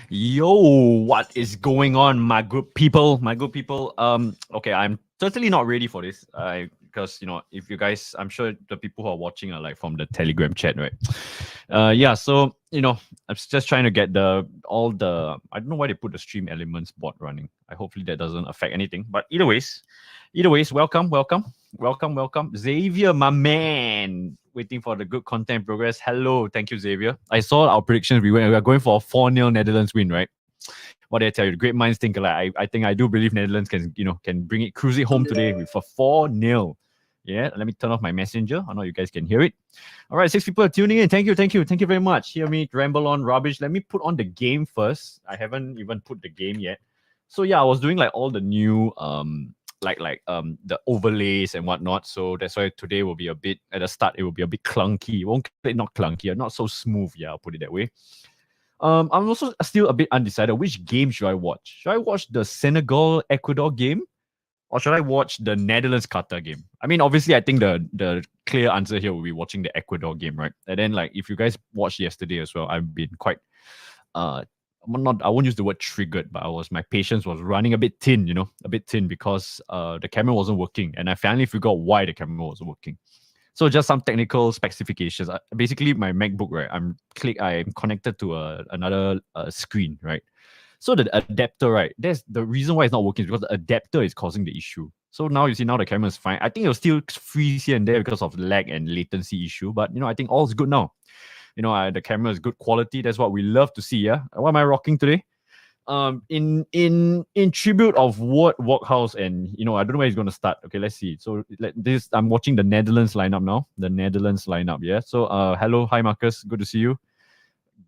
Yo, what is going on, my good people? My good people. Okay, I'm totally not ready for this. Because if you guys, I'm sure the people who are watching are like from the Telegram chat, right? Yeah. So I'm just trying to get the all the. I don't know why they put the stream elements bot running. I hopefully that doesn't affect anything. But either ways, welcome, Xavier, my man. Waiting for the good content progress. Hello, thank you, Xavier. I saw our predictions. We are going for a 4-0 Netherlands win, right? What did I tell you? The great minds think alike. I think I do believe Netherlands can bring it, cruise it home today with a 4-0. Yeah, let me turn off my messenger. I know you guys can hear it. All right, 6 people are tuning in. Thank you very much. Hear me ramble on rubbish. Let me put on the game first. I haven't even put the game yet. So yeah, I was doing like all the new the overlays and whatnot. So that's why today will be a bit at the start. It will be a bit clunky. It won't not clunky, not so smooth. Yeah, I'll put it that way. I'm also still a bit undecided. Which game should I watch? Should I watch the Senegal Ecuador game, or should I watch the Netherlands Qatar game? I mean, obviously, I think the clear answer here will be watching the Ecuador game, right? And then, like, if you guys watched yesterday as well, I've been quite not I won't use the word triggered, but my patience was running a bit thin, a bit thin because the camera wasn't working, and I finally figured out why the camera wasn't working. So just some technical specifications. Basically, my MacBook, right? I'm connected to another screen, right? So the adapter, right? That's the reason why it's not working is because the adapter is causing the issue. So now you see now the camera is fine. I think it'll still freeze here and there because of lag and latency issue, but I think all's good now. The camera is good quality. That's what we love to see. Yeah. What am I rocking today? In tribute of Ward Walkhouse, and I don't know where he's going to start. Okay, let's see. So this I'm watching the Netherlands lineup now. The Netherlands lineup. Yeah. So hello, hi Marcus, good to see you.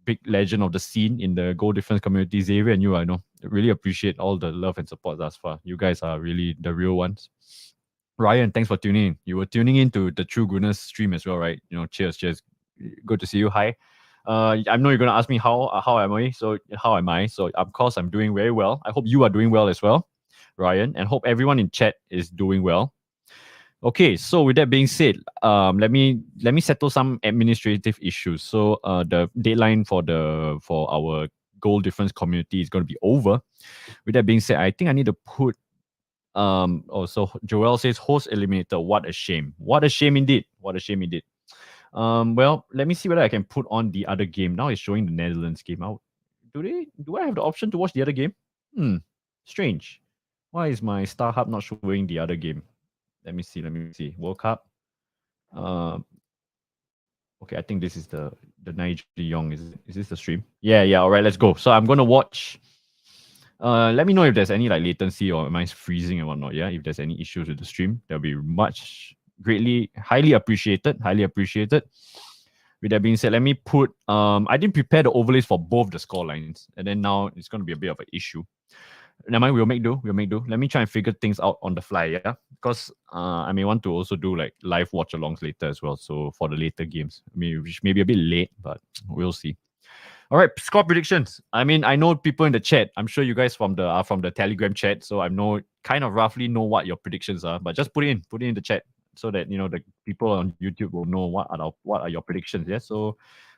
Big legend of the scene in the goal difference community. Xavier and you, I know, really appreciate all the love and support thus far. You guys are really the real ones. Ryan, thanks for tuning in. You were tuning in to the True Goodness stream as well, right? Cheers. Good to see you. Hi. I know you're gonna ask me how am I? So how am I? So of course I'm doing very well. I hope you are doing well as well, Ryan, and hope everyone in chat is doing well. Okay, so with that being said, let me settle some administrative issues. So the deadline for our goal difference community is going to be over. With that being said, I think I need to put so Joel says host eliminator. What a shame. What a shame indeed. What a shame indeed. Well, let me see whether I can put on the other game. Now it's showing the Netherlands game out. Do I have the option to watch the other game? Strange. Why is my StarHub not showing the other game? Let me see. World Cup. Um okay, I think this is the Niger Young. Is this the stream? Yeah, all right, let's go. So I'm gonna watch. Let me know if there's any like latency or am I freezing and whatnot. Yeah, if there's any issues with the stream, that'll be highly appreciated. Highly appreciated. With that being said, let me put. I didn't prepare the overlays for both the score lines, and then now it's going to be a bit of an issue. Never mind, we'll make do. Let me try and figure things out on the fly, yeah. Because I may want to also do like live watch-alongs later as well. So for the later games, I mean, which may be a bit late, but we'll see. All right, score predictions. I mean, I know people in the chat. I'm sure you guys from the Telegram chat, so I know kind of roughly know what your predictions are. But just put it in the chat so that the people on YouTube will know what are your predictions. Yeah. So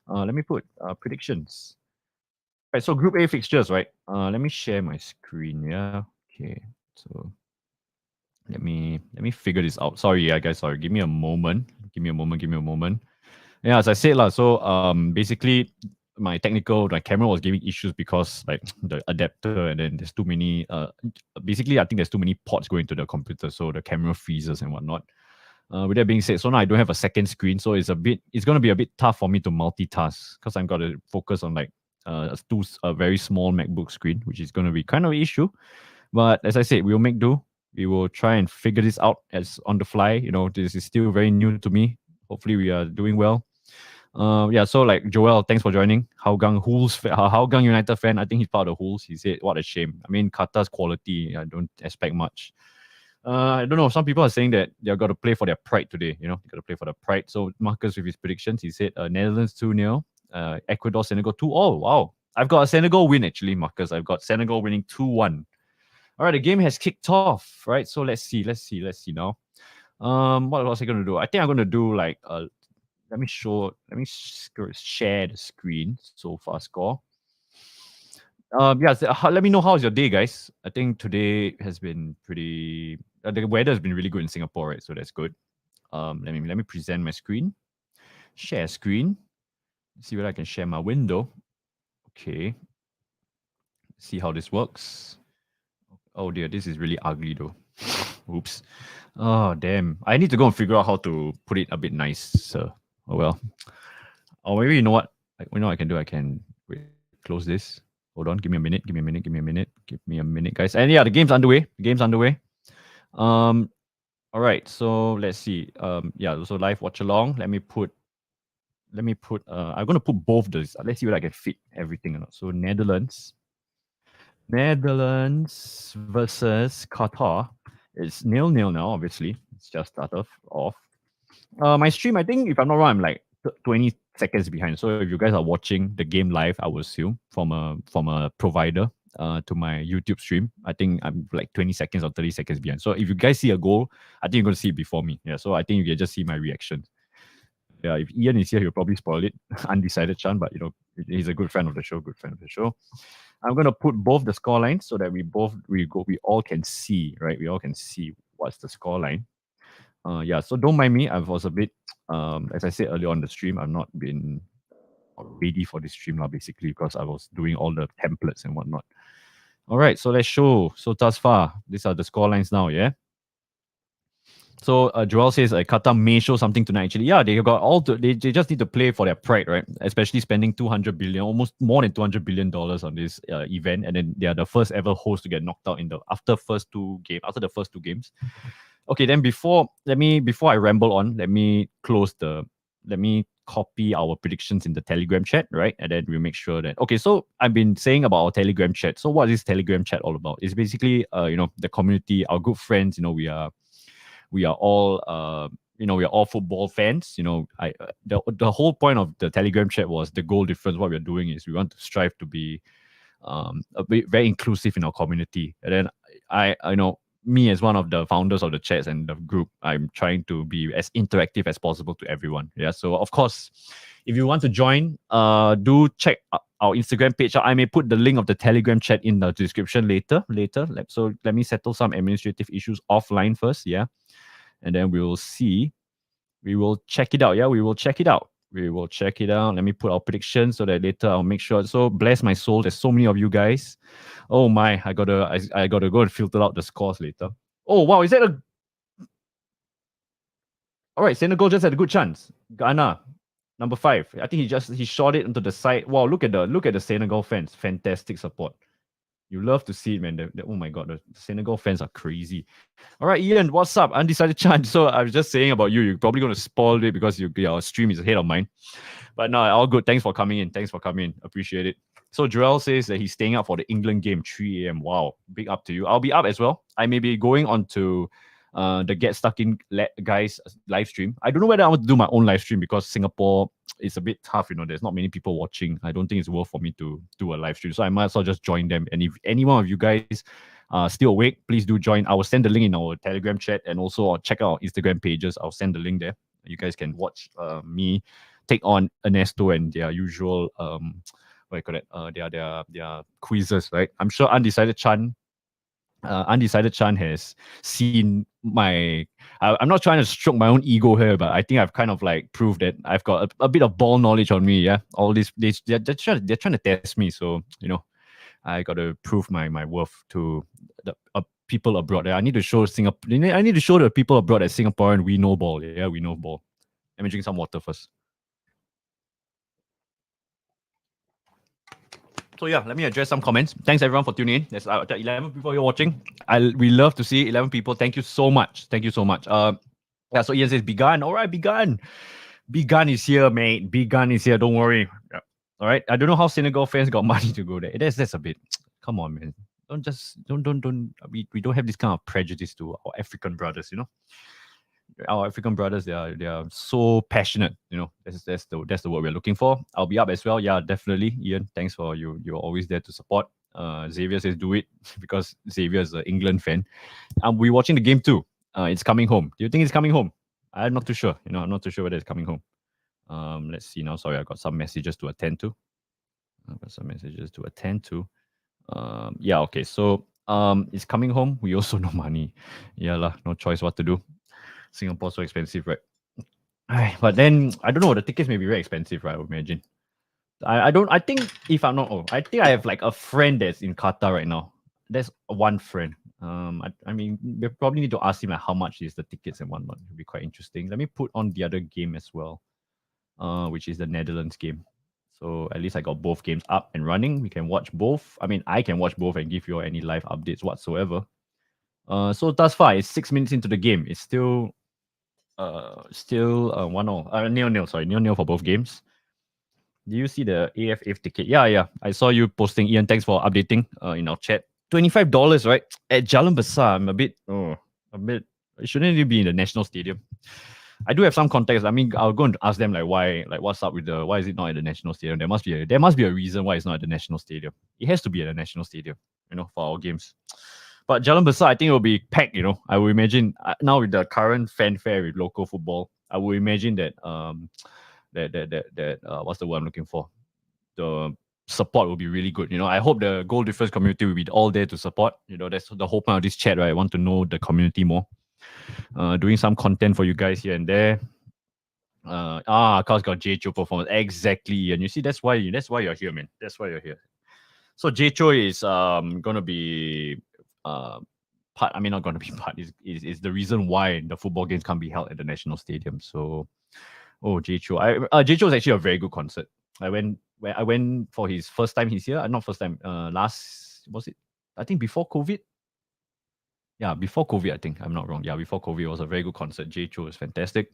let me put predictions. All right. So Group A fixtures, right? Let me share my screen. Yeah. Okay. So let me figure this out. Sorry, yeah, guys. Sorry. Give me a moment. Yeah, as I said, so basically my camera was giving issues because like the adapter, and then there's too many basically I think there's too many ports going to the computer, so the camera freezes and whatnot. With that being said, so now I don't have a second screen, so it's gonna be a bit tough for me to multitask because I'm gonna focus on like a very small MacBook screen, which is gonna be kind of an issue. But as I said, we'll make do. We will try and figure this out as on the fly. This is still very new to me. Hopefully, we are doing well. Yeah, so like Joel, thanks for joining. Hougang United fan. I think he's part of the Hools. He said, "What a shame." I mean, Qatar's quality, I don't expect much. I don't know. Some people are saying that they're going to play for their pride today. They got to play for their pride. So Marcus, with his predictions, he said Netherlands 2-0, Ecuador, Senegal 2. Oh, wow. I've got a Senegal win, actually, Marcus. I've got Senegal winning 2-1. All right, the game has kicked off, right? So let's see now. What was I going to do? I think I'm going to do like, let me share the screen so far score. Let me know how's your day, guys. I think today has been pretty. The weather has been really good in Singapore, right? So that's good. Let me present my screen. Share screen. See whether I can share my window. Okay. See how this works. Oh dear, this is really ugly though. Oops. Oh damn. I need to go and figure out how to put it a bit nicer. Oh well. Or maybe you know what? I can do. I can wait, close this. Hold on. Give me a minute. Give me a minute. Give me a minute. Give me a minute, guys. And yeah, the game's underway. The game's underway. Um. All right. So let's see. Yeah. So live watch along. Let me put. Let me put. I'm gonna put both those. Let's see whether I can fit everything or not. So Netherlands. Netherlands versus Qatar. It's 0-0 now. Obviously, it's just started off. My stream, I think, if I'm not wrong, I'm like 20 seconds behind. So if you guys are watching the game live, I would assume from a provider to my YouTube stream, I think I'm like 20 seconds or 30 seconds behind. So if you guys see a goal, I think you're gonna see it before me. Yeah. So I think you can just see my reaction. Yeah, if Ian is here, he'll probably spoil it. Undecided Chan, but he's a good friend of the show. Good friend of the show. I'm gonna put both the score lines so that we all can see, right? We all can see what's the score line. Yeah, so don't mind me. I was a bit, as I said earlier on the stream, I've not been ready for this stream now, basically, because I was doing all the templates and whatnot. All right, so let's show. So thus far, these are the score lines now, yeah? So Joel says Qatar may show something tonight. Actually, yeah, they got all they just need to play for their pride, right? Especially spending 200 billion, almost more than 200 billion dollars on this event, and then they are the first ever host to get knocked out in the after the first two games. Okay, then before I ramble on, let me copy our predictions in the Telegram chat, right? And then we make sure that okay. So I've been saying about our Telegram chat. So what is Telegram chat all about? It's basically the community, our good friends. We are all we are all football fans. The whole point of the Telegram chat was the goal difference. What we're doing is we want to strive to be a bit very inclusive in our community. And then I know me as one of the founders of the chats and the group, I'm trying to be as interactive as possible to everyone. Yeah. So of course, if you want to join, do check our Instagram page. I may put the link of the Telegram chat in the description later. So let me settle some administrative issues offline first. Yeah. And then we will see. We will check it out. Yeah, we will check it out. We will check it out. Let me put our prediction so that later I'll make sure. So bless my soul. There's so many of you guys. Oh my, I gotta go and filter out the scores later. Oh wow, is that a all right? Senegal just had a good chance. Ghana, number 5. I think he shot it into the side. Wow, look at the Senegal fans. Fantastic support. You love to see it, man. Oh my god, the Senegal fans are crazy. All right, Ian, what's up? Undecided Chan. So I was just saying about you. You're probably going to spoil it because your stream is ahead of mine. But no, all good. Thanks for coming in. Appreciate it. So Joel says that he's staying up for the England game, 3 a.m. Wow, big up to you. I'll be up as well. I may be going on to the Get Stuck In guys live stream. I don't know whether I want to do my own live stream because Singapore is a bit tough. There's not many people watching. I don't think it's worth for me to do a live stream. So I might as well just join them. And if any one of you guys still awake, please do join. I will send the link in our Telegram chat and also check out our Instagram pages. I'll send the link there. You guys can watch me take on Ernesto and their usual what you call it? Their quizzes, right? I'm sure Undecided Chan has seen my. I'm not trying to stroke my own ego here, but I think I've kind of like proved that I've got a bit of ball knowledge on me. Yeah, all this they're trying to test me, so I got to prove my worth to the people abroad. I need to show Singapore. I need to show the people abroad that Singaporean we know ball. Yeah, we know ball. Let me drink some water first. So yeah, let me address some comments. Thanks everyone for tuning in. There's 11 people you're watching. We love to see 11 people. Thank you so much. Thank you so much. Yeah. So Ian says begun. All right, begun. Begun is here, mate. Begun is here. Don't worry. Yeah. All right. I don't know how Senegal fans got money to go there. That's a bit. Come on, man. Don't. We don't have this kind of prejudice to our African brothers. Our African brothers, they are so passionate. That's the word we're looking for. I'll be up as well. Yeah, definitely, Ian. Thanks for you. You're always there to support. Xavier says do it because Xavier is an England fan. We're watching the game too. It's coming home. Do you think it's coming home? I'm not too sure. I'm not too sure whether it's coming home. Let's see now. Sorry, I got some messages to attend to. Yeah, okay. So it's coming home. We also no money. Yeah lah, no choice what to do. Singapore so expensive, right? Ay, but then I don't know. The tickets may be very expensive, right? I would imagine. I don't. I think if I'm not. Oh, I think I have like a friend that's in Qatar right now. There's one friend. I mean, we probably need to ask him like how much is the tickets and whatnot. It'll be quite interesting. Let me put on the other game as well, which is the Netherlands game. So at least I got both games up and running. We can watch both. I mean, I can watch both and give you any live updates whatsoever. So thus far, it's 6 minutes into the game. It's still 1-0. Nil-nil. Sorry, nil-nil for both games. Do you see the AFF ticket? Yeah. I saw you posting. Ian, thanks for updating in our chat. $25, right? At Jalan Besar, I'm a bit. Shouldn't it be in the National Stadium? I do have some context. I mean, I'll go and ask them like why, like what's up with why is it not at the National Stadium? There must be a reason why it's not at the National Stadium. It has to be at the National Stadium, for our games. But Jalan Besar, I think it will be packed. I would imagine now with the current fanfare with local football, I would imagine that what's the word I'm looking for? The support will be really good. I hope the goal difference community will be all there to support. That's the whole point of this chat, right? I want to know the community more. Doing some content for you guys here and there. Cause got J Cho performance exactly, and you see that's why you're here, man. That's why you're here. So J Cho is gonna be part. I mean, not gonna be part. Is the reason why the football games can't be held at the National Stadium. So, J Cho. J Cho is actually a very good concert. I went for his first time he's here. Not first time. Last was it? I think before COVID. Yeah, before COVID, I think I'm not wrong. Yeah, before COVID, it was a very good concert. J Cho is fantastic.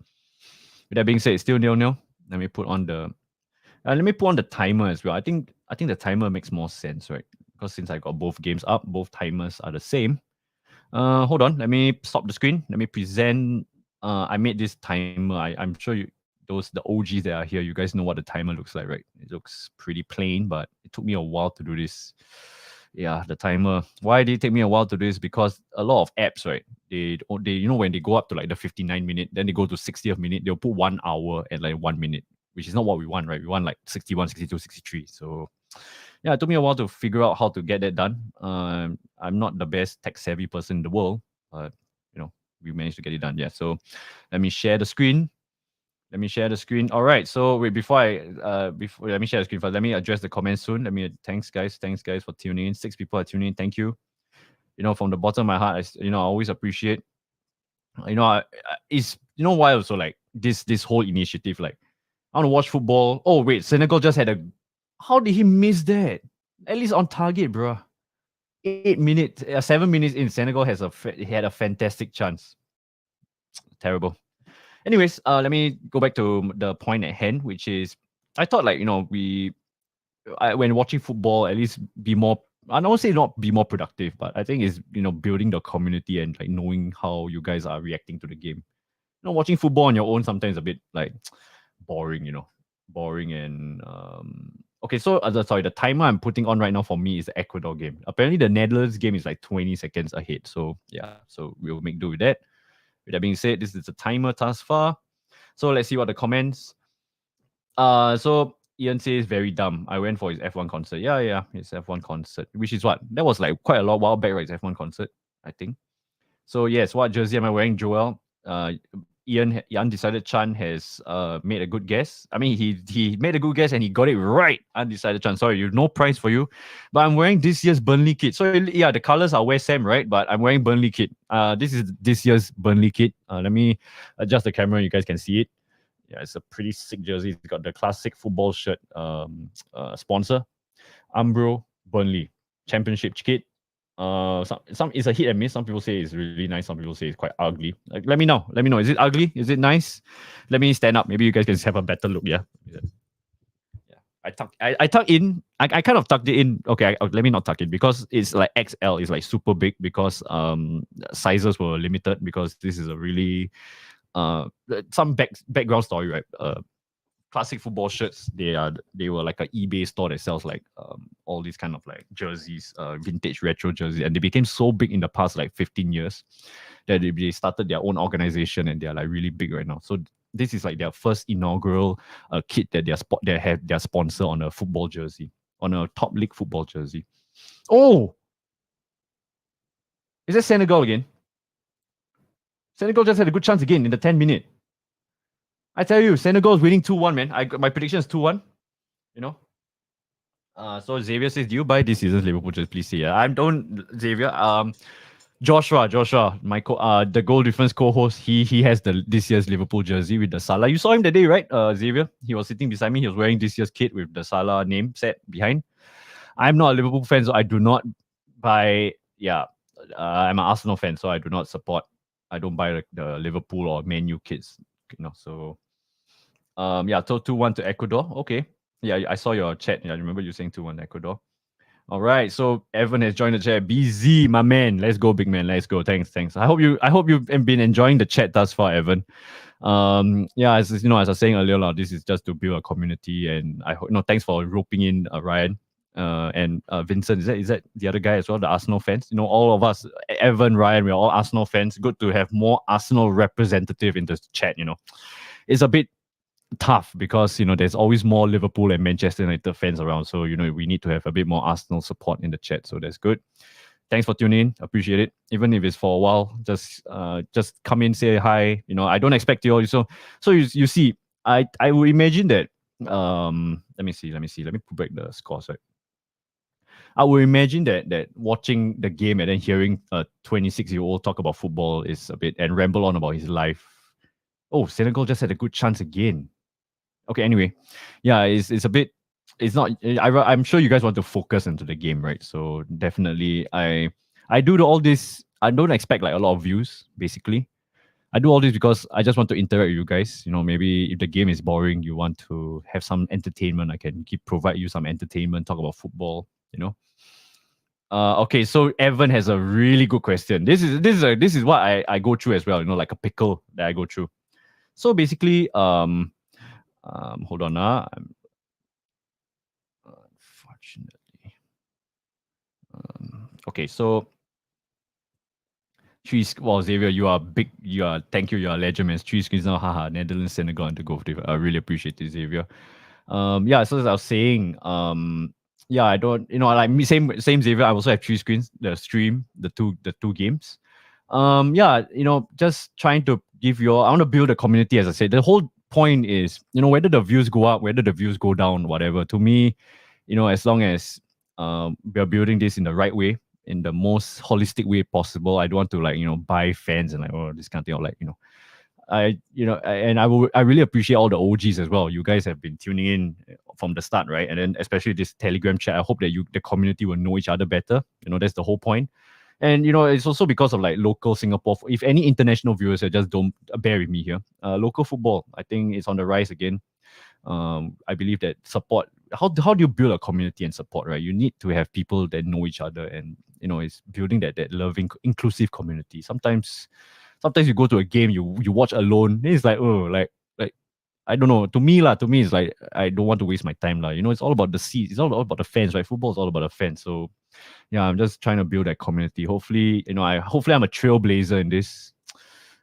With that being said, it's still 0-0. Let me put on the timer as well. I think the timer makes more sense, right? Because since I got both games up, both timers are the same. Hold on. Let me stop the screen. Let me present. I made this timer. I'm sure the OGs that are here, you guys know what the timer looks like, right? It looks pretty plain, but it took me a while to do this. Yeah, the timer. Why did it take me a while to do this? Because a lot of apps, right? They when they go up to like the 59-minute, then they go to 60th minute, they'll put 1 hour and like 1 minute, which is not what we want, right? We want like 61, 62, 63. So yeah, it took me a while to figure out how to get that done. I'm not the best tech savvy person in the world, but we managed to get it done. Yeah. So let me share the screen. All right. So wait, let me share the screen first. Let me address the comments soon. Thanks guys for tuning in. 6 people are tuning in. Thank you. From the bottom of my heart, I always appreciate. It's why also like this whole initiative. Like, I want to watch football. Oh wait, Senegal just had how did he miss that? At least on target, bro. 7 minutes in, Senegal had a fantastic chance. Terrible. Anyways, let me go back to the point at hand, which is I thought like when watching football, at least be more. I don't say not be more productive, but I think it's building the community and like knowing how you guys are reacting to the game. Watching football on your own sometimes a bit like boring, boring and okay. So sorry, the timer I'm putting on right now for me is the Ecuador game. Apparently, the Netherlands game is like 20 seconds ahead. So yeah, so we'll make do with that. With that being said, this is the timer thus far. So let's see what the comments. So Ian says very dumb. I went for his F1 concert. Yeah, his F1 concert, which is what that was like quite a lot while back, right? His F1 concert, I think. So yes, what jersey am I wearing, Joel? Ian Undecided Chan has made a good guess. I mean, he made a good guess and he got it right. Undecided Chan. Sorry, no prize for you. But I'm wearing this year's Burnley kit. So yeah, the colors are West Ham, right? But I'm wearing Burnley kit. This is this year's Burnley kit. Let me adjust the camera. You guys can see it. Yeah, it's a pretty sick jersey. It's got the classic football shirt sponsor. Umbro Burnley Championship kit. Some it's a hit and miss. Some people say it's really nice. Some people say it's quite ugly. Like, let me know. Is it ugly? Is it nice? Let me stand up. Maybe you guys can have a better look. Yeah. I tuck in. I kind of tucked it in. Okay, let me not tuck it because it's like XL. It's like super big because sizes were limited because this is a really some background story, right? Classic football shirts, they were like an eBay store that sells like all these kind of like jerseys, vintage retro jerseys, and they became so big in the past like 15 years that they started their own organization and they're like really big right now. So this is like their first inaugural kit that they have their sponsor on a football jersey, on a top league football jersey. Oh, is that Senegal again? Senegal just had a good chance again in the 10 minute. I tell you, Senegal is winning 2-1, man. My prediction is 2-1. You know. So Xavier says, "Do you buy this season's Liverpool jersey? Please say, I don't, Xavier. Joshua, the goal difference co-host. He has this year's Liverpool jersey with the Salah. You saw him that day, right? Xavier. He was sitting beside me. He was wearing this year's kit with the Salah name set behind. I'm not a Liverpool fan, so I do not buy. Yeah, I'm an Arsenal fan, so I do not support. I don't buy the Liverpool or Man U kits. So yeah, so 2-1 to Ecuador. Okay. Yeah, I saw your chat. Yeah, I remember you saying 2-1 Ecuador. All right. So Evan has joined the chat. BZ, my man. Let's go, big man. Let's go. Thanks. I hope you've been enjoying the chat thus far, Evan. Yeah, as I was saying earlier, this is just to build a community, and I hope thanks for roping in Ryan. And Vincent, is that the other guy as well, the Arsenal fans? All of us, Evan, Ryan, we're all Arsenal fans. Good to have more Arsenal representative in the chat. It's a bit tough because there's always more Liverpool and Manchester United fans around, so we need to have a bit more Arsenal support in the chat, so that's good. Thanks for tuning in, appreciate it. Even if it's for a while, just come in, say hi. I don't expect you all. So you see, I would imagine that let me put back the scores, right? I would imagine that watching the game and then hearing a 26-year-old talk about football is a bit, and ramble on about his life. Oh, Senegal just had a good chance again. Okay, anyway, yeah, it's a bit. It's not. I'm sure you guys want to focus into the game, right? So definitely, I do all this. I don't expect like a lot of views. Basically, I do all this because I just want to interact with you guys. Maybe if the game is boring, you want to have some entertainment. I can provide you some entertainment. Talk about football. Okay, so Evan has a really good question. This is what I go through as well. Like a pickle that I go through. So basically, hold on. Unfortunately. Okay, so Xavier, you are big. Thank you. You are a legend, man. 3 screens now. Haha. Netherlands, Senegal, and the goal. I really appreciate it, Xavier. Yeah. So as I was saying, yeah, I don't. Like me, same Xavier. I also have 3 screens. The stream, the two games. Yeah. Just trying to give I want to build a community. As I said, the whole point is, whether the views go up, whether the views go down, whatever. To me, as long as we're building this in the right way, in the most holistic way possible. I don't want to buy fans and this kind of thing. Or I really appreciate all the OGs as well. You guys have been tuning in from the start, right? And then especially this Telegram chat. I hope that the community will know each other better. That's the whole point. And it's also because of like local Singapore. If any international viewers, just don't bear with me here. Local football, I think, is on the rise again. I believe that support. How do you build a community and support, right? You need to have people that know each other, and it's building that loving, inclusive community. Sometimes you go to a game, you watch alone, then it's like, oh, like I don't know. To me, it's like I don't want to waste my time, It's all about the seats. It's all about the fans, right? Football is all about the fans. So yeah, I'm just trying to build that community. Hopefully, hopefully I'm a trailblazer in this.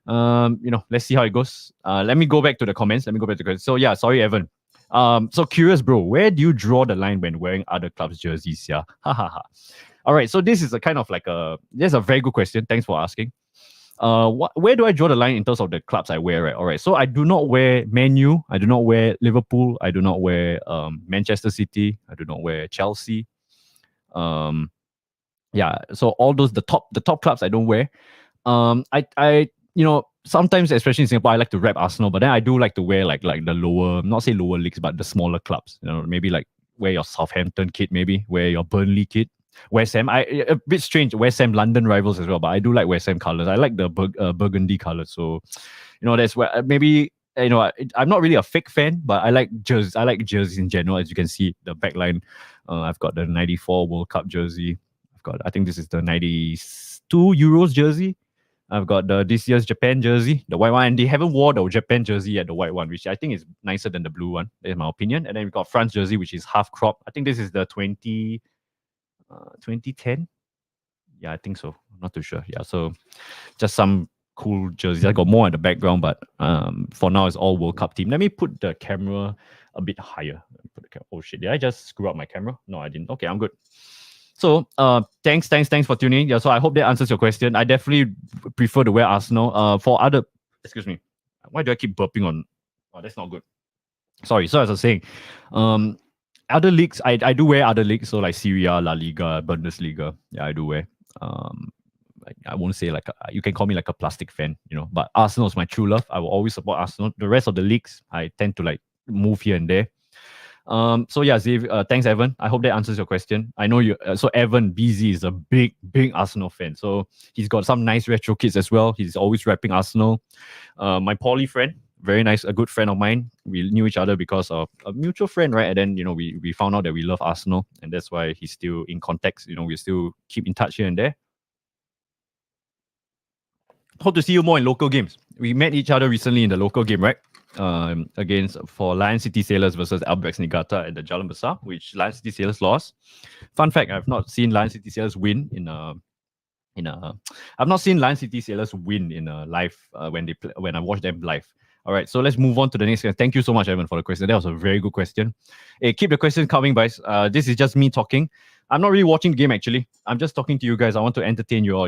Let's see how it goes. Let me go back to the comments. So yeah, sorry, Evan. So curious, bro, where do you draw the line when wearing other clubs' jerseys? Yeah. Ha ha ha. All right. So this is a kind of like that's a very good question. Thanks for asking. Where do I draw the line in terms of the clubs I wear, right? All right. So I do not wear Man U. I do not wear Liverpool. I do not wear Manchester City. I do not wear Chelsea. Yeah. So all those the top clubs I don't wear. I sometimes, especially in Singapore, I like to rep Arsenal, but then I do like to wear like the lower, not say lower leagues, but the smaller clubs. Maybe like wear your Southampton kit, maybe wear your Burnley kit. West Ham, a bit strange. West Ham, London rivals as well, but I do like West Ham colors. I like the burgundy colors. So, that's where maybe I'm not really a fake fan, but I like jerseys. I like jerseys in general. As you can see, the backline. I've got the '94 World Cup jersey. I think this is the '92 Euros jersey. I've got this year's Japan jersey, the white one, and they haven't worn the Japan jersey yet, the white one, which I think is nicer than the blue one, in my opinion. And then we've got France jersey, which is half crop. I think this is the 2010. Yeah, I think so. I'm not too sure. Yeah, so just some cool jerseys. I got more at the background, but for now it's all World Cup team. Let me put the camera a bit higher. Oh shit, did I just screw up my camera? No, I didn't. Okay, I'm good. So thanks for tuning in. Yeah, so I hope that answers your question. I definitely prefer to wear Arsenal. For other, excuse me, why do I keep burping on? Oh, that's not good. Sorry. So as I was saying, um, other leagues, I do wear other leagues. So like Serie A, La Liga, Bundesliga. Yeah, I do wear. Like, I won't say like you can call me like a plastic fan, but Arsenal is my true love. I will always support Arsenal. The rest of the leagues, I tend to like move here and there. So yeah, Ziv, thanks, Evan. I hope that answers your question. I know you. So Evan BZ is a big Arsenal fan. So he's got some nice retro kits as well. He's always rapping Arsenal. My poly friend, very nice, a good friend of mine. We knew each other because of a mutual friend, right? And then we found out that we love Arsenal, and that's why he's still in contact. We still keep in touch here and there. Hope to see you more in local games. We met each other recently in the local game, right? Against for Lion City Sailors versus Albirex Niigata at the Jalan Besar, which Lion City Sailors lost. Fun fact: I've not seen Lion City Sailors win I've not seen Lion City Sailors win in a live when they play, when I watch them live. All right, so let's move on to the next question. Thank you so much, Evan, for the question. That was a very good question. Hey, keep the questions coming, guys. This is just me talking. I'm not really watching the game actually. I'm just talking to you guys. I want to entertain you all.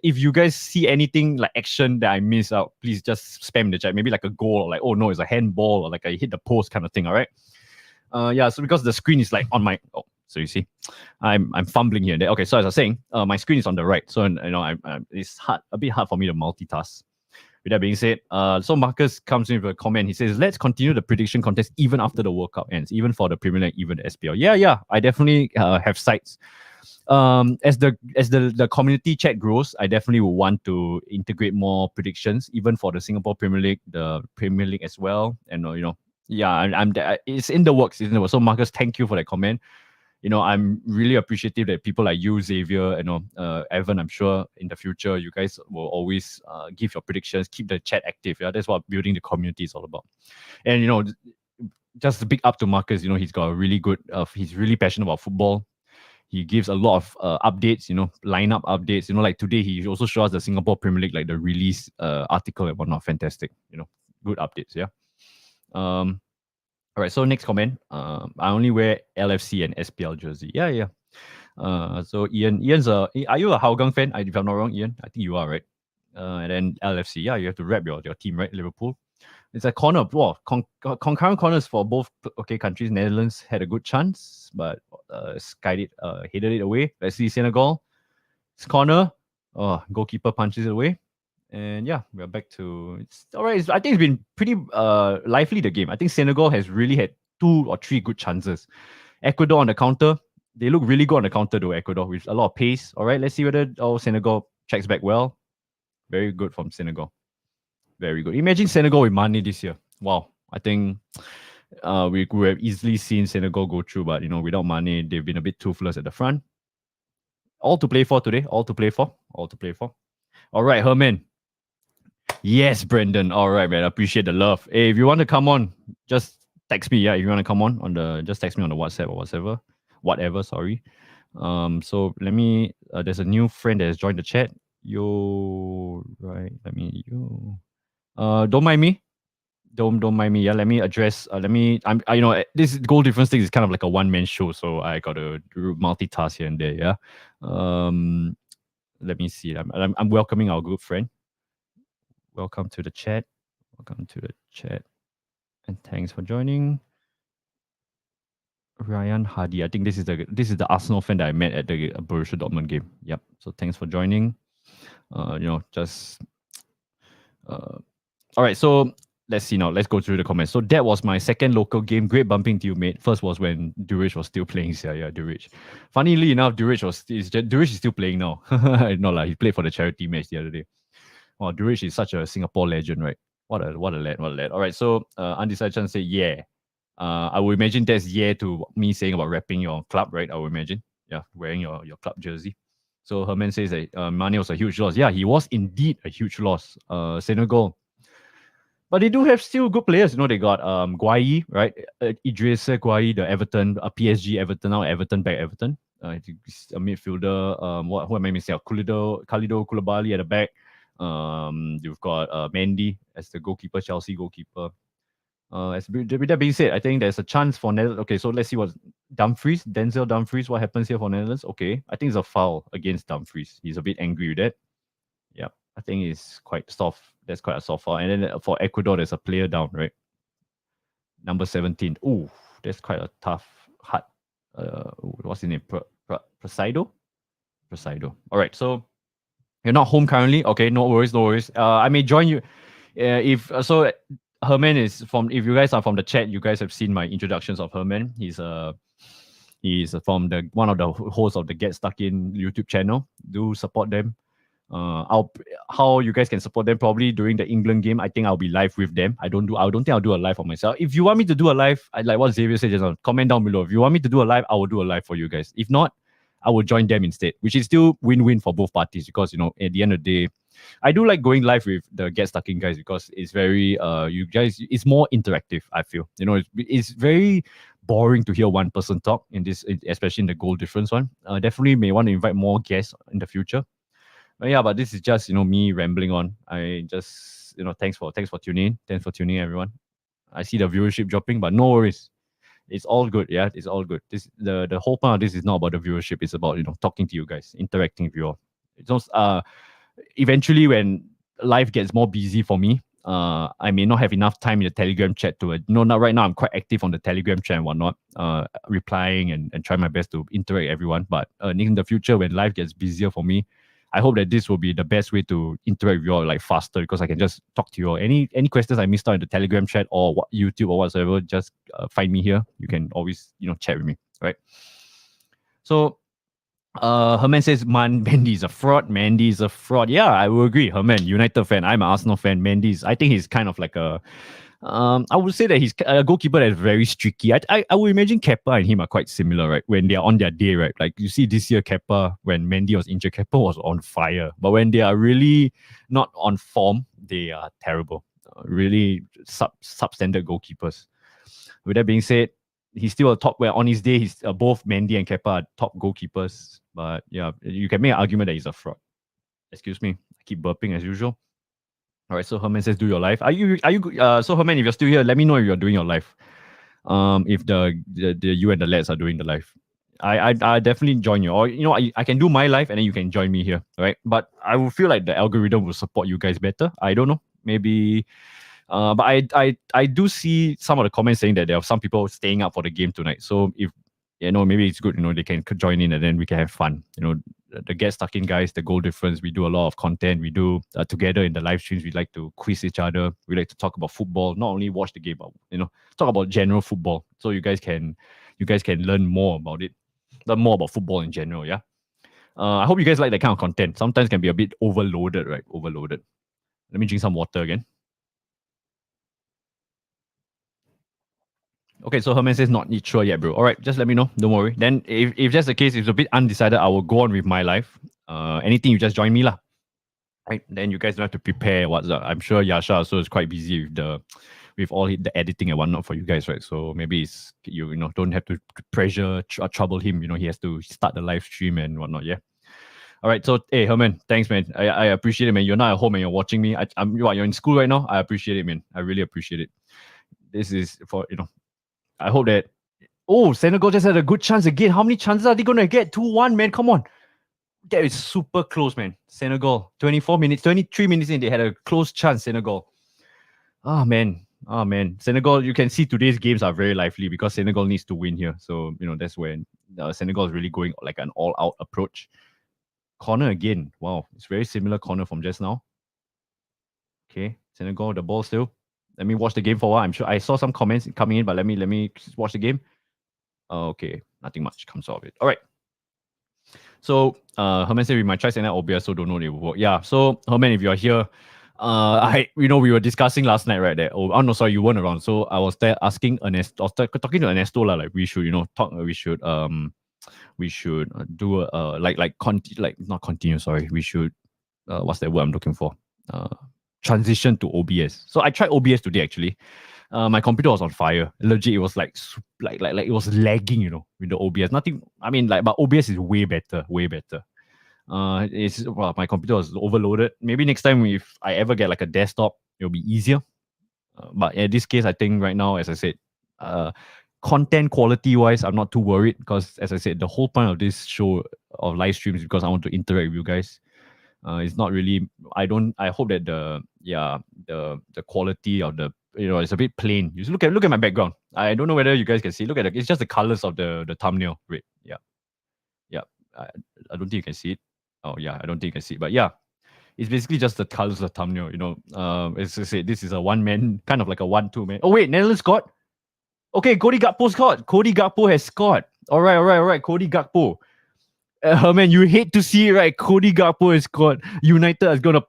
If you guys see anything like action that I miss out, please just spam the chat. Maybe like a goal or like, oh no, it's a handball or like I hit the post kind of thing. All right. Yeah. So because the screen is like on my so you see, I'm fumbling here and there. Okay. So as I was saying, my screen is on the right. So it's a bit hard for me to multitask. With that being said, so Marcus comes in with a comment. He says, "Let's continue the prediction contest even after the World Cup ends, even for the Premier League, even the SPL." Yeah, I definitely have sights. As the community chat grows, I definitely will want to integrate more predictions, even for the Singapore Premier League, the Premier League as well. And yeah, it's in the works. So Marcus, thank you for that comment. I'm really appreciative that people like you, Xavier, Evan, I'm sure in the future, you guys will always give your predictions, keep the chat active. Yeah, that's what building the community is all about. And, just a big up to Marcus. He's got a really good, he's really passionate about football. He gives a lot of updates, lineup updates. Like today, he also shows us the Singapore Premier League, like the release article and whatnot. Fantastic, good updates. Yeah. All right, so next comment. I only wear LFC and SPL jersey. Yeah. So Ian's are you a Hougang fan? If I'm not wrong, Ian, I think you are, right? And then LFC, yeah, you have to rep your team, right? Liverpool. It's a corner. Wow, concurrent corners for both countries. Netherlands had a good chance, but headed it away. Let's see Senegal. It's corner. Oh, goalkeeper punches it away. And yeah, we're back to it's all right. I think it's been pretty lively, the game. I think Senegal has really had 2 or 3 good chances. Ecuador on the counter. They look really good on the counter though, Ecuador, with a lot of pace. All right, let's see whether Senegal checks back well. Very good from Senegal. Very good. Imagine Senegal with Mane this year. Wow. I think we could have easily seen Senegal go through, but without Mane, they've been a bit toothless at the front. All to play for today. All to play for. All right, Herman. Yes, Brendan. All right, man. I appreciate the love. Hey, if you want to come on, just text me. Yeah, if you want to come on just text me on the WhatsApp or whatever. Sorry. So let me. There's a new friend that has joined the chat. Yo, right. Don't mind me. Don't mind me. Yeah, let me address. This goal difference thing is kind of like a one-man show, so I gotta do multitask here and there. Yeah. Let me see. I'm welcoming our good friend. Welcome to the chat. And thanks for joining. Ryan Hardy. I think this is the Arsenal fan that I met at the Borussia Dortmund game. Yep. So thanks for joining. All right. So let's see now. Let's go through the comments. So that was my second local game. Great bumping to you, mate. First was when Durich was still playing. Yeah, Durich. Funnily enough, Durich is still playing now. No, like he played for the charity match the other day. Wow, Durich is such a Singapore legend, right? What a lad. All right, so Undecided Chan say, yeah. I would imagine that's yeah to me saying about repping your club, right? I would imagine. Yeah, wearing your club jersey. So Herman says that Mane was a huge loss. Yeah, he was indeed a huge loss. Senegal. But they do have still good players. They got Guayi, right? Idris Guayi, the Everton, PSG Everton, now Everton back Everton. He's a midfielder. Who am I missing out? Khalido Koulibaly at the back. You've got Mendy as the goalkeeper, Chelsea goalkeeper. With that being said, I think there's a chance for Netherlands. Okay, so let's see what Denzel Dumfries, what happens here for Netherlands? Okay, I think it's a foul against Dumfries. He's a bit angry with that. Yeah, I think it's quite soft. That's quite a soft foul. And then for Ecuador, there's a player down, right? Number 17. Ooh, that's quite a tough, hard. What's his name? Presido? Presido. All right, so you're not home currently. Okay, no worries, no worries. I may join you. If so, Herman is from. If you guys are from the chat, you guys have seen my introductions of Herman. He's from the one of the hosts of the Get Stuck In YouTube channel. Do support them. How you guys can support them probably during the England game. I think I'll be live with them. I don't think I'll do a live for myself. If you want me to do a live, like what Xavier said just now, comment down below. If you want me to do a live, I will do a live for you guys. If not, I will join them instead, which is still win-win for both parties because at the end of the day, I do like going live with the Get Stuck In guys because it's very you guys, it's more interactive. I feel it's very boring to hear one person talk in this, especially in the goal difference one. Definitely may want to invite more guests in the future. But yeah, but this is just me rambling on. I just thanks for tuning in. Thanks for tuning in, everyone. I see the viewership dropping, but no worries. It's all good. Yeah, it's all good. The whole part of this is not about the viewership. It's about talking to you guys, interacting with you all. It's also, eventually when life gets more busy for me, I may not have enough time in the Telegram chat to not right now. I'm quite active on the Telegram chat and whatnot, replying and trying my best to interact with everyone. But in the future, when life gets busier for me, I hope that this will be the best way to interact with you all like faster because I can just talk to you all. Any questions I missed out in the Telegram chat or YouTube or whatsoever, just find me here. You can always chat with me, right? So Herman says Mendy is a fraud. Mendy is a fraud. Yeah, I will agree. Herman, United fan. I'm an Arsenal fan. I think he's kind of like a I would say that he's a goalkeeper that is very streaky. I would imagine Kepa and him are quite similar, right? When they are on their day, right? Like you see this year, Kepa, when Mendy was injured, Kepa was on fire. But when they are really not on form, they are terrible. Really substandard goalkeepers. With that being said, he's still a top. Where on his day, he's both Mendy and Kepa are top goalkeepers. But yeah, you can make an argument that he's a fraud. Excuse me, I keep burping as usual. All right, so Herman says, "Do your live." Are you? So Herman, if you're still here, let me know if you're doing your live. If the you and the lads are doing the live, I definitely join you. Or I can do my live and then you can join me here, right? But I will feel like the algorithm will support you guys better. I don't know, maybe. But I do see some of the comments saying that there are some people staying up for the game tonight. So if maybe it's good, they can join in and then we can have fun. The Get Stuck In guys, the goal difference, we do a lot of content. We do together in the live streams. We like to quiz each other. We like to talk about football, not only watch the game, but talk about general football. So you guys can learn more about it, learn more about football in general. Yeah. I hope you guys like that kind of content. Sometimes can be a bit overloaded, right? Overloaded. Let me drink some water again. Okay, so Herman says not sure yet, bro. All right, just let me know. Don't worry. Then if that's the case, if it's a bit undecided, I will go on with my life. Anything, you just join me lah. Right? Then you guys don't have to prepare what's up. I'm sure Yasha also is quite busy with all the editing and whatnot for you guys, right? So maybe it's don't have to pressure trouble him. He has to start the live stream and whatnot. Yeah. All right. So hey Herman, thanks man. I appreciate it, man. You're not at home and you're watching me. You're in school right now. I appreciate it, man. I really appreciate it. This is for I hope that. Oh, Senegal just had a good chance again. How many chances are they going to get? 2-1, man. Come on. That is super close, man. Senegal, 24 minutes, 23 minutes in, they had a close chance, Senegal. Oh, man. Senegal, you can see today's games are very lively because Senegal needs to win here. So, that's when Senegal is really going like an all-out approach. Corner again. Wow. It's very similar corner from just now. Okay. Senegal, the ball still. Let me watch the game for a while. I'm sure I saw some comments coming in, but let me watch the game. Okay, nothing much comes out of it. All right. So Herman said we might try sending OBS, so don't know they will work. Yeah. So Herman, if you're here, we were discussing last night, right? That no, sorry, you weren't around. So I was there asking Ernesto, I was talking to Ernesto like we should talk. We should do not continue. Sorry, we should what's that word I'm looking for? Transition to OBS. So I tried OBS today actually. My computer was on fire. Legit, it was like it was lagging, with the OBS. Nothing. I mean, but OBS is way better, way better. My computer was overloaded. Maybe next time if I ever get like a desktop, it'll be easier. But in this case, I think right now, as I said, content quality wise, I'm not too worried because, as I said, the whole point of this show of live stream is because I want to interact with you guys. It's not really. I hope that the quality of the it's a bit plain. You look at my background. I don't know whether you guys can see. Look at it's just the colors of the thumbnail. Red. Yeah, yeah. I, I don't think you can see it. Oh yeah, I don't think you can see it. But yeah, it's basically just the colors of the thumbnail. As I said, this is a one man, kind of like a 1-2 man. Oh wait, Netherlands scored. Okay, Cody Gakpo scored. Cody Gakpo has scored. All right. Cody Gakpo. Man, you hate to see it, right? Cody Gakpo has scored. United is gonna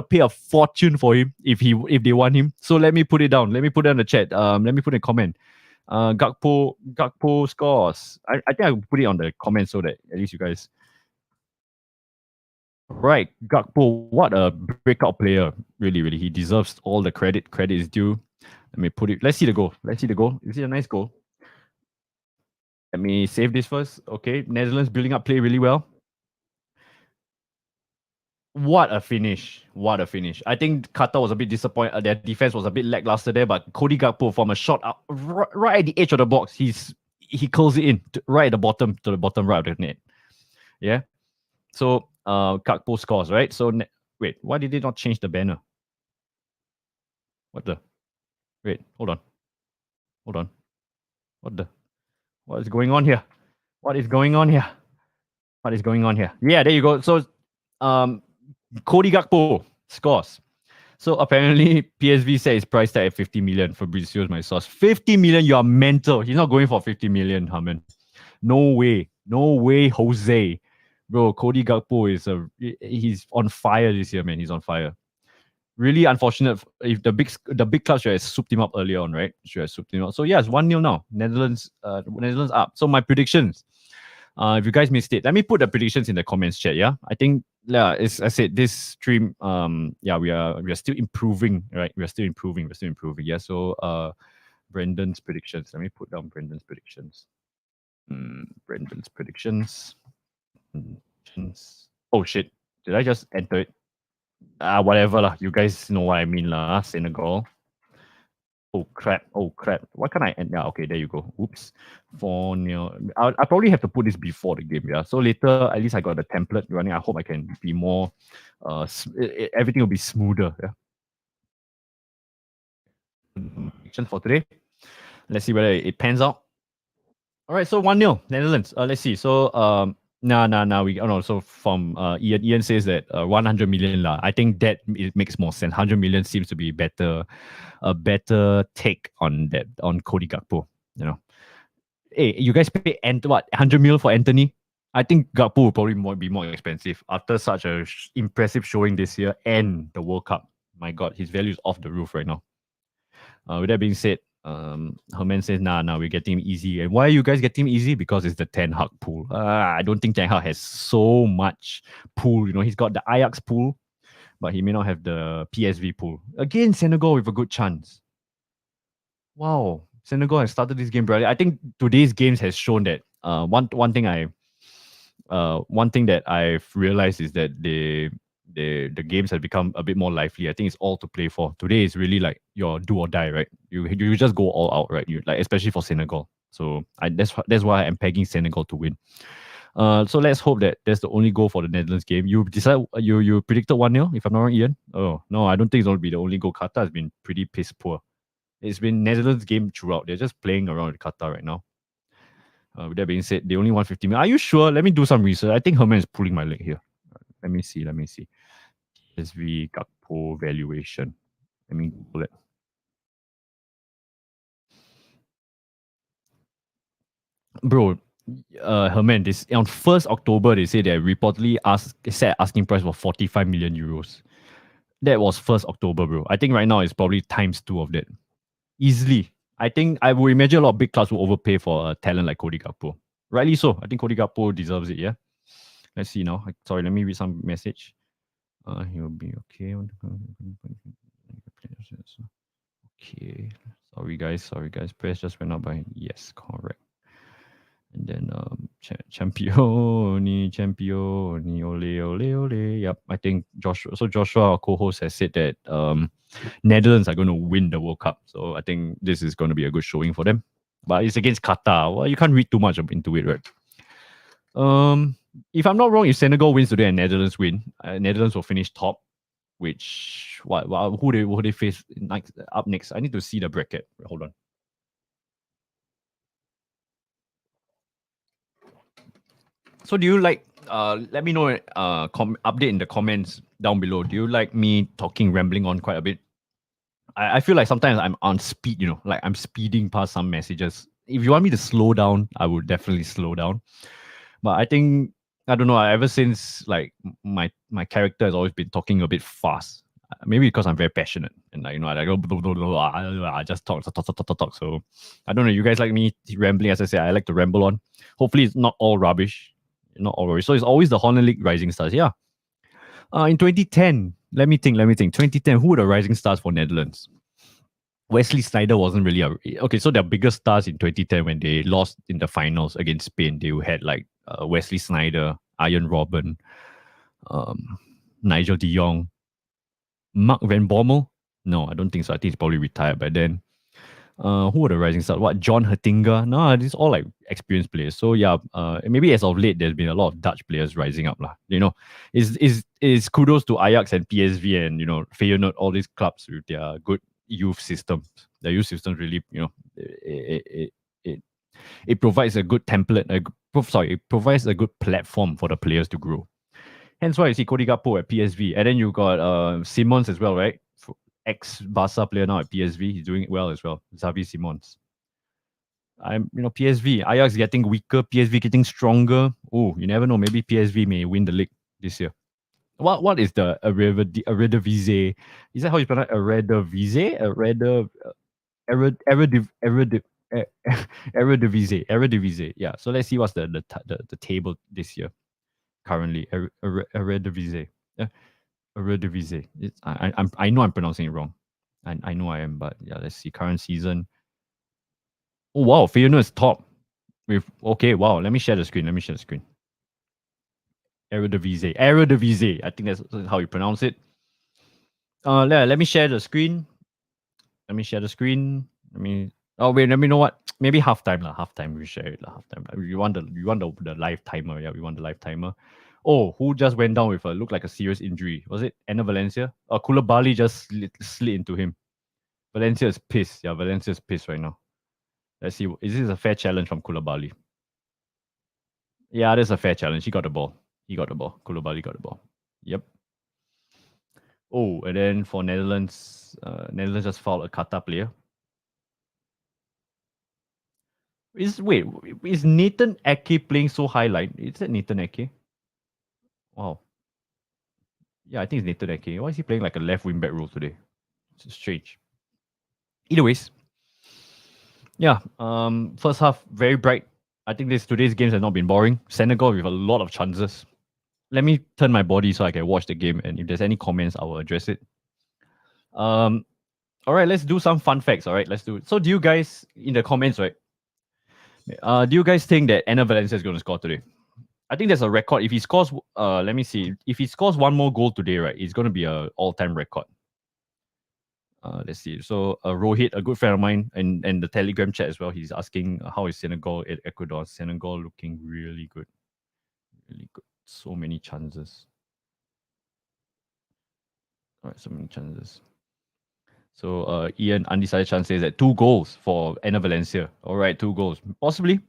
pay a fortune for him if they want him. So let me put it down. Let me put it in the chat. Let me put a comment. Gakpo scores. I think I'll put it on the comment so that at least you guys. Right, Gakpo, what a breakout player. Really, he deserves all the credit. Credit is due. Let me put it. Let's see the goal. Is it a nice goal? Let me save this first. Okay, Netherlands building up play really well. What a finish. I think Qatar was a bit disappointed. Their defense was a bit lackluster there, but Cody Gakpo from a shot up right at the edge of the box, he curls it in right at the bottom to the bottom right of the net. Yeah. So Gakpo scores, right? So wait, why did they not change the banner? Wait, hold on. What is going on here? Yeah, there you go. So Cody Gakpo scores. So apparently PSV said it's priced at 50 million. Fabrizio is my source. 50 million, you are mental. He's not going for 50 million, Harman. No way, Jose. Bro, Cody Gakpo he's on fire this year, man. He's on fire. Really unfortunate if the big club should have souped him up earlier on, right? So yeah, it's 1-0 now. Netherlands up. So my predictions. If you guys missed it, let me put the predictions in the comments chat. Yeah, I think as I said, this stream, we are still improving, right? We're still improving. Yeah. So Brendan's predictions. Let me put down Brendan's predictions. Brendan's predictions. Oh shit! Did I just enter it? Whatever lah. You guys know what I mean lah. Senegal. Oh crap! Why can't I end? Yeah, okay, there you go. Oops. 4-0. I probably have to put this before the game, yeah. So later, at least I got the template running. I hope I can be more. Everything will be smoother. Yeah. Action for today. Let's see whether it pans out. All right, so 1-0 Netherlands. Let's see. So So from Ian says that 100 million lah. I think that it makes more sense. 100 million seems to be a better take on that on Cody Gakpo. Hey, you guys pay 100 million for Anthony? I think Gakpo will probably be more expensive after such a impressive showing this year and the World Cup. My God, his value is off the roof right now. With that being said, Herman says, nah, we're getting him easy. And why are you guys getting him easy? Because it's the Ten Hag pool. I don't think Ten Hag has so much pool. He's got the Ajax pool, but he may not have the PSV pool. Again, Senegal with a good chance. Wow, Senegal has started this game brilliantly. I think today's games has shown that one thing that I've realized is that the games have become a bit more lively. I think it's all to play for. Today is really like your do or die, right? You just go all out, right? You like especially for Senegal. So that's why I'm pegging Senegal to win. So let's hope that that's the only goal for the Netherlands game. You predicted 1-0, if I'm not wrong, Ian? Oh no, I don't think it's going to be the only goal. Qatar has been pretty piss poor. It's been Netherlands game throughout. They're just playing around with Qatar right now. With that being said, they only won 50 million. Are you sure? Let me do some research. I think Herman is pulling my leg here. Let me see. PSV Gakpo valuation. Let me Google it. Bro, Herman, this on 1st October, they say they reportedly set asking price for 45 million euros. That was 1st October, bro. I think right now it's probably times 2 of that. Easily. I think I would imagine a lot of big clubs will overpay for a talent like Cody Gakpo. Rightly so. I think Cody Gakpo deserves it, yeah? Let's see now. Sorry, let me read some message. He'll be okay. Okay. Sorry guys. Press just went up by yes, correct. And then Championi, ole, ole, ole. Yep, I think Joshua. So Joshua, our co-host, has said that Netherlands are going to win the World Cup. So I think this is going to be a good showing for them. But it's against Qatar. Well, you can't read too much into it, right? If I'm not wrong, if Senegal wins today and Netherlands win, Netherlands will finish top. Which who they face next, up next? I need to see the bracket. Hold on. So do you like? Let me know. Update in the comments down below. Do you like me talking, rambling on quite a bit? I feel like sometimes I'm on speed. Like I'm speeding past some messages. If you want me to slow down, I would definitely slow down. But I think I don't know. Ever since like my character has always been talking a bit fast. Maybe because I'm very passionate and I go blah, blah, blah, I just talk, talk, talk, talk, talk, talk. So I don't know. You guys like me rambling? As I say, I like to ramble on. Hopefully, it's not all rubbish. Not all rubbish. So it's always the Holland League Rising Stars. Yeah. In 2010, let me think. 2010, who were the Rising Stars for Netherlands? Wesley Sneijder wasn't really okay. So their biggest stars in 2010 when they lost in the finals against Spain, they had like Wesley Sneijder, Arjen Robben, Nigel De Jong, Mark Van Bommel. No, I don't think so. I think he's probably retired by then. Who were the rising stars? What, John Hertinga? No, these all like experienced players. So yeah, maybe as of late, there's been a lot of Dutch players rising up lah. Is kudos to Ajax and PSV and Feyenoord, all these clubs with their good youth systems. The youth systems really, it provides a good template. It provides a good platform for the players to grow. Hence why you see Cody Gakpo at PSV, and then you got Simons as well, right? Ex Barca player now at PSV, he's doing well as well. Xavi Simons. PSV, Ajax getting weaker, PSV getting stronger. Oh, you never know. Maybe PSV may win the league this year. What is the Eredivisie? Is that how you pronounce Eredivisie? Eredivisie. Yeah. So let's see what's the table this year currently. Eredivisie. Eredivisie. I know I'm pronouncing it wrong. I know I am, but yeah, let's see. Current season. Oh wow, Feyenoord is top. Wow. Let me share the screen. Eredivisie. I think that's how you pronounce it. Let me share the screen. Let me. Oh wait, let me know what. Maybe halftime lah. Halftime we share it lah. Halftime. We want the live timer. Yeah, we want the live timer. Oh, who just went down with looked like a serious injury? Was it Enner Valencia? Koulibaly just slid into him. Valencia is pissed. Yeah, Valencia is pissed right now. Let's see. Is this a fair challenge from Koulibaly? Yeah, that's a fair challenge. He got the ball. Koulibaly got the ball. Yep. Oh, and then for Netherlands, Netherlands just fouled a Qatar player. Is Nathan Ake playing so high line? Is that Nathan Ake? Wow. Yeah, I think it's Nathan Ake. Why is he playing like a left wing back role today? It's strange. Either ways. Yeah. First half very bright. I think today's games have not been boring. Senegal with a lot of chances. Let me turn my body so I can watch the game, and if there's any comments, I will address it. All right, let's do some fun facts. All right, let's do it. So, do you guys in the comments, right? Do you guys think that Enner Valencia is going to score today? I think there's a record. If he scores, let me see. If he scores one more goal today, right, it's going to be an all-time record. Let's see. So, Rohit, a good friend of mine, and the Telegram chat as well, he's asking how is Senegal at Ecuador? Senegal looking really good. Really good. So many chances. All right, so many chances. So Ian, undecided chance says that 2 goals for Enner Valencia. All right, 2 goals. Possibly.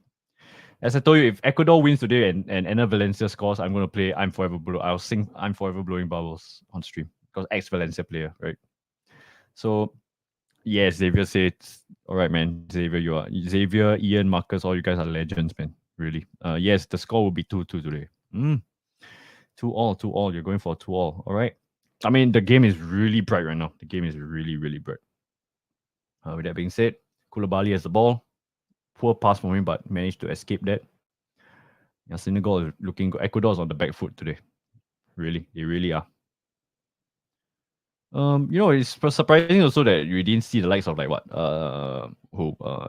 As I told you, if Ecuador wins today and Enner Valencia scores, I'm going to play I'll sing I'm Forever Blowing Bubbles on stream. Because ex-Valencia player, right? So, yes, Xavier said, all right, man. Xavier, Ian, Marcus, all you guys are legends, man. Really. Yes, the score will be 2-2 today. 2-2. You're going for 2-2. All right. I mean, the game is really bright right now. The game is really, really bright. With that being said, Koulibaly has the ball. Poor pass from him, but managed to escape that. Yeah, Senegal is looking good. Ecuador's on the back foot today. Really, they really are. It's surprising also that you didn't see the likes of like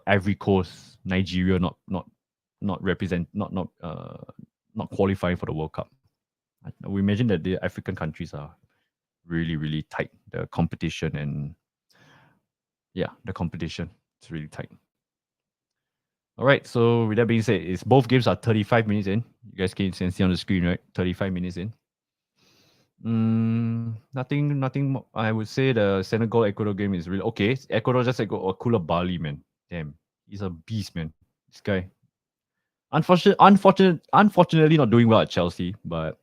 Ivory Coast, Nigeria not not qualifying for the World Cup. We imagine that the African countries are really, really tight. The competition and the competition is really tight. All right. So with that being said, is both games are 35 minutes in. You guys can see on the screen, right? 35 minutes in. Nothing. I would say the Senegal Ecuador game is really okay. Ecuador just like Kula Bali, man. Damn, he's a beast, man. This guy. Unfortunately, not doing well at Chelsea, but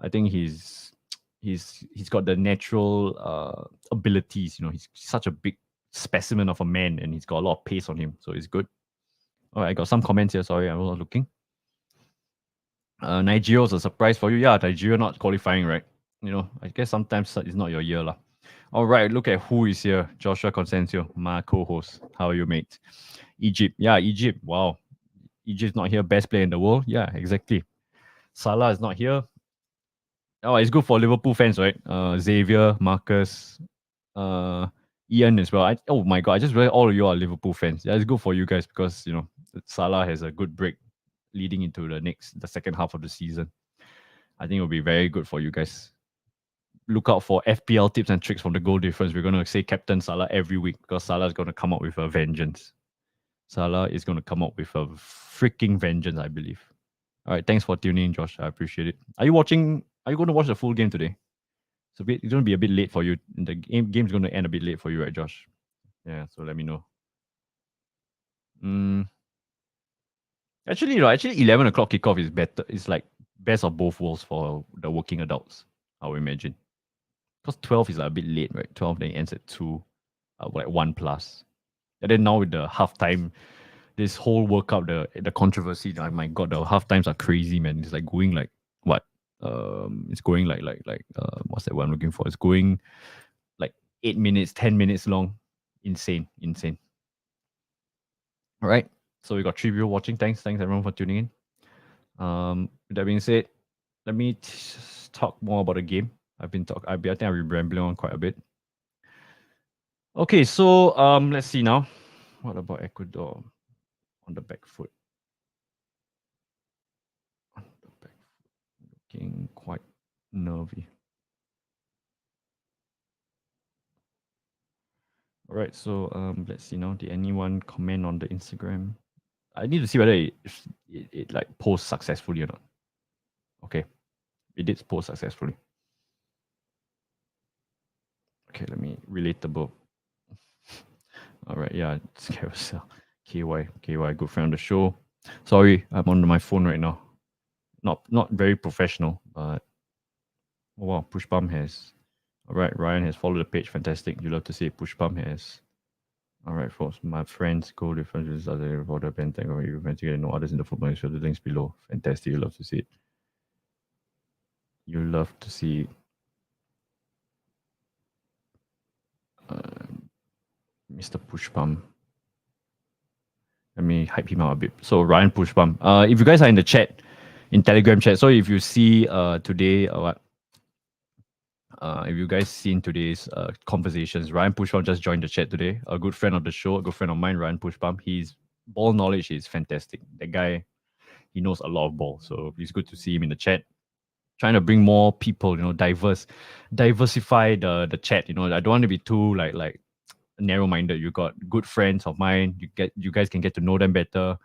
I think he's got the natural abilities. You know, he's such a big specimen of a man, and he's got a lot of pace on him, so it's good. All right, I got some comments here. Sorry, I was not looking. Nigeria was a surprise for you. Yeah, Nigeria not qualifying, right? You know, I guess sometimes it's not your year, lah. All right, look at who is here. Joshua Consencio, my co-host. How are you, mate? Egypt. Yeah, Egypt. Wow. Egypt's not here. Best player in the world. Yeah, exactly. Salah is not here. Oh, it's good for Liverpool fans, right? Xavier, Marcus, Ian as well. Oh my god, I just realized all of you are Liverpool fans. Yeah, it's good for you guys because you know Salah has a good break leading into the second half of the season. I think it'll be very good for you guys. Look out for FPL tips and tricks from the goal difference. We're gonna say Captain Salah every week because Salah is gonna come up with a vengeance. Salah is gonna come up with a freaking vengeance, I believe. All right, thanks for tuning in, Josh. I appreciate it. Are you going to watch the full game today? It's going to be a bit late for you. The game's going to end a bit late for you, right, Josh? Yeah, so let me know. Actually, 11 o'clock kickoff is better. It's like best of both worlds for the working adults, I would imagine. Because 12 is like a bit late, right? 12 then ends at 2, like 1 plus. And then now with the halftime, this whole World Cup, the controversy, oh my god, the half times are crazy, man. It's like going like what? It's going like what's that one I'm looking for? It's going like 8 minutes, 10 minutes long. Insane. All right. So we got 3 people watching. Thanks everyone for tuning in. With that being said, let me talk more about the game. I think I've been rambling on quite a bit. Okay, so let's see now. What about Ecuador? On the back foot. Looking quite nervy. All right, so let's see now. Did anyone comment on the Instagram? I need to see whether it like posts successfully or not. Okay, it did post successfully. Okay, let me relatable. All right, yeah, it's Carousel. KY, good friend of the show. Sorry, I'm on my phone right now. Not very professional, but oh wow, Push Bum has. All right, Ryan has followed the page. Fantastic. You love to see it. Push Bum has. All right, folks. My friends go differences other for the Pentag or you eventually know others in the football industry. The links below. Fantastic. You love to see it. You love to see Mr. Pushpam. Let me hype him out a bit. So Ryan Pushpam. If you guys are in the chat, in Telegram chat, so if you see today if you guys seen today's conversations, Ryan Pushpam just joined the chat today. A good friend of the show, a good friend of mine, Ryan Pushpam. His ball knowledge is fantastic. That guy, he knows a lot of ball. So it's good to see him in the chat. Trying to bring more people, you know, diversify the chat. You know, I don't want to be too like narrow-minded. You got good friends of mine. You guys can get to know them better.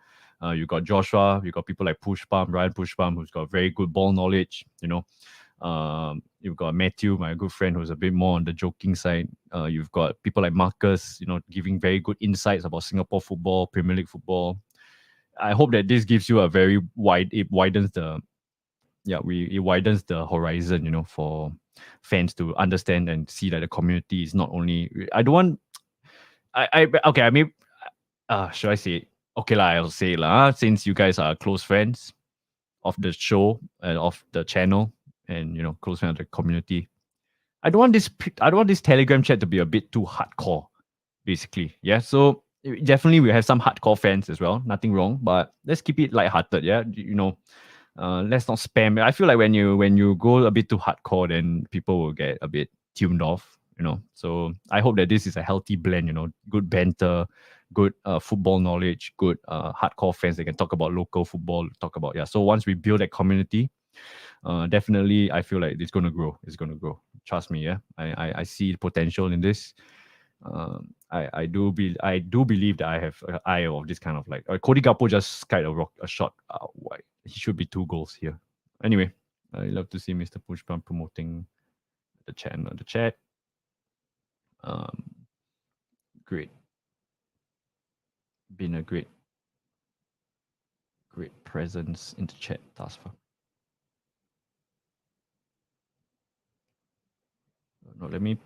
You got Joshua. You got people like Pushpam, Ryan Pushpam, who's got very good ball knowledge. You know, you've got Matthew, my good friend, who's a bit more on the joking side. You've got people like Marcus, you know, giving very good insights about Singapore football, Premier League football. I hope that this gives you a very it widens the horizon, you know, for fans to understand and see that the community is not only. Okay, I mean, should I say it? Okay lah, I'll say it lah. Since you guys are close friends of the show and of the channel, and you know, close friends of the community, I don't want this Telegram chat to be a bit too hardcore, basically. Yeah, so definitely we have some hardcore fans as well. Nothing wrong, but let's keep it lighthearted. Yeah, you know. Let's not spam. I feel like when you go a bit too hardcore, then people will get a bit tuned off, you know. So I hope that this is a healthy blend, you know, good banter, good football knowledge, good hardcore fans. They can talk about local football, talk about, yeah. So once we build that community, definitely I feel like it's gonna grow. It's gonna grow. Trust me, yeah. I see potential in this. I do believe that I have an eye of this kind of like Cody Gakpo just kind of rock a shot. Why he should be 2 goals here. Anyway, I love to see Mr. Pushpan promoting the channel. The chat. Um, great. Been a great presence in the chat thus far. No, let me.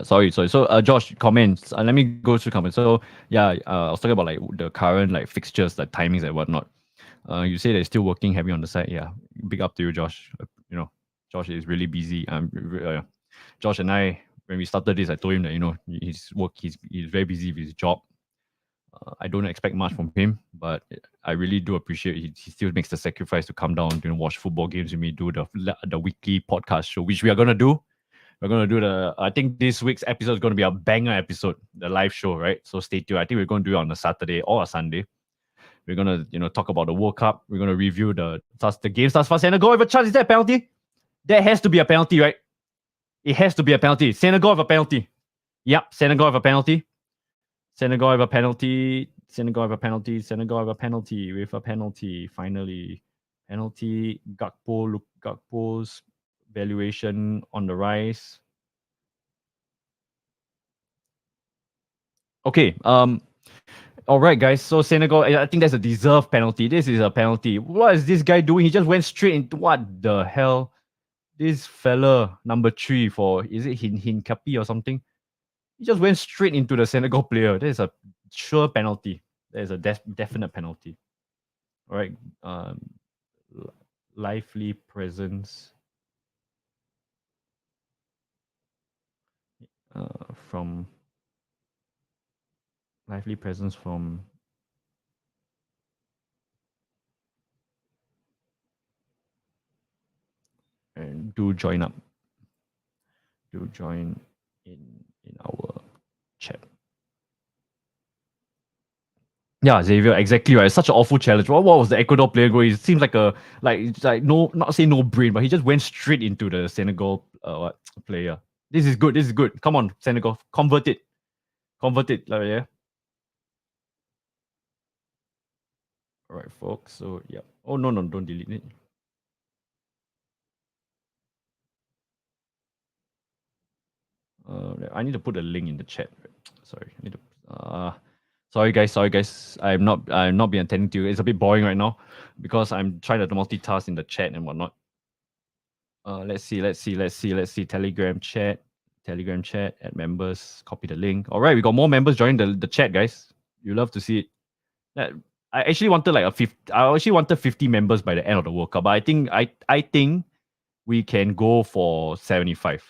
Sorry. So, Josh, comments. Let me go through comments. So, yeah, I was talking about like the current like fixtures, like timings and whatnot. You say they're still working heavy on the side. Yeah, big up to you, Josh. Josh is really busy. Josh and I, when we started this, I told him that his work, he's very busy with his job. I don't expect much from him, but I really do appreciate he still makes the sacrifice to come down, watch football games with me, do the weekly podcast show, which we are gonna do. We're gonna do I think this week's episode is gonna be a banger episode, the live show, right? So stay tuned. I think we're gonna do it on a Saturday or a Sunday. We're gonna, talk about the World Cup. We're gonna review the game starts for Senegal. Have a chance. Is that a penalty? There has to be a penalty, right? It has to be a penalty. Senegal have a penalty. Yep, Senegal have a penalty. Senegal have a penalty. Senegal have a penalty. Senegal have a penalty with a penalty. Finally, penalty. Gakpo's valuation on the rise. Okay. All right, guys. So Senegal, I think that's a deserved penalty. This is a penalty. What is this guy doing? He just went straight into what the hell? This fella, number 3 for, is it Hincapi or something? He just went straight into the Senegal player. That is a sure penalty. That is a definite penalty. All right. Lively presence from lively presence from and do join up. Do join in our chat. Yeah, Xavier, exactly right. It's such an awful challenge. What was the Ecuador player going? It seems like no, not say no brain, but he just went straight into the Senegal player. This is good. This is good. Come on, Senegal, convert it, yeah. All right, folks. So yeah. Oh no, don't delete it. I need to put a link in the chat. Sorry, I need to. Sorry guys. I'm not being attending to you. It's a bit boring right now because I'm trying to multitask in the chat and whatnot. Let's see. Telegram chat. Add members. Copy the link. All right, we got more members joining the chat, guys. You love to see it. I actually wanted like I actually wanted 50 members by the end of the World Cup, but I think we can go for 75.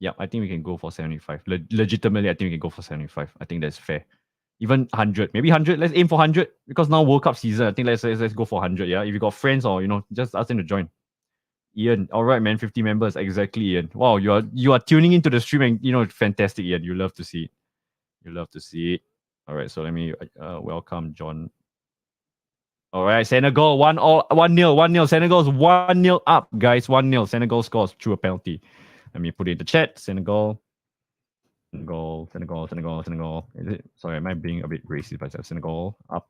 Yeah, I think we can go for 75. Legitimately, I think we can go for 75. I think that's fair. Even 100, maybe 100. Let's aim for 100 because now World Cup season. I think let's go for 100. Yeah, if you got friends or just ask them to join. Ian, all right, man, 50 members, exactly, Ian. Wow, you are tuning into the stream and fantastic, Ian. You love to see it. You love to see it. All right, so let me welcome John. All right, Senegal 1-0, 1-0. Senegal's 1-0 up, guys. 1-0. Senegal scores through a penalty. Let me put it in the chat. Senegal. Senegal. Is it? Sorry, am I being a bit racist by myself? Senegal up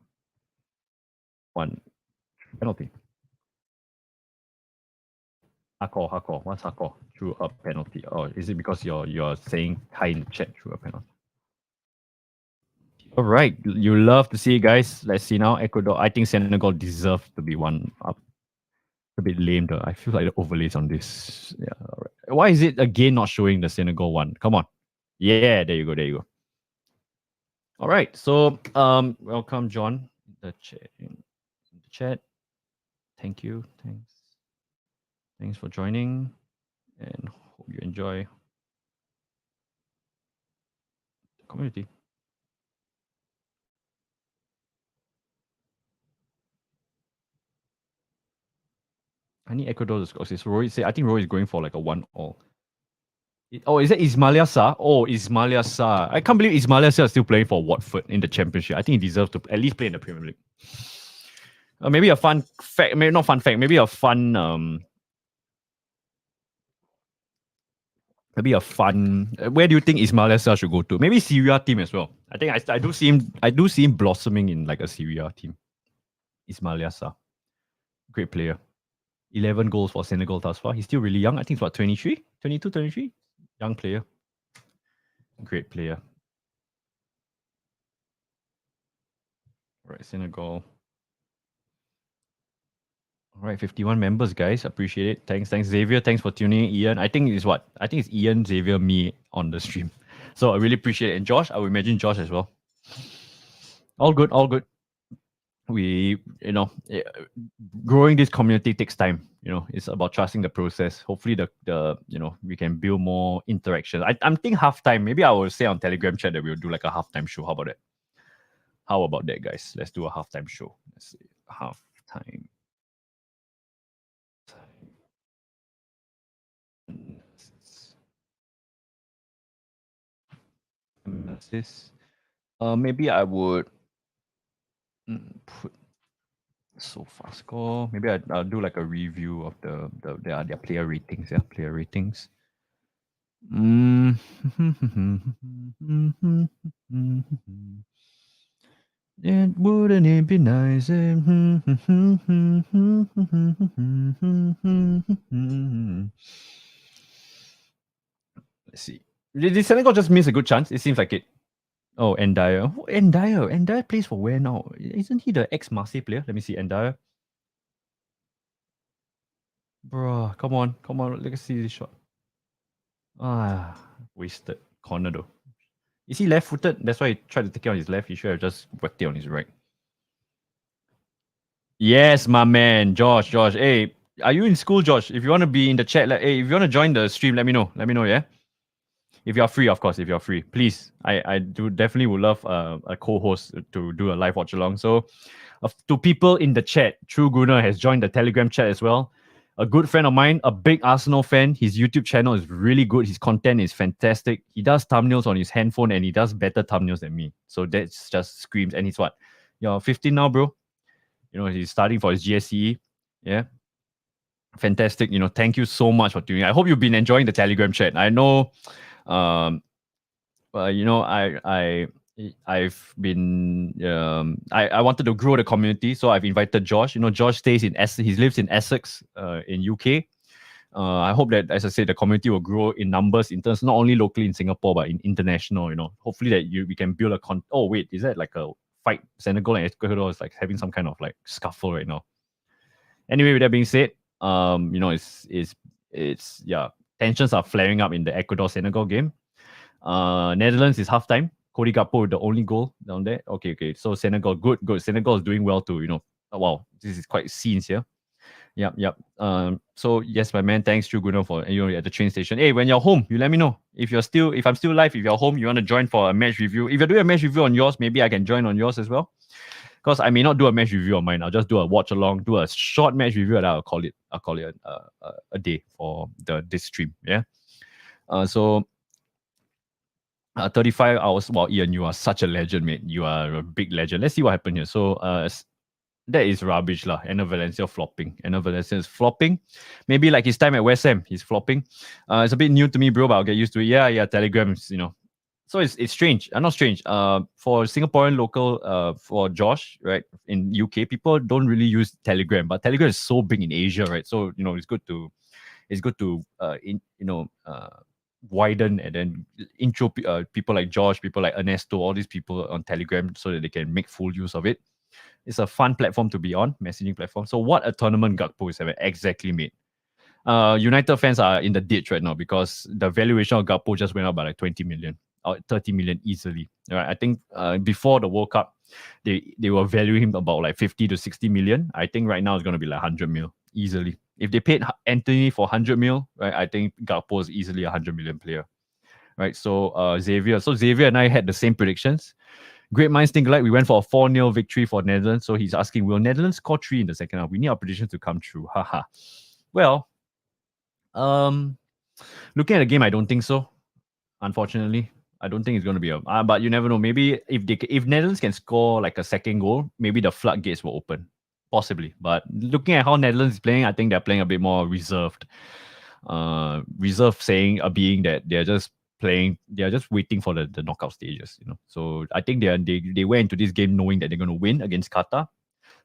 1 penalty. Hardcore. What's hardcore? Through a penalty. Oh, is it because you're saying hi in the chat through a penalty? All right, you love to see it, guys. Let's see now. Ecuador. I think Senegal deserves to be 1 up. A bit lame though. I feel like the overlays on this. Yeah. All right. Why is it again not showing the Senegal one? Come on. Yeah, there you go. All right. So welcome John. The chat. Thank you. Thanks for joining. And hope you enjoy the community. I need Ecuador to score. So Roy say I think Roy is going for like a 1-all. Oh, is it Ismaila Sarr? Oh, Ismaila Sarr. I can't believe Ismaila Sarr is still playing for Watford in the Championship. I think he deserves to at least play in the Premier League. Maybe a fun fact, maybe not fun fact, maybe a fun where do you think Ismaila Sarr should go to? Maybe Syria team as well. I think I do see him blossoming in like a Syria team. Ismaila Sarr. Great player. 11 goals for Senegal thus far. He's still really young. I think it's what, 23? 22, 23? Young player. Great player. All right, Senegal. All right, 51 members, guys. Appreciate it. Thanks, Xavier. Thanks for tuning in, Ian. I think it's Ian, Xavier, me on the stream. So I really appreciate it. And Josh, I would imagine Josh as well. All good, all good. We, growing this community takes time. It's about trusting the process. Hopefully the we can build more interaction. I'm thinking halftime. Maybe I will say on Telegram chat that we'll do like a halftime show. How about that? How about that, guys? Let's do a halftime show. Let's see. Halftime. Maybe I would put so far score. Maybe I'll do like a review of their player ratings. Yeah, player ratings. And wouldn't it be nice? Let's see. Did Senegal just miss a good chance? It seems like it. Oh, Ndaya. Ndaya plays for where now? Isn't he the ex-Marseille player? Let me see. Ndaya. Bro, come on. Let's see this shot. Wasted. Corner though. Is he left-footed? That's why he tried to take it on his left. He should have just whacked it on his right. Yes, my man, Josh. Hey, are you in school, Josh? If you want to be in the chat, hey, if you want to join the stream, let me know. Yeah. If you're free, of course. If you're free, please. I do definitely would love a co-host to do a live watch along. So, to people in the chat, True Gunner has joined the Telegram chat as well. A good friend of mine, a big Arsenal fan. His YouTube channel is really good. His content is fantastic. He does thumbnails on his handphone and he does better thumbnails than me. So that just screams. And he's what? You're 15 now, bro. He's studying for his GSCE. Yeah. Fantastic. Thank you so much for tuning in. I hope you've been enjoying the Telegram chat. I know, I've been, I wanted to grow the community. So I've invited Josh. Josh stays in Essex. He lives in Essex, in UK. I hope that, as I said, the community will grow in numbers in terms, not only locally in Singapore, but in international, hopefully that we can build oh, wait, is that like a fight? Senegal and Ecuador is like having some kind of like scuffle right now. Anyway, with that being said, tensions are flaring up in the Ecuador-Senegal game. Netherlands is halftime. Cody Gakpo with the only goal down there. Okay. So Senegal, good. Senegal is doing well too, wow, this is quite scenes here. Yep. So yes, my man, thanks Drew Gunnar for at the train station. Hey, when you're home, you let me know. If I'm still live, if you're home, you want to join for a match review. If you're doing a match review on yours, maybe I can join on yours as well. Because I may not do a match review on mine. I'll just do a watch along, do a short match review, and I'll call it a day for this stream. Yeah. So 35 hours. Wow, Ian, you are such a legend, mate. You are a big legend. Let's see what happened here. So that is rubbish lah. Enner Valencia flopping. Enner Valencia is flopping. Maybe like his time at West Ham, he's flopping. It's a bit new to me, bro, but I'll get used to it. Yeah, Telegrams, So it's strange. Not strange. For Singaporean local, for Josh, right, in UK, people don't really use Telegram, but Telegram is so big in Asia, right? So it's good to widen and then intro people like Josh, people like Ernesto, all these people on Telegram, so that they can make full use of it. It's a fun platform to be on, messaging platform. So what a tournament Gakpo is having exactly made. United fans are in the ditch right now because the valuation of Gakpo just went up by like 20 million. 30 million easily. Right? I think before the World Cup, they were valuing him about like 50 to 60 million. I think right now it's going to be like 100 mil easily. If they paid Anthony for 100 mil, right, I think Gakpo is easily a 100 million player. Right, so Xavier and I had the same predictions. Great minds think alike. We went for a 4-0 victory for Netherlands. So he's asking, will Netherlands score 3 in the second half? We need our predictions to come true. Haha. Well, Looking at the game, I don't think so. Unfortunately, I don't think it's going to be a. But you never know. Maybe if Netherlands can score like a second goal, maybe the floodgates will open, possibly. But looking at how Netherlands is playing, I think they're playing a bit more reserved. Reserved saying being that they're just playing, they're just waiting for the knockout stages. So I think they went into this game knowing that they're going to win against Qatar.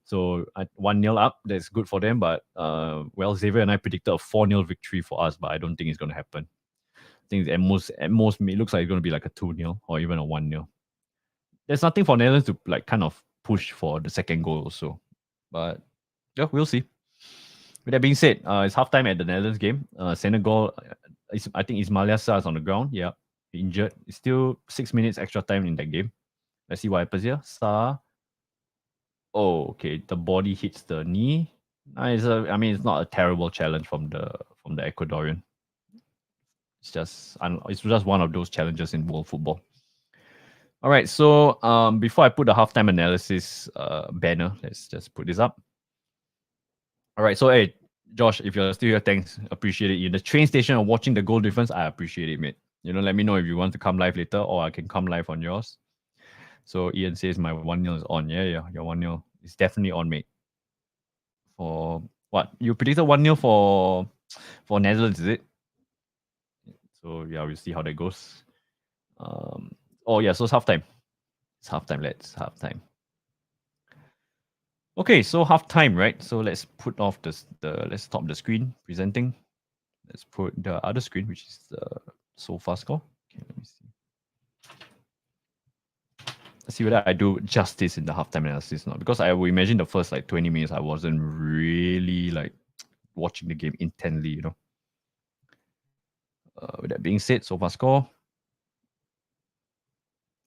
So 1-0 up, that's good for them. But Xavier and I predicted a 4-0 victory for us, but I don't think it's going to happen. I think at most it looks like it's going to be like a 2-0 or even a 1-0. There's nothing for Netherlands to like kind of push for the second goal also. But yeah, we'll see. With that being said, it's halftime at the Netherlands game. Senegal, I think Ismail Sarr is on the ground. Yeah, injured. It's still 6 minutes extra time in that game. Let's see what happens here. Sarr. Oh, okay. The body hits the knee. It's not a terrible challenge from the Ecuadorian. It's just one of those challenges in world football. All right. So before I put the halftime analysis banner, let's just put this up. All right. So hey, Josh, if you're still here, thanks. Appreciate it. In the train station or watching the goal difference, I appreciate it, mate. Let me know if you want to come live later, or I can come live on yours. So Ian says my 1-0 is on. Yeah, your 1-0 is definitely on, mate. For what? You predicted 1-0 for Netherlands, is it? So yeah, we'll see how that goes. So it's halftime. It's halftime, lads. Halftime. Okay, so halftime, right? So let's put off let's stop the screen presenting. Let's put the other screen, which is the SoFa score. Okay, let me see. Let's see whether I do justice in the halftime analysis or not. Because I will imagine the first 20 minutes I wasn't really watching the game intently, With that being said, SoFa score.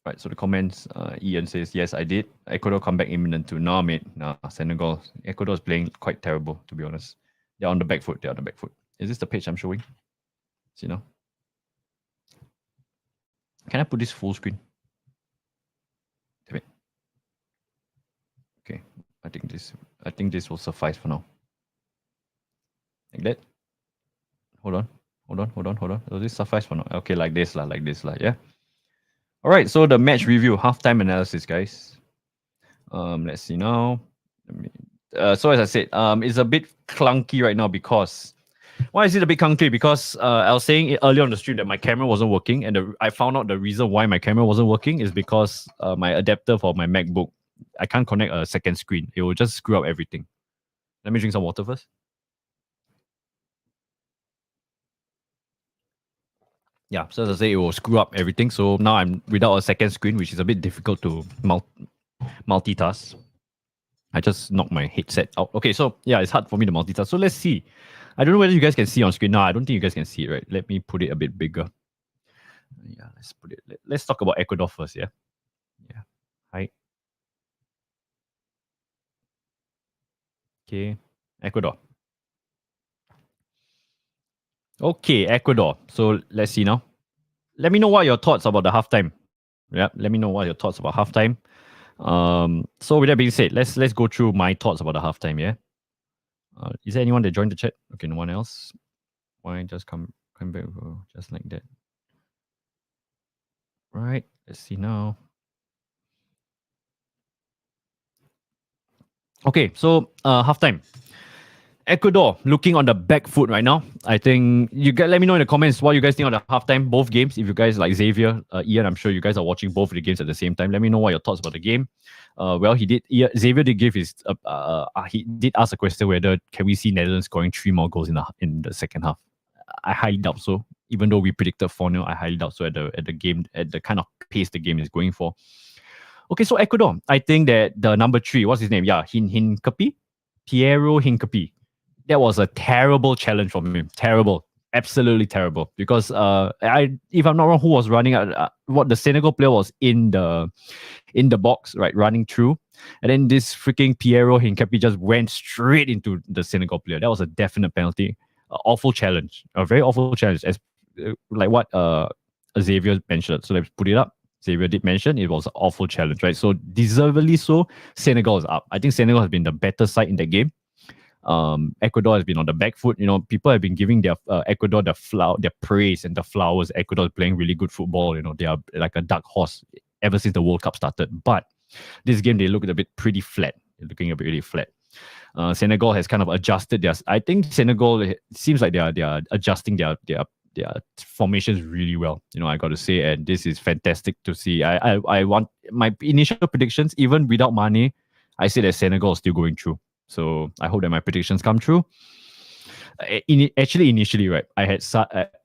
Right, so the comments, Ian says, yes, I did. Ecuador comeback imminent too. Nah, mate. Nah, Senegal. Ecuador is playing quite terrible, to be honest. They're on the back foot. Is this the page I'm showing? See now? Can I put this full screen? Damn it. Okay, I think this will suffice for now. Like that. Hold on. Will this suffice for now? Okay, like this, yeah. All right, so the match review, halftime analysis, guys. Let's see now. So as I said, it's a bit clunky right now because why is it a bit clunky? Because I was saying earlier on the stream that my camera wasn't working, and I found out the reason why my camera wasn't working is because my adapter for my MacBook, I can't connect a second screen. It will just screw up everything. Let me drink some water first. Yeah, so as I say, it will screw up everything. So now I'm without a second screen, which is a bit difficult to multitask. I just knocked my headset out. Okay, so yeah, it's hard for me to multitask. So let's see. I don't know whether you guys can see on screen. No, I don't think you guys can see it, right? Let me put it a bit bigger. Yeah, let's put it. Let's talk about Ecuador first, yeah? Yeah. Hi. Okay, Ecuador. Okay, Ecuador. So let's see now. Let me know what your thoughts about the halftime. Yeah, let me know what your thoughts about halftime. So with that being said, let's go through my thoughts about the halftime. Yeah. Is there anyone that joined the chat? Okay, no one else. Why just come back just like that? Right. Let's see now. Okay, so halftime. Ecuador looking on the back foot right now. I think you guys let me know in the comments what you guys think of the halftime, both games. If you guys like Xavier, Ian, I'm sure you guys are watching both of the games at the same time. Let me know what your thoughts about the game. Xavier did give his he did ask a question whether can we see Netherlands scoring 3 more goals in the second half. I highly doubt so. Even though we predicted 4-0, I highly doubt so at the game, at the kind of pace the game is going for. Okay, so Ecuador, I think that the number 3, what's his name? Yeah, Hincapi? Piero Hincapi. That was a terrible challenge from him. Terrible. Absolutely terrible. Because if I'm not wrong, who was running what the Senegal player was in the box, right, running through. And then this freaking Piero Hincapi just went straight into the Senegal player. That was a definite penalty. Awful challenge. A very awful challenge. As like what Xavier mentioned. So let's put it up. Xavier did mention it was an awful challenge, right? So deservedly so, Senegal is up. I think Senegal has been the better side in that game. Ecuador has been on the back foot. People have been giving their Ecuador their praise and the flowers. Ecuador is playing really good football. They are like a dark horse ever since the World Cup started. But this game, they look a bit pretty flat. They're looking a bit really flat. Senegal has kind of adjusted their. I think Senegal, it seems like they are adjusting their formations really well. I got to say, and this is fantastic to see. I want my initial predictions, even without Mane, I say that Senegal is still going through. So I hope that my predictions come true. Actually, initially, right, I had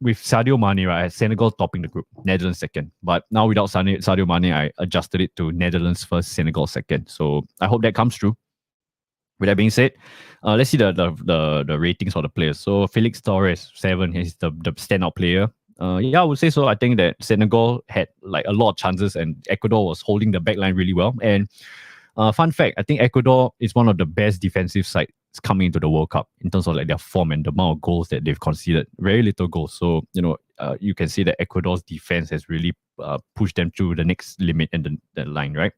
with Sadio Mane, right, I had Senegal topping the group, Netherlands second. But now without Sadio Mane, I adjusted it to Netherlands first, Senegal second. So I hope that comes true. With that being said, let's see the ratings for the players. So Felix Torres, 7, he's the standout player. I would say so. I think that Senegal had like a lot of chances and Ecuador was holding the back line really well. And fun fact, I think Ecuador is one of the best defensive sides coming into the World Cup in terms of like their form and the amount of goals that they've conceded. Very little goals. So, you can see that Ecuador's defense has really pushed them to the next limit and the line, right?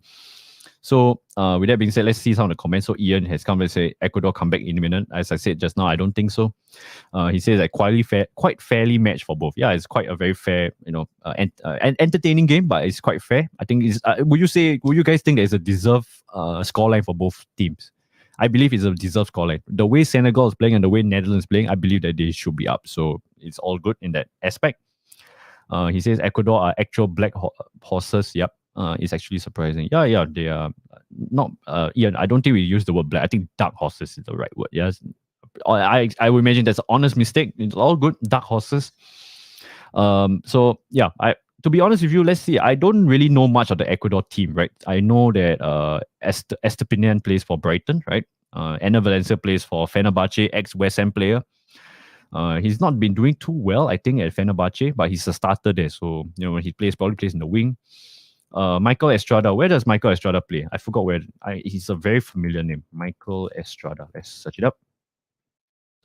So, with that being said, let's see some of the comments. So, Ian has come and say Ecuador comeback imminent. As I said just now, I don't think so. He says that quite fairly matched for both. Yeah, it's quite a very fair, an entertaining game, but it's quite fair. I think it's. Would you guys think there's a deserved scoreline for both teams? I believe it's a deserved scoreline. The way Senegal is playing and the way Netherlands is playing, I believe that they should be up. So it's all good in that aspect. He says Ecuador are actual black horses. Yep. It's actually surprising. Yeah, they are not. I don't think we use the word black. I think dark horses is the right word. Yes, I would imagine that's an honest mistake. It's all good. Dark horses. So yeah, to be honest with you, let's see. I don't really know much of the Ecuador team, right? I know that Estepinian plays for Brighton, right? Enner Valencia plays for Fenerbahce, ex-West Ham player. He's not been doing too well, I think, at Fenerbahce, but he's a starter there. So, when he probably plays in the wing. Michael Estrada. Where does Michael Estrada play? I forgot where. He's a very familiar name. Michael Estrada. Let's search it up.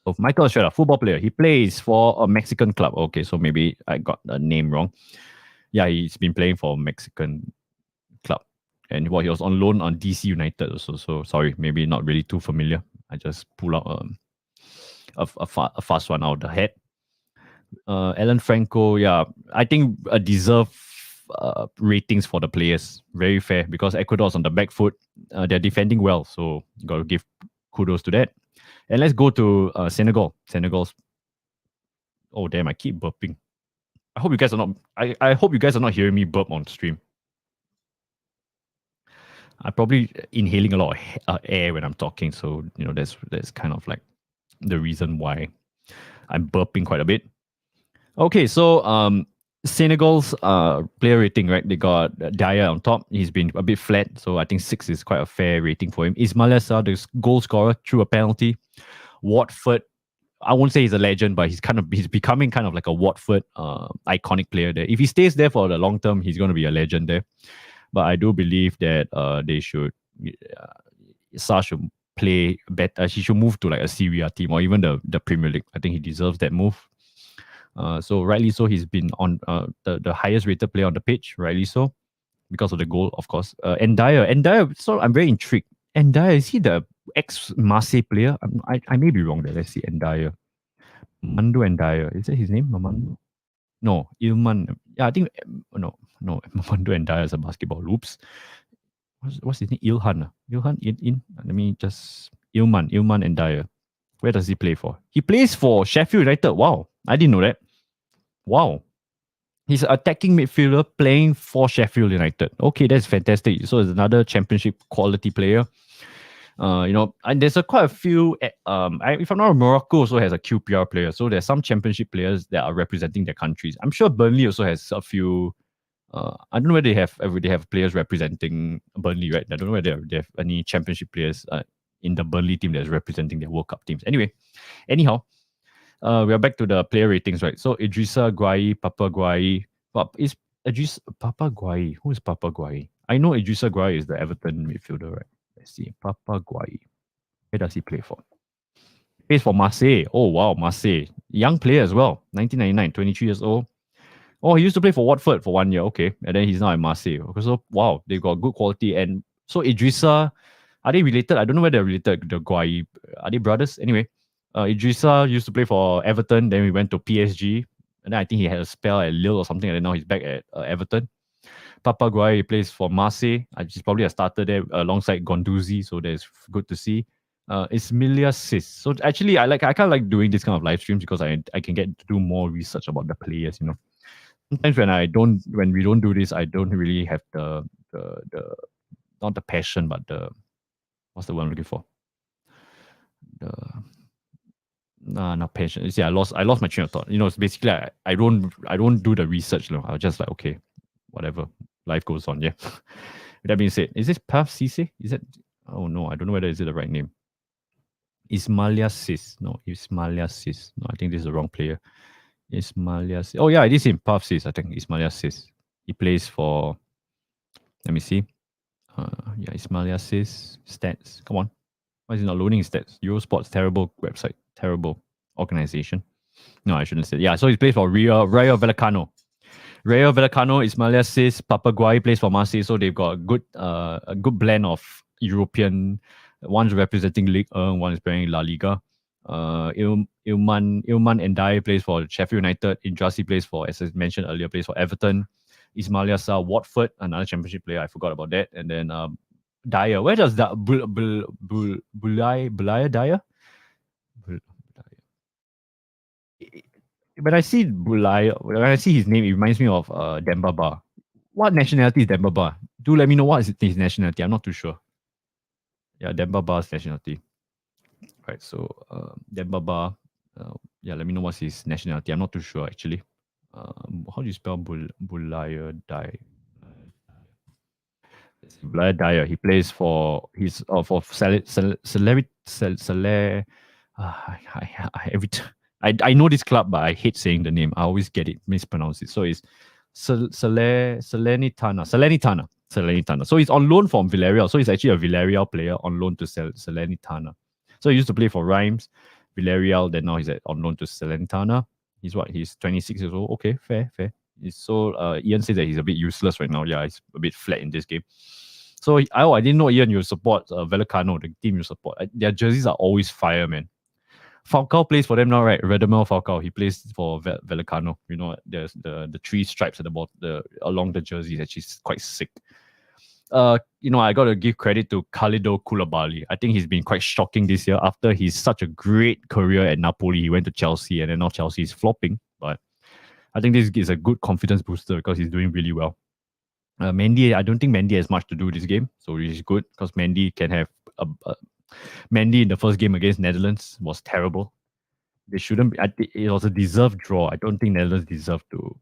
So Michael Estrada, football player. He plays for a Mexican club. Okay, so maybe I got the name wrong. Yeah, he's been playing for a Mexican club. And he was on loan on DC United also. So sorry, maybe not really too familiar. I just pull out a fast one out of the head. Alan Franco, yeah, I think a deserved ratings for the players. Very fair because Ecuador's on the back foot. They're defending well, so you got to give kudos to that. And let's go to Senegal. Senegal's. Oh damn! I keep burping. I hope you guys are not. I hope you guys are not hearing me burp on stream. I'm probably inhaling a lot of air when I'm talking, so that's kind of like the reason why I'm burping quite a bit. Okay, so Senegal's player rating, right? They got Dyer on top. He's been a bit flat, so I think 6 is quite a fair rating for him. Ismaila Sarr, the goal scorer, through a penalty. Watford, I won't say he's a legend, but he's becoming kind of like a Watford iconic player there. If he stays there for the long term, he's going to be a legend there. But I do believe that they should Sarr should play better. He should move to like a Serie A team or even the Premier League. I think he deserves that move. So rightly so, he's been on the highest rated player on the pitch. Rightly so, because of the goal, of course. And Dyer. So I'm very intrigued. And Dyer, is he the ex-Marseille player? I may be wrong there. Let's see. Dyer. Mamando Dyer. Is that his name? Mamando? No, Ilman. Yeah, I think no. Mamando Dyer is a basketball. Oops. What's his name? Ilhan. Ilhan. Let me just Ilman Dyer. Where does he play for? He plays for Sheffield United. Wow, I didn't know that. Wow. He's an attacking midfielder playing for Sheffield United. Okay, that's fantastic. So it's another championship quality player. And there's quite a few. If I'm not wrong, Morocco also has a QPR player. So there's some championship players that are representing their countries. I'm sure Burnley also has a few. I don't know whether they have players representing Burnley, right? I don't know whether they have any championship players in the Burnley team that's representing their World Cup teams. Anyhow, we are back to the player ratings, right? So Idrissa Gueye, Papa Gueye. Is Idrissa Papa Gueye? Who is Papa Gueye? I know Idrissa Gueye is the Everton midfielder, right? Let's see. Papa Gueye. Where does he play for? He plays for Marseille. Oh, wow, Marseille. Young player as well. 1999, 23 years old. Oh, he used to play for Watford for 1 year. Okay. And then he's now at Marseille. So, wow, they got good quality. And so Idrissa, Are they related? I don't know whether they're related. The Guai, are they brothers? Anyway, Idrissa used to play for Everton. Then we went to PSG. And then I think he had a spell at Lille or something. And then now he's back at Everton. Papa Guai plays for Marseille. He's probably a starter there alongside Gondouzi. So that's good to see. Ismaila Sis. So actually, I kind of like doing this kind of live streams because I can get to do more research about the players. Sometimes when we don't do this, I don't really have the not the passion, but the what's the word I'm looking for? The not passion. See, I lost my train of thought. It's basically I don't do the research. I'll just like, okay, whatever. Life goes on. Yeah. With that being said, is this Pav Cisse? Is it? Oh no, I don't know whether is it the right name. Ismaila Sis. No, Ismaila Sis. No, I think this is the wrong player. Ismaila Sis. Oh yeah, it is him. Pav Sis. I think Ismaila Sis. He plays for. Let me see. Yeah, Ismaila Sis. Stats. Come on. Why is it not loading his stats? Eurosport's terrible website. Terrible organization. No, I shouldn't say. Yeah, so he plays for Rayo Vallecano. Rayo Vallecano, Ismaila Sis, Papaguai plays for Marseille, so they've got a good blend of European. One's representing Ligue 1, one is playing La Liga. Ilman Ndiaye plays for Sheffield United. Indrasi plays for, as I mentioned earlier, plays for Everton. Ismaila Sarr, Watford, another championship player. I forgot about that. And then Dyer. Where does that Bulaya Dyer? When I see Bulaya, when I see his name, it reminds me of Dembaba. What nationality is Dembaba? Do let me know what is his nationality. I'm not too sure. Yeah, Dembaba's nationality. Right, so Dembaba. Yeah, let me know what's his nationality. I'm not too sure actually. How do you spell Bulaya Dyer? Bulaya Dyer. He plays for I know this club, but I hate saying the name. I always get it mispronounced. So it's Salernitana. So he's on loan from Villarreal. So he's actually a Villarreal player on loan to Salernitana. So he used to play for Reims, Villarreal. Then now he's on loan to Salernitana. He's 26 years old. Okay, fair. So Ian says that he's a bit useless right now. Yeah, he's a bit flat in this game. So I didn't know, Ian, you support Vallecano, the team you support. Their jerseys are always fire, man. Falcao plays for them now, right? Radamel Falcao. He plays for Vallecano. There's the three stripes at the bottom, along the jersey. Actually quite sick. I got to give credit to Khalidou Koulibaly. I think he's been quite shocking this year. After he's such a great career at Napoli, he went to Chelsea, and then now Chelsea is flopping. But I think this is a good confidence booster because he's doing really well. Mendy, I don't think Mendy has much to do with this game, so it is good because Mendy can have Mendy in the first game against Netherlands was terrible. They shouldn't be. It was a deserved draw. I don't think Netherlands deserved to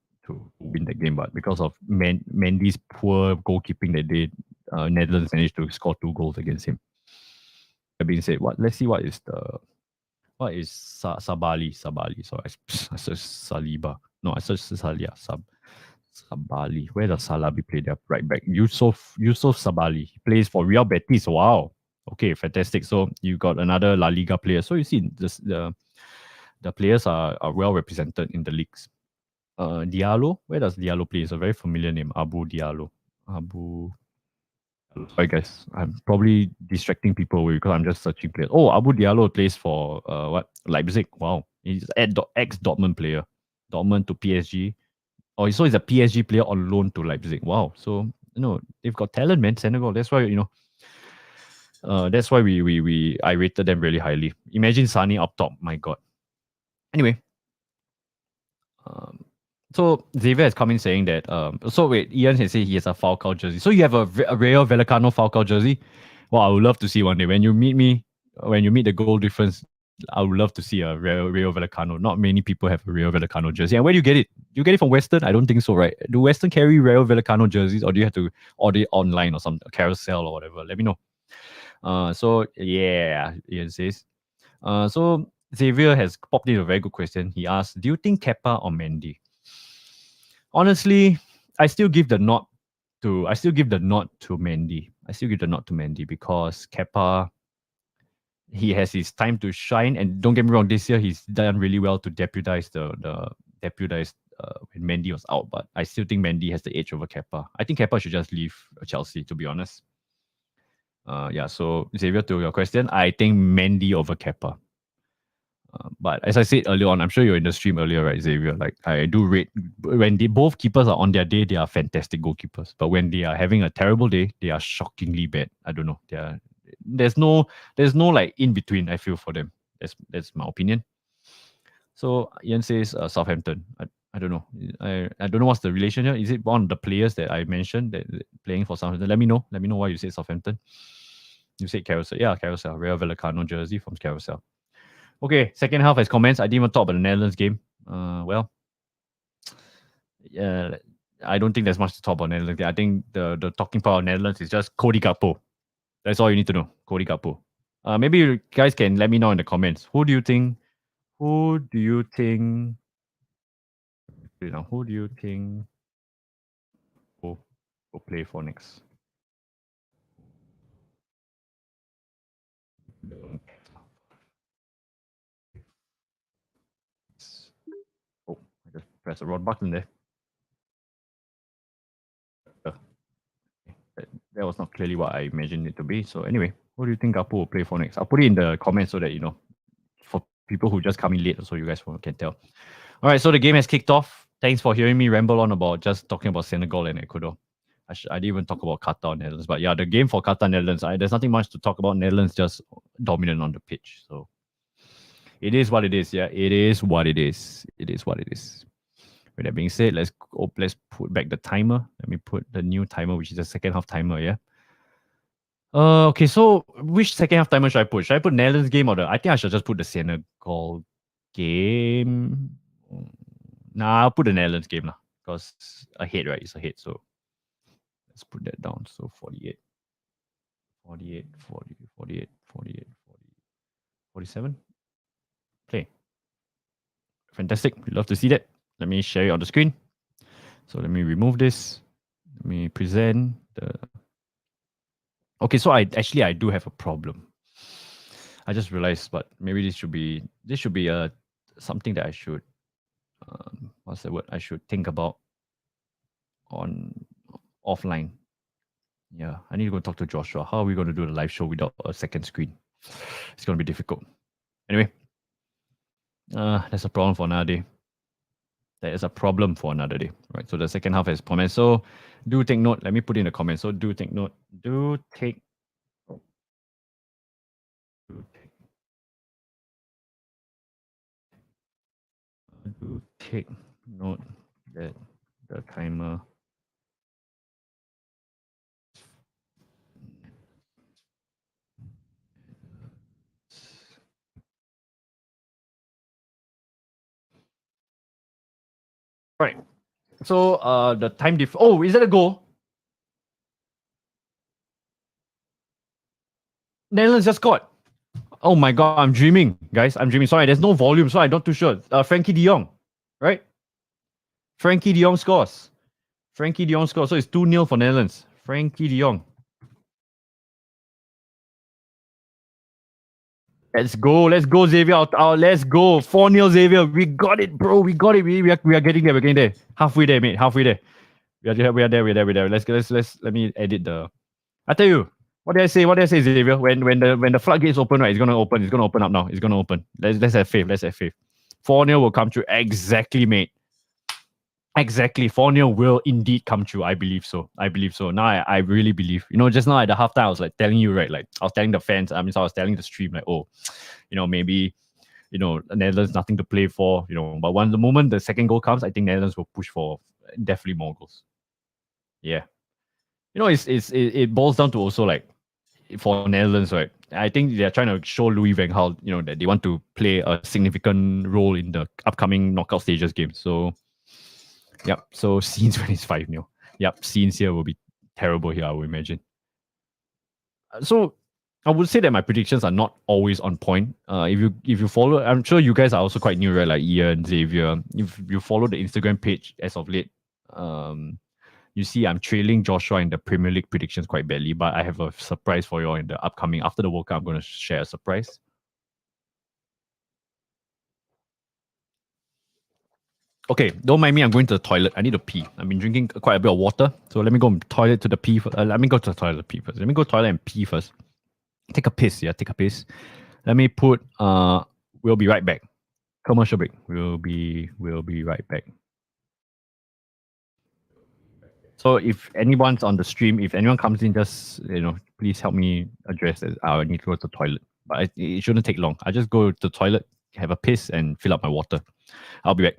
win the game, but because of Mendy's poor goalkeeping that day, Netherlands managed to score 2 goals against him. That being said, let's see what is Sabali. Sorry, I searched Saliba. No, I searched Salia. Sabali. Where does Salabi play there? Right back. Yusuf Sabali. He plays for Real Betis. Wow. Okay, fantastic. So you got another La Liga player. So you see the players are well represented in the leagues. Diallo, where does Diallo play? It's a very familiar name. Abu Diallo. Sorry guys, I'm probably distracting people away because I'm just searching players. Oh, Abu Diallo plays for Leipzig. Wow, he's an ex-Dortmund player. Dortmund to PSG. Oh, so he's a PSG player on loan to Leipzig. Wow. So they've got talent, man. Senegal. That's why that's why I rated them really highly. Imagine Sani up top. My God. Anyway, so Xavier has come in saying that. So wait, Ian has said he has a Falcao jersey. So you have a Rayo Vallecano Falcao jersey. Well, I would love to see one day when you meet me. When you meet the goal difference, I would love to see a Rayo Vallecano. Not many people have a Rayo Vallecano jersey. And where do you get it? Do you get it from Western? I don't think so, right? Do Western carry Rayo Vallecano jerseys, or do you have to order it online or some carousel or whatever? Let me know. So yeah, Ian says. So Xavier has popped in a very good question. He asked, do you think Kepa or Mendy? Honestly, I still give the nod to Mendy because Kepa, he has his time to shine, and don't get me wrong, this year he's done really well to deputize when Mendy was out, but I still think Mendy has the edge over Kepa. I think Kepa should just leave Chelsea, to be honest. Yeah, so Xavier, to your question, I think Mendy over Kepa. But as I said earlier on, I'm sure you're in the stream earlier, right, Xavier? Like I do rate when both keepers are on their day, they are fantastic goalkeepers. But when they are having a terrible day, they are shockingly bad. I don't know. There's no like in between. I feel for them. That's my opinion. So Ian says Southampton. I don't know. I don't know what's the relation here. Is it one of the players that I mentioned that playing for Southampton? Let me know. Let me know why you said Southampton. You said Carousel. Yeah, Carousel. Real Vallecano jersey from Carousel. Okay, second half as comments. I didn't even talk about the Netherlands game. Well, yeah, I don't think there's much to talk about Netherlands. I think the talking part of Netherlands is just Cody Gakpo. That's all you need to know. Cody Gakpo. Maybe you guys can let me know in the comments. Who do you think? Who do you think? Who do you think will play for next? Oh, I just pressed the wrong button there. That was not clearly what I imagined it to be. So anyway, who do you think Gakpo will play for next? I'll put it in the comments so that for people who just come in late, so you guys can tell. All right, so the game has kicked off. Thanks for hearing me ramble on about just talking about Senegal and Ecuador. I didn't even talk about Qatar and Netherlands, but yeah, the game for Qatar and Netherlands, there's nothing much to talk about. Netherlands just dominant on the pitch, so it is what it is. Yeah, it is what it is. It is what it is. With that being said, let's put back the timer. Let me put the new timer, which is the second half timer. Yeah. Okay, so which second half timer should I put? Should I put Netherlands game or I think I should just put the Senegal game. Nah, I'll put the Netherlands game lah. Because ahead, right? It's ahead. So let's put that down. So 48, 48, 40, 48, 48, 40, 47. Play. Fantastic. We love to see that. Let me share it on the screen. So let me remove this. Let me present the. Okay, so I do have a problem. I just realized, but maybe this should be something that I should what's the word? I should think about on offline. Yeah, I need to go talk to Joshua. How are we going to do the live show without a second screen? It's going to be difficult. Anyway, that's a problem for another day. That is a problem for another day, right? So the second half is comments. So do take note. Let me put in the comments. So do take note. Do take note that the timer right. So the time oh, is that a goal? Netherlands just scored. Oh my god, I'm dreaming, guys. I'm dreaming. Sorry, there's no volume, so I'm not too sure. Frankie de Jong, right? Frankie de Jong scores. Frankie de Jong scores. So it's 2-0 for Netherlands. Frankie de Jong. Let's go, Xavier. Let's go. 4-0, Xavier. We got it, bro. We got it. We are getting there. We're getting there. Halfway there, mate. Halfway there. We are there. Let me edit the. I tell you, what did I say? Xavier? When the floodgates open, right? It's gonna open. It's gonna open up now. It's gonna open. Let's have faith. 4-0 will come true. Exactly, mate. Exactly. 4-0 will indeed come true. I believe so. Now I really believe. Just now at the halftime, I was like telling you, right? Like I was telling the fans, I was telling the stream, like, oh, maybe, Netherlands nothing to play for, but the moment the second goal comes, I think Netherlands will push for definitely more goals. Yeah. It boils down to also like for Netherlands, right? I think they're trying to show Louis van Gaal, that they want to play a significant role in the upcoming knockout stages game. So yep. So scenes when it's 5-0. Yep. Scenes here will be terrible here, I would imagine. So I would say that my predictions are not always on point. If you follow, I'm sure you guys are also quite new, right? Like Ian, Xavier. If you follow the Instagram page as of late, you see I'm trailing Joshua in the Premier League predictions quite badly. But I have a surprise for you all in the upcoming after the World Cup. I'm going to share a surprise. Okay, don't mind me. I'm going to the toilet. I need to pee. I've been drinking quite a bit of water, so let me go toilet to the pee. Let me go to the toilet pee first. Let me go toilet and pee first. Take a piss. Yeah, take a piss. Let me put. We'll be right back. Commercial break. We'll be right back. So if anyone's on the stream, if anyone comes in, just please help me address it. I need to go to the toilet, but it shouldn't take long. I just go to the toilet, have a piss, and fill up my water. I'll be back.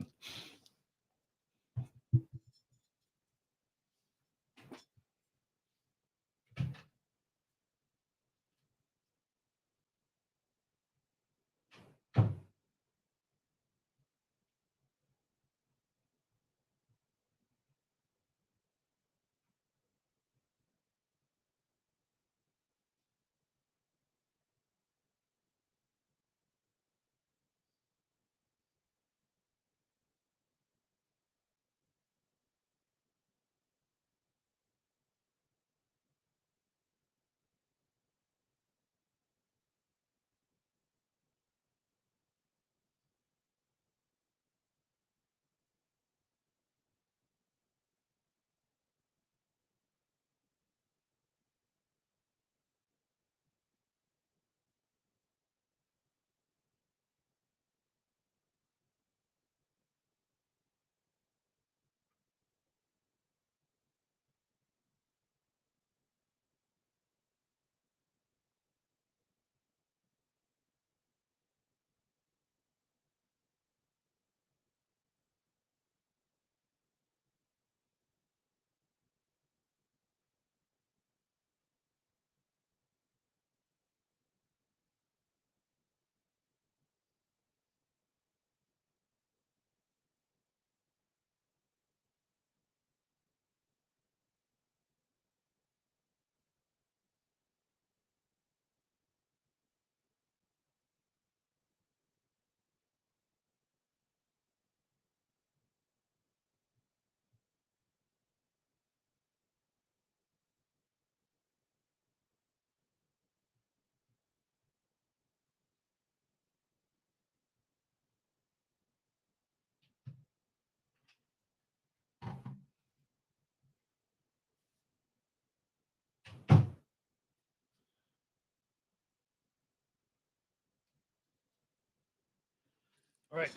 All right.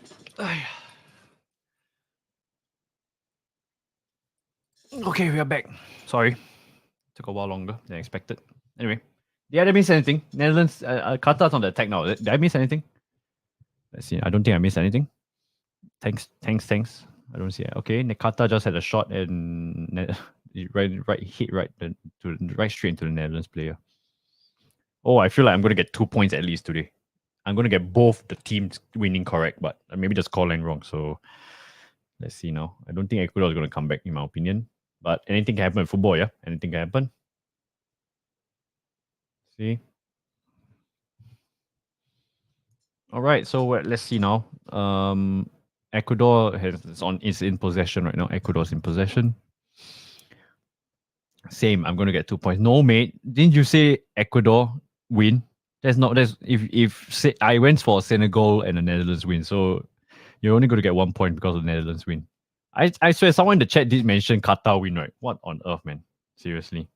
Okay, we are back. Sorry, took a while longer than expected. Anyway, did I miss anything? Netherlands, Qatar's on the attack now. Did I miss anything? Let's see. I don't think I missed anything. Thanks. I don't see it. Okay, Qatar just had a shot and right hit right straight into the Netherlands player. Oh, I feel like I'm going to get 2 points at least today. I'm going to get both the teams winning correct, but maybe the scoreline wrong. So let's see now. I don't think Ecuador is going to come back, in my opinion. But anything can happen in football, yeah? Anything can happen. See? All right, so let's see now. Ecuador is in possession right now. Ecuador's in possession. Same. I'm going to get 2 points. No, mate. Didn't you say Ecuador win? If I went for Senegal and the Netherlands win, so you're only going to get 1 point because of the Netherlands win. I swear someone in the chat did mention Qatar win, right? What on earth, man? Seriously.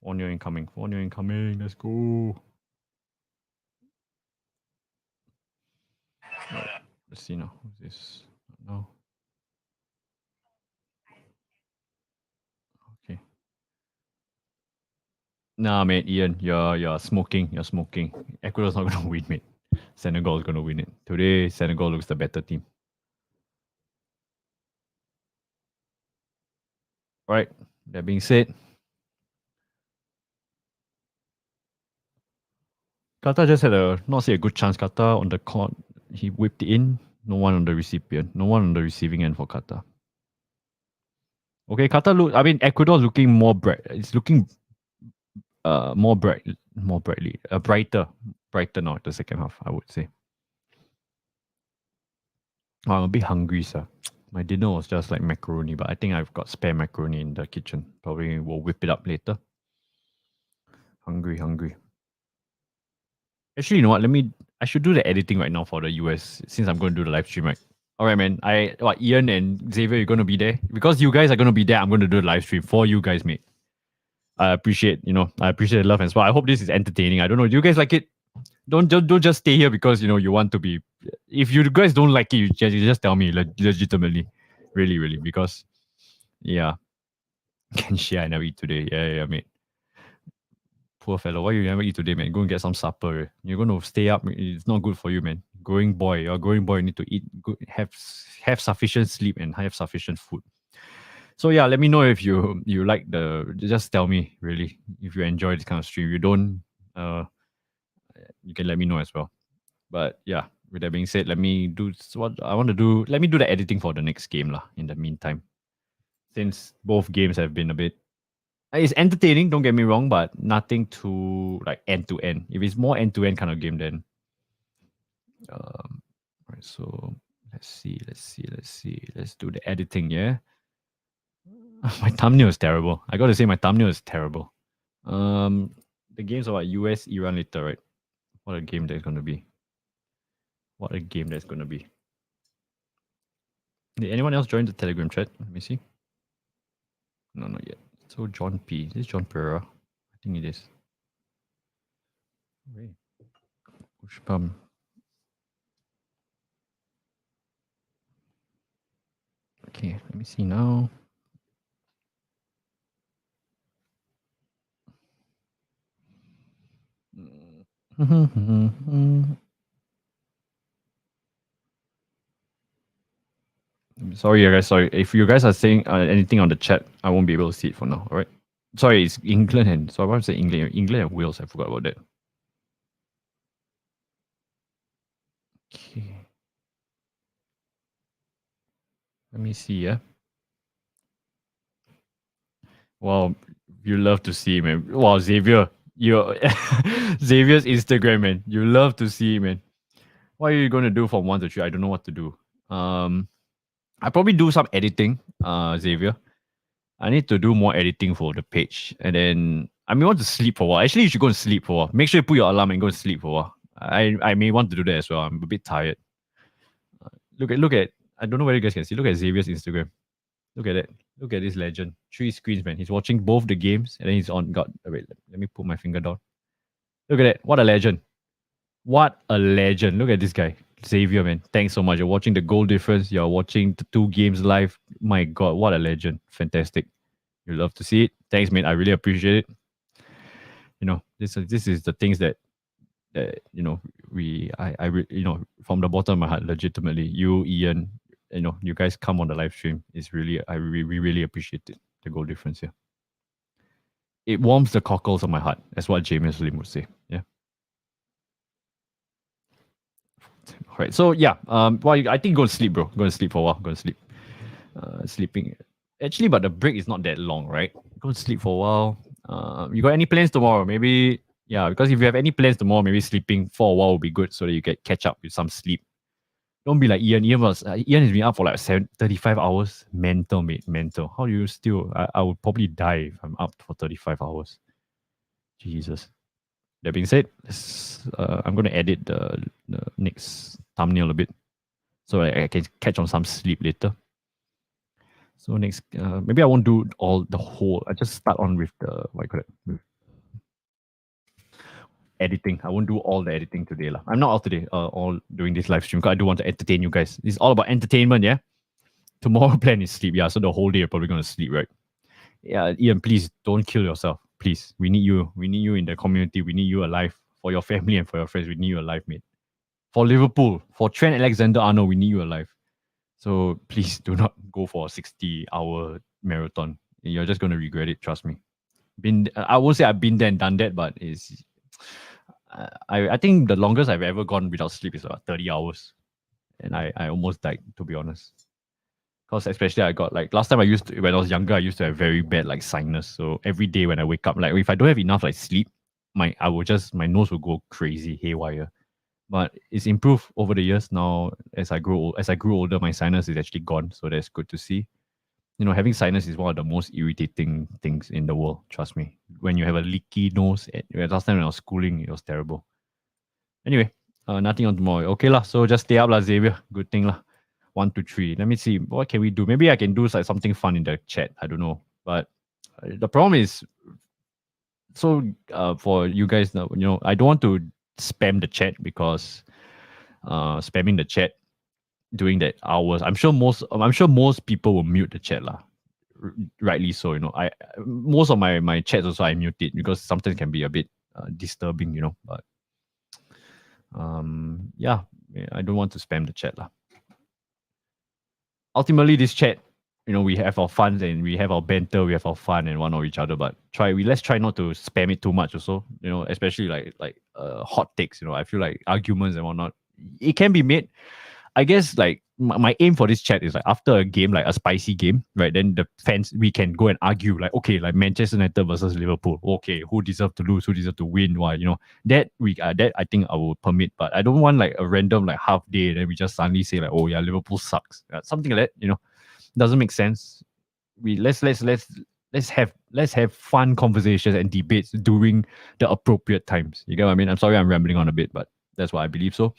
4-0 incoming. 4-0 incoming. Let's go. Right. Let's see now. Who's this? No. Okay. Nah, mate, Ian, you're smoking. You're smoking. Ecuador's not gonna win, mate. Senegal is gonna win it. Today, Senegal looks the better team. Right. That being said, Qatar just had not say a good chance. Qatar on the court, he whipped it in. No one on the recipient. No one on the receiving end for Qatar. Okay, Ecuador looking more bright. It's looking more brightly, brighter now at the second half, I would say. Oh, I'm a bit hungry, sir. My dinner was just like macaroni, but I think I've got spare macaroni in the kitchen. Probably will whip it up later. Hungry. Actually, you know what? I should do the editing right now for the US since I'm going to do the live stream, right? All right, man. Ian and Xavier, you're going to be there because you guys are going to be there. I'm going to do the live stream for you guys, mate. I appreciate the love and support. I hope this is entertaining. I don't know. Do you guys like it? Don't just stay here because you want to be. If you guys don't like it, you just tell me legitimately, really, because yeah, can share. I never eat today. Yeah, mate. Poor fellow. Why you never eat today, man? Go and get some supper. You're going to stay up. It's not good for you, man. Growing boy, you're a growing boy. You need to eat good, have sufficient sleep and have sufficient food. So yeah, let me know if you like the. Just tell me really if you enjoy this kind of stream. If you don't, you can let me know as well. But yeah, with that being said, let me do what I want to do. Let me do the editing for the next game lah. In the meantime, since both games have been a bit, it's entertaining. Don't get me wrong, but nothing too like end to end. If it's more end to end kind of game, then right. So let's see. Let's do the editing. Yeah, my thumbnail is terrible. I gotta say my thumbnail is terrible. The game's about US Iran later, right? What a game that's gonna be. What a game that's gonna be. Did anyone else join the Telegram chat? Let me see. No, not yet. So John P. Is this John Pereira? I think it is. Wait. Pushpam. Okay, let me see now. Sorry, guys. Sorry. If you guys are saying anything on the chat, I won't be able to see it for now. All right. Sorry, it's England and so I want to say England and Wales. I forgot about that. Okay. Let me see. Yeah. Wow, you love to see, man. Wow, Xavier, you Xavier's Instagram, man. You love to see, man. What are you gonna do from 1 to 3? I don't know what to do. I probably do some editing, Xavier. I need to do more editing for the page, and then I may want to sleep for a while. Actually, you should go and sleep for a while. Make sure you put your alarm and go and sleep for a while. I may want to do that as well. I'm a bit tired. Look at. I don't know whether you guys can see. Look at Xavier's Instagram. Look at it. Look at this legend. 3 screens, man. He's watching both the games, and then he's on. God, wait. Let me put my finger down. Look at that. What a legend. What a legend. Look at this guy. Xavier, man. Thanks so much. You're watching the goal difference. You're watching the 2 games live. My God, what a legend. Fantastic. You love to see it. Thanks, man. I really appreciate it. This is the things that from the bottom of my heart, legitimately, you, Ian, you guys come on the live stream. It's really, we really appreciate it. The goal difference here. It warms the cockles of my heart. That's what James Lim would say. Yeah. All right. So yeah. I think go to sleep, bro. Go to sleep for a while. Go to sleep. Sleeping. Actually, but the break is not that long, right? Go to sleep for a while. You got any plans tomorrow? Maybe. Yeah, because if you have any plans tomorrow, maybe sleeping for a while will be good so that you get catch up with some sleep. Don't be like Ian. Ian has been up for like 35 hours. Mental, mate. Mental. How do you still? I would probably die if I'm up for 35 hours. Jesus. That being said, I'm going to edit the next thumbnail a bit so I can catch on some sleep later. So next, maybe I won't do the whole. I just start on with the editing. I won't do all the editing today. I'm not all today, all doing this live stream because I do want to entertain you guys. It's all about entertainment, yeah? Tomorrow plan is sleep, yeah. So the whole day you're probably going to sleep, right? Yeah, Ian, please don't kill yourself. Please. We need you. We need you in the community. We need you alive. For your family and for your friends, we need you alive, mate. For Liverpool, for Trent Alexander-Arnold, we need you alive. So please do not go for a 60-hour marathon. You're just going to regret it, trust me. I won't say I've been there and done that, but it's I think the longest I've ever gone without sleep is about 30 hours. And I almost died, to be honest. Because especially I got like last time when I was younger, I used to have very bad like sinus. So every day when I wake up, like if I don't have enough like sleep, my nose will go crazy, haywire. But it's improved over the years. Now as I grew older, my sinus is actually gone. So that's good to see. Having sinus is one of the most irritating things in the world. Trust me. When you have a leaky nose, last time when I was schooling, it was terrible. Anyway, nothing on tomorrow. Okay lah. So just stay up lah, Xavier. Good thing lah. 1 to 3. Let me see. What can we do? Maybe I can do like something fun in the chat. I don't know. But the problem is, so for you guys, I don't want to spam the chat because spamming the chat during that hours, I'm sure most people will mute the chat lah. Rightly so, I most of my chats also I mute it because sometimes can be a bit disturbing, But yeah, I don't want to spam the chat lah. Ultimately, this chat, we have our fun and we have our banter, we have our fun and one of each other. But let's try not to spam it too much also. Especially like hot takes. I feel like arguments and whatnot. It can be made. I guess like my aim for this chat is like after a game, like a spicy game, right? Then the fans, we can go and argue like, okay, like Manchester United versus Liverpool. Okay, who deserves to lose? Who deserves to win? Why? That I think I will permit, but I don't want like a random like half day. Then we just suddenly say like, oh yeah, Liverpool sucks. Something like that. Doesn't make sense. Let's have fun conversations and debates during the appropriate times. You get what I mean? I'm sorry I'm rambling on a bit, but that's what I believe. So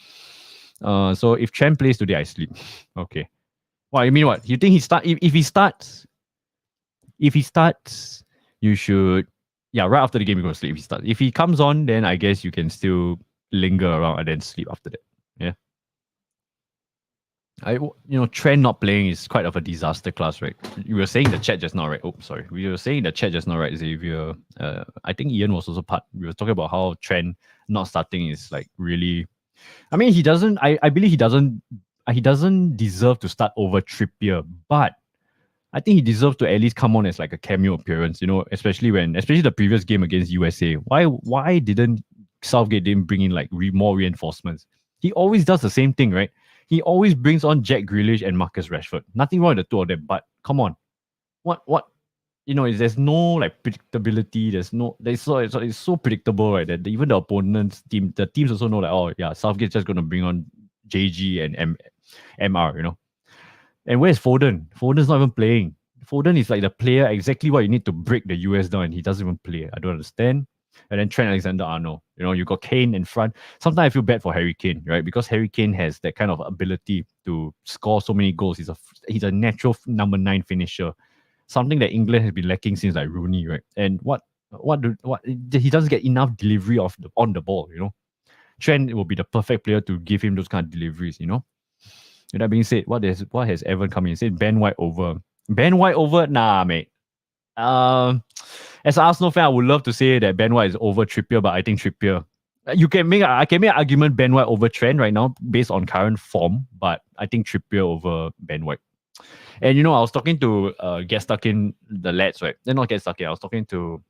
if Chen plays today, I sleep. Okay. Well, you mean what? You think he start? If he starts, you should. Yeah, right after the game you go to sleep. If he comes on, then I guess you can still linger around and then sleep after that. Yeah. Trent not playing is quite of a disaster class, right? You were saying the chat just now, right? Oh, sorry. We were saying the chat just now, right, Xavier? I think Ian was also part. We were talking about how Trent not starting is like really. I mean, he doesn't. I believe he doesn't. He doesn't deserve to start over Trippier, but I think he deserves to at least come on as like a cameo appearance. Especially the previous game against USA. Why didn't Southgate bring in like more reinforcements? He always does the same thing, right? He always brings on Jack Grealish and Marcus Rashford. Nothing wrong with the two of them, but come on, what? There's no like predictability. It's so predictable, right? That even the opponent's team, the teams also know like, oh yeah, Southgate's just gonna bring on JG and MR, And where's Foden? Foden's not even playing. Foden is like the player exactly what you need to break the US down, and he doesn't even play. I don't understand. And then Trent Alexander-Arnold. You got Kane in front. Sometimes I feel bad for Harry Kane, right? Because Harry Kane has that kind of ability to score so many goals. He's a natural number 9 finisher. Something that England has been lacking since like Rooney, right? And he doesn't get enough delivery on the ball, Trent will be the perfect player to give him those kind of deliveries, With that being said, what has Evan come in? He said Ben White over. Ben White over? Nah, mate. As an Arsenal fan, I would love to say that Ben White is over Trippier, but I think Trippier. I can make an argument Ben White over Trent right now based on current form, but I think Trippier over Ben White. And I was talking to Get Stuck In the lads, right? They're not Get Stuck In. I was talking to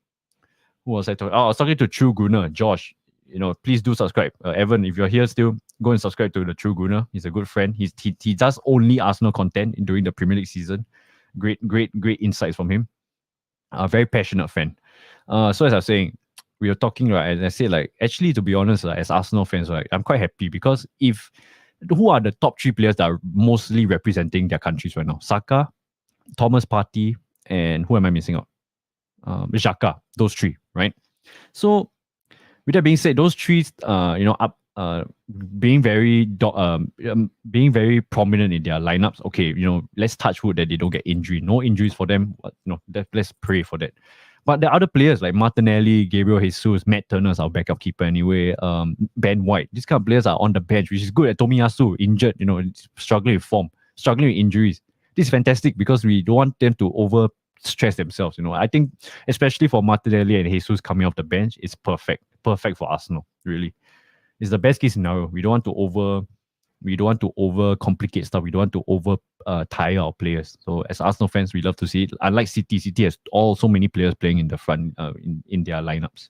who was I talking? Oh, I was talking to True Gunner, Josh. Please do subscribe. Evan, if you're here still, go and subscribe to the True Gunner. He's a good friend. He does only Arsenal content during the Premier League season. Great insights from him. A very passionate fan. So as I was saying, we were talking, right? And I said, like, actually, to be honest, as Arsenal fans, right, I'm quite happy because who are the top 3 players that are mostly representing their countries right now? Saka, Thomas Partey, and who am I missing out? Xhaka. Those 3, right? So with that being said, those 3, being very prominent in their lineups. Okay, let's touch wood that they don't get injury. No injuries for them. Let's pray for that. But the other players like Martinelli, Gabriel Jesus, Matt Turner's our backup keeper anyway. Ben White. These kind of players are on the bench, which is good. At Tomiyasu, injured, struggling with form, struggling with injuries. This is fantastic because we don't want them to over stress themselves. I think especially for Martinelli and Jesus coming off the bench, it's perfect for Arsenal. Really, it's the best case scenario. We don't want to over complicate stuff. We don't want to over tire our players. So as Arsenal fans, we love to see it. Unlike City has so many players playing in the front in their lineups,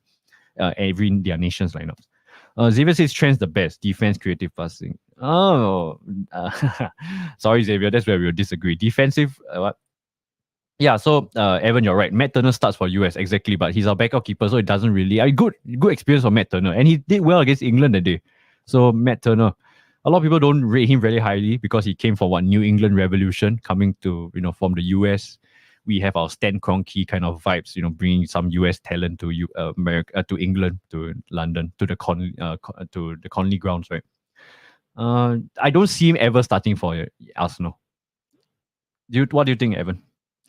in their nations lineups. Xavier says Trent's the best defense, creative passing. Oh, sorry Xavier, that's where we'll disagree. Defensive, what? Yeah, so Evan, you're right. Matt Turner starts for US, exactly, but he's our backup keeper, so it doesn't really. Good experience for Matt Turner, and he did well against England that day. So Matt Turner, a lot of people don't rate him very highly because he came from New England Revolution, coming to from the US, we have our Stan Kroenke kind of vibes, bringing some US talent to America, to England, to London, to the to the Conley grounds, right? I don't see him ever starting for Arsenal. What do you think, Evan?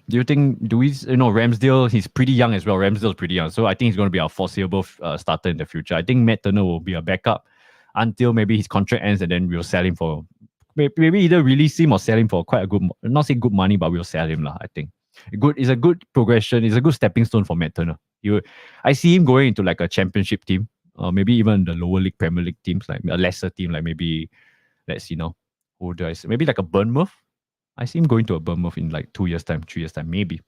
Do you think Ramsdale? He's pretty young as well. Ramsdale's pretty young, so I think he's going to be our foreseeable starter in the future. I think Matt Turner will be a backup until maybe his contract ends, and then we'll sell him for maybe either release him or sell him for quite a good, not say good money, but we'll sell him lah. I think it's a good progression. It's a good stepping stone for Matt Turner. I see him going into like a championship team, maybe even the lower league Premier League teams, like a lesser team, like maybe let's see now, who do I say? Maybe like a Bournemouth. I see him going to a Bournemouth in like 2 years' time, 3 years' time, maybe.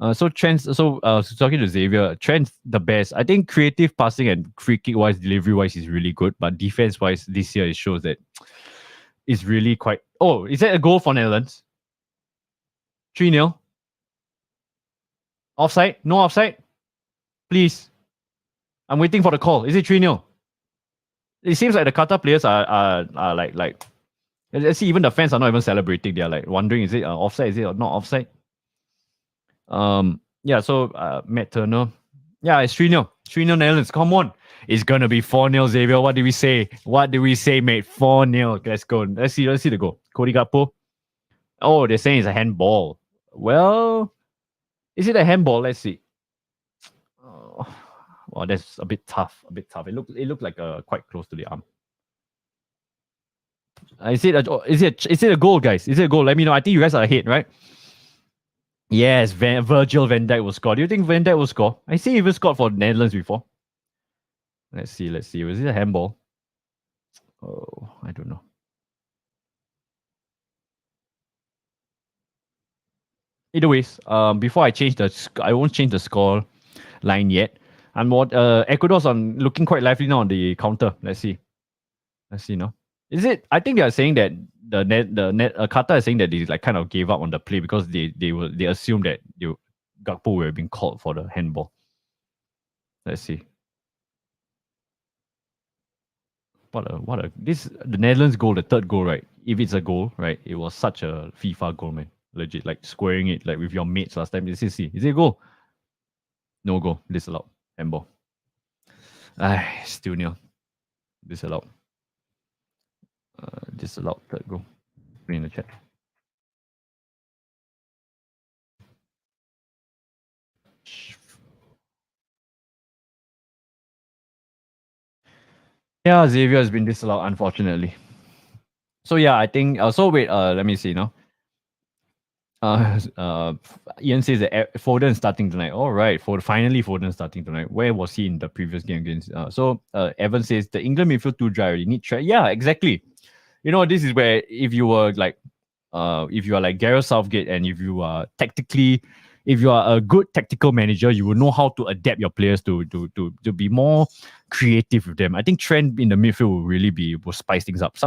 Talking to Xavier, Trent's the best. I think creative passing and free kick wise, delivery wise, is really good. But defense wise, this year it shows that it's really quite. Oh, is that a goal for Netherlands? 3-0. Offside? No offside? Please. I'm waiting for the call. Is it 3-0? It seems like the Qatar players are like. Let's see, even the fans are not even celebrating. They're like wondering, is it offside? Is it not offside? So Matt Turner. Yeah, it's 3-0. 3-0 Netherlands. Come on. It's gonna be 4-0, Xavier. What did we say? Mate? 4-0. Let's go. Let's see the goal. Cody Gakpo. Oh, they're saying it's a handball. Well, is it a handball? Let's see. Oh, well, that's a bit tough. It looked like quite close to the arm. Is it a goal, guys? Is it a goal? Let me know. I think you guys are ahead, right? Yes, Virgil van Dijk will score. Do you think Van Dijk will score? I see he even scored for Netherlands before. Let's see. Was it a handball? Oh, I don't know. Either ways, before I won't change the score line yet. Ecuador's looking quite lively now on the counter. Let's see now. Is it? I think they are saying that Qatar is saying that they like kind of gave up on the play because they assumed that Gakpo would have been called for the handball. Let's see. The Netherlands goal, the third goal, right? If it's a goal, right? It was such a FIFA goal, man. Legit, like squaring it like with your mates last time. Is it a goal? No goal. Disallowed. Handball. Still nil. Disallowed. Disallowed. Third goal. Put in the chat. Yeah, Xavier has been disallowed, unfortunately. So yeah, I think. Let me see now. Ian says that Foden starting tonight. All right, finally Foden starting tonight. Where was he in the previous game against? Evan says the England midfield too dry already. Need try. Yeah, exactly. This is where if you are like Gareth Southgate and if you are a good tactical manager, you will know how to adapt your players to be more creative with them. I think Trent in the midfield will spice things up.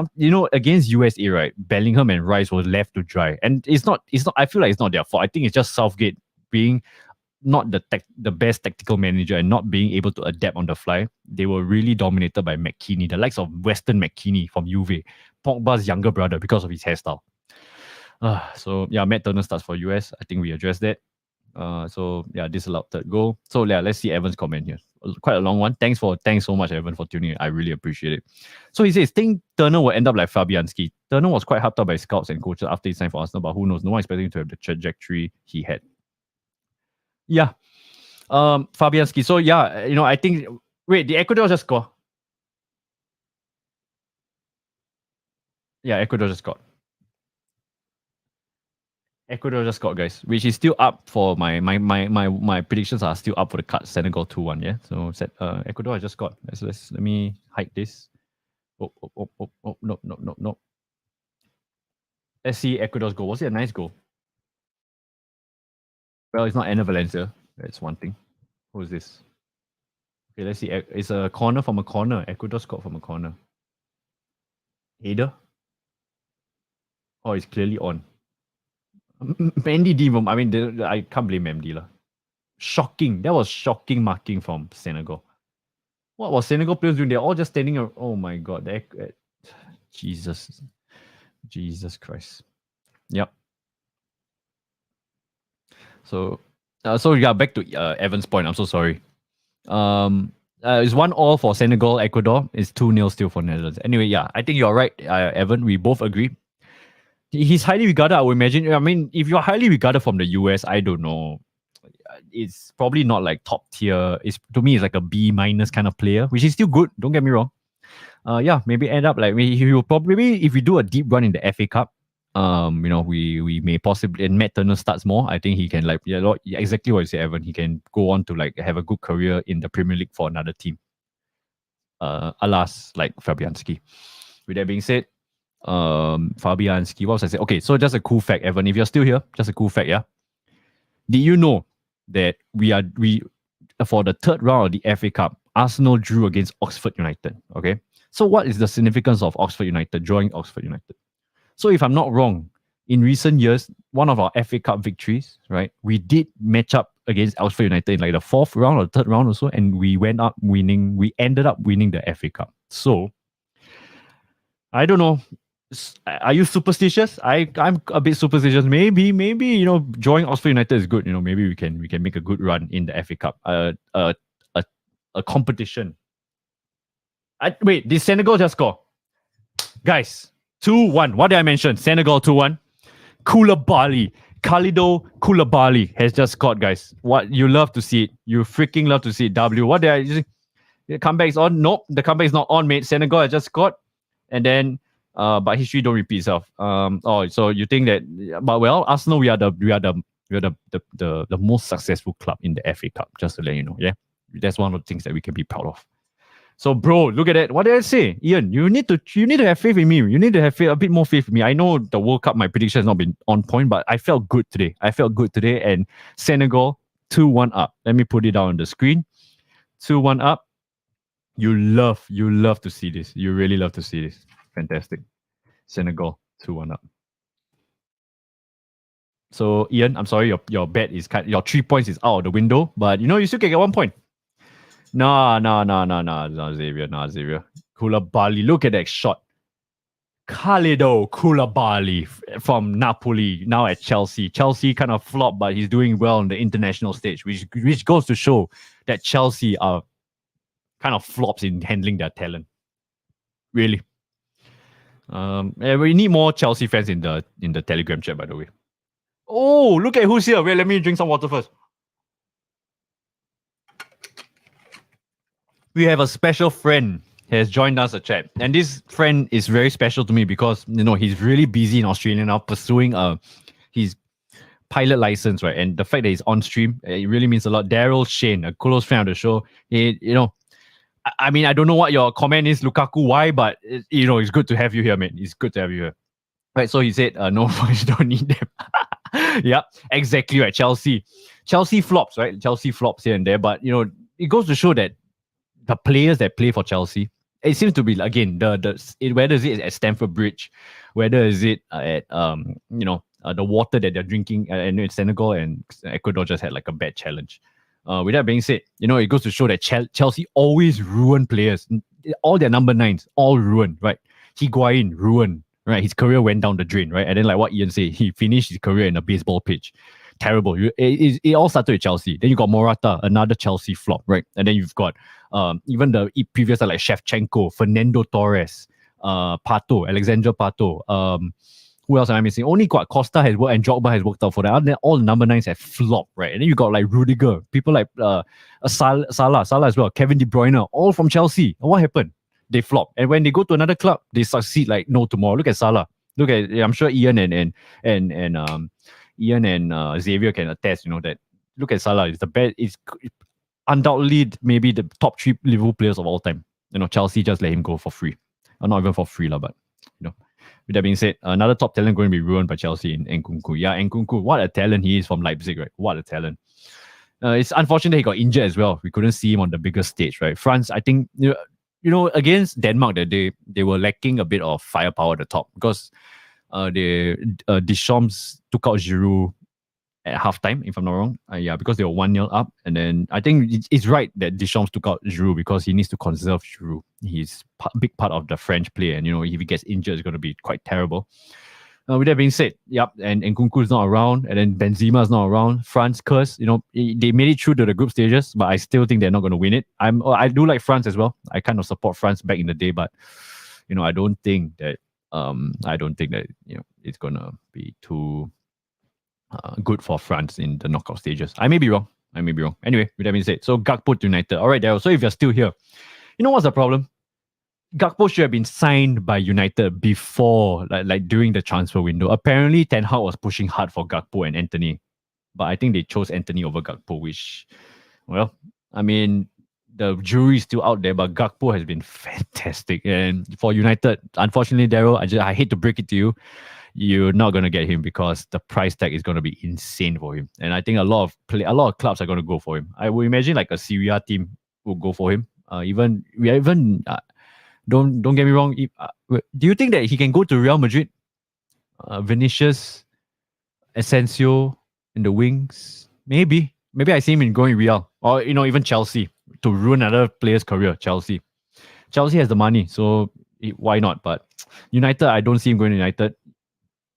Against USA, right? Bellingham and Rice were left to dry, and it's not. I feel like it's not their fault. I think it's just Southgate being not the best tactical manager and not being able to adapt on the fly. They were really dominated by McKennie, the likes of Weston McKennie from Juve, Pogba's younger brother, because of his hairstyle. Matt Turner starts for US. I think we addressed that. Disallowed third goal. So let's see Evan's comment here. Quite a long one. Thanks so much, Evan, for tuning in. I really appreciate it. So he says, think Turner will end up like Fabianski. Turner was quite hyped up by scouts and coaches after he signed for Arsenal, but who knows? No one expecting him to have the trajectory he had. Yeah. Fabianski. So I think did Ecuador just score? Yeah, Ecuador just scored. Ecuador just got, guys, which is still up for my predictions are still up for the cut. Senegal 2-1, yeah. So Ecuador just got. Let me hide this. No. Let's see Ecuador's goal. Was it a nice goal? Well, it's not Enner Valencia. That's one thing. Who is this? Okay, let's see. It's a corner from a corner. Ecuador scored from a corner. Header. Oh, it's clearly on. Mendy Divom. I mean, I can't blame Mendy lah. Shocking. That was shocking marking from Senegal. What was Senegal players doing? They're all just standing. Oh my god. Jesus Christ. Yep. So, yeah, back to Evan's point. I'm so sorry. It's 1-1 for Senegal, Ecuador. It's 2-0 still for Netherlands. Anyway, yeah, I think you're right, Evan. We both agree. He's highly regarded, I would imagine. I mean, if you're highly regarded from the US, I don't know. It's probably not like top tier. It's to me, it's like a B minus kind of player, which is still good. Don't get me wrong. Yeah, maybe end up like he will probably, if we do a deep run in the FA Cup, we may possibly, and Matt Turner starts more. I think he can exactly what you said, Evan. He can go on to like have a good career in the Premier League for another team. Alas, like Fabianski. With that being said, Fabianski, what was I saying? Okay, so just a cool fact, Evan. If you're still here, just a cool fact, yeah. Did you know that we for the third round of the FA Cup, Arsenal drew against Oxford United? Okay, so what is the significance of Oxford United drawing Oxford United? So if I'm not wrong, in recent years, one of our FA Cup victories, right, we did match up against Oxford United in like the fourth round or third round or so, and we ended up winning the FA Cup. So I don't know. Are you superstitious? I'm a bit superstitious. Maybe drawing Oxford United is good. Maybe we can make a good run in the FA Cup. A competition. Wait, did Senegal just score? Guys, 2-1. What did I mention? Senegal 2-1. Koulibaly. Khalido Koulibaly has just scored, guys. What, you love to see it. You freaking love to see it. What did I say? The comeback is on? Nope, the comeback is not on, mate. Senegal has just scored. And then but history don't repeat itself. So you think that, but well, Arsenal, we are the most successful club in the FA Cup, just to let you know. Yeah. That's one of the things that we can be proud of. So, bro, look at that. What did I say? Ian, you need to have faith in me. You need to have a bit more faith in me. I know the World Cup, my prediction has not been on point, but I felt good today. And Senegal, 2-1 up. Let me put it down on the screen. 2-1 up. You love to see this. You really love to see this. Fantastic. Senegal, 2-1 up. So, Ian, I'm sorry, your bet is your 3 points is out of the window, but you still can get 1 point. No, Xavier. Koulibaly, look at that shot. Khalido Koulibaly from Napoli, now at Chelsea. Chelsea kind of flopped, but he's doing well on the international stage, which goes to show that Chelsea are kind of flops in handling their talent. Really. We need more Chelsea fans in the Telegram chat, by the way. Oh, look at who's here. Wait, let me drink some water first. We have a special friend has joined us a chat, and this friend is very special to me because he's really busy in Australia now pursuing his pilot license, right? And the fact that he's on stream, it really means a lot. Daryl Shane, a close friend of the show, I mean, I don't know what your comment is, Lukaku, why, but it's good to have you here, man. It's good to have you here. Right, so he said, no, you don't need them. Yeah, exactly right. Chelsea flops, right? Chelsea flops here and there, but it goes to show that the players that play for Chelsea, it seems to be again whether is it at Stamford Bridge, whether is it at the water that they're drinking, and Senegal and Ecuador just had like a bad challenge. With that being said, it goes to show that Chelsea always ruin players. All their number 9s, all ruined, right? Higuain, ruined, right? His career went down the drain, right? And then like what Ian said, he finished his career in a baseball pitch. Terrible. It all started with Chelsea. Then you got Morata, another Chelsea flop, right? And then you've got even the previous like Shevchenko, Fernando Torres, Pato, Alexandra Pato. Who else am I missing? Only got Costa has worked and Drogba has worked out for that. And then all the number 9s have flopped, right? And then you got like Rudiger, people like Salah as well, Kevin De Bruyne, all from Chelsea. And what happened? They flop. And when they go to another club, they succeed like no tomorrow. Look at Salah. Look at, I'm sure Ian and Xavier can attest, that look at Salah, it's the best, it's undoubtedly maybe the top 3 Liverpool players of all time. Chelsea just let him go for free. Or not even for free, but with that being said, another top talent going to be ruined by Chelsea in Nkunku. Yeah, Nkunku, what a talent he is from Leipzig, right? What a talent. It's unfortunate he got injured as well. We couldn't see him on the biggest stage, right? France, I think, against Denmark that they were lacking a bit of firepower at the top because Deschamps took out Giroud at halftime, if I'm not wrong. Because they were 1-0 up. And then I think it's right that Deschamps took out Giroud because he needs to conserve Giroud. He's a big part of the French play. And, if he gets injured, it's going to be quite terrible. With that being said, yep, and Nkunku is not around, and then Benzema is not around. France, curse, they made it through to the group stages, but I still think they're not going to win it. I do like France as well. I kind of support France back in the day, but I don't think that it's gonna be too good for France in the knockout stages. I may be wrong. Anyway, with that being said, so Gakpo to United. All right, Daryl. So if you're still here, you know what's the problem? Gakpo should have been signed by United before, like during the transfer window. Apparently, Ten Hag was pushing hard for Gakpo and Anthony, but I think they chose Anthony over Gakpo, which, well, I mean, the jury is still out there, but Gakpo has been fantastic. And for United, unfortunately, Daryl, I hate to break it to you, you're not going to get him because the price tag is going to be insane for him. And I think a lot of clubs are going to go for him. I would imagine like a Serie A team will go for him. Don't get me wrong. Do you think that he can go to Real Madrid? Vinicius, Asensio in the wings, maybe I see him in going Real or even Chelsea to ruin another player's career. Chelsea has the money, so why not? But United, I don't see him going to United.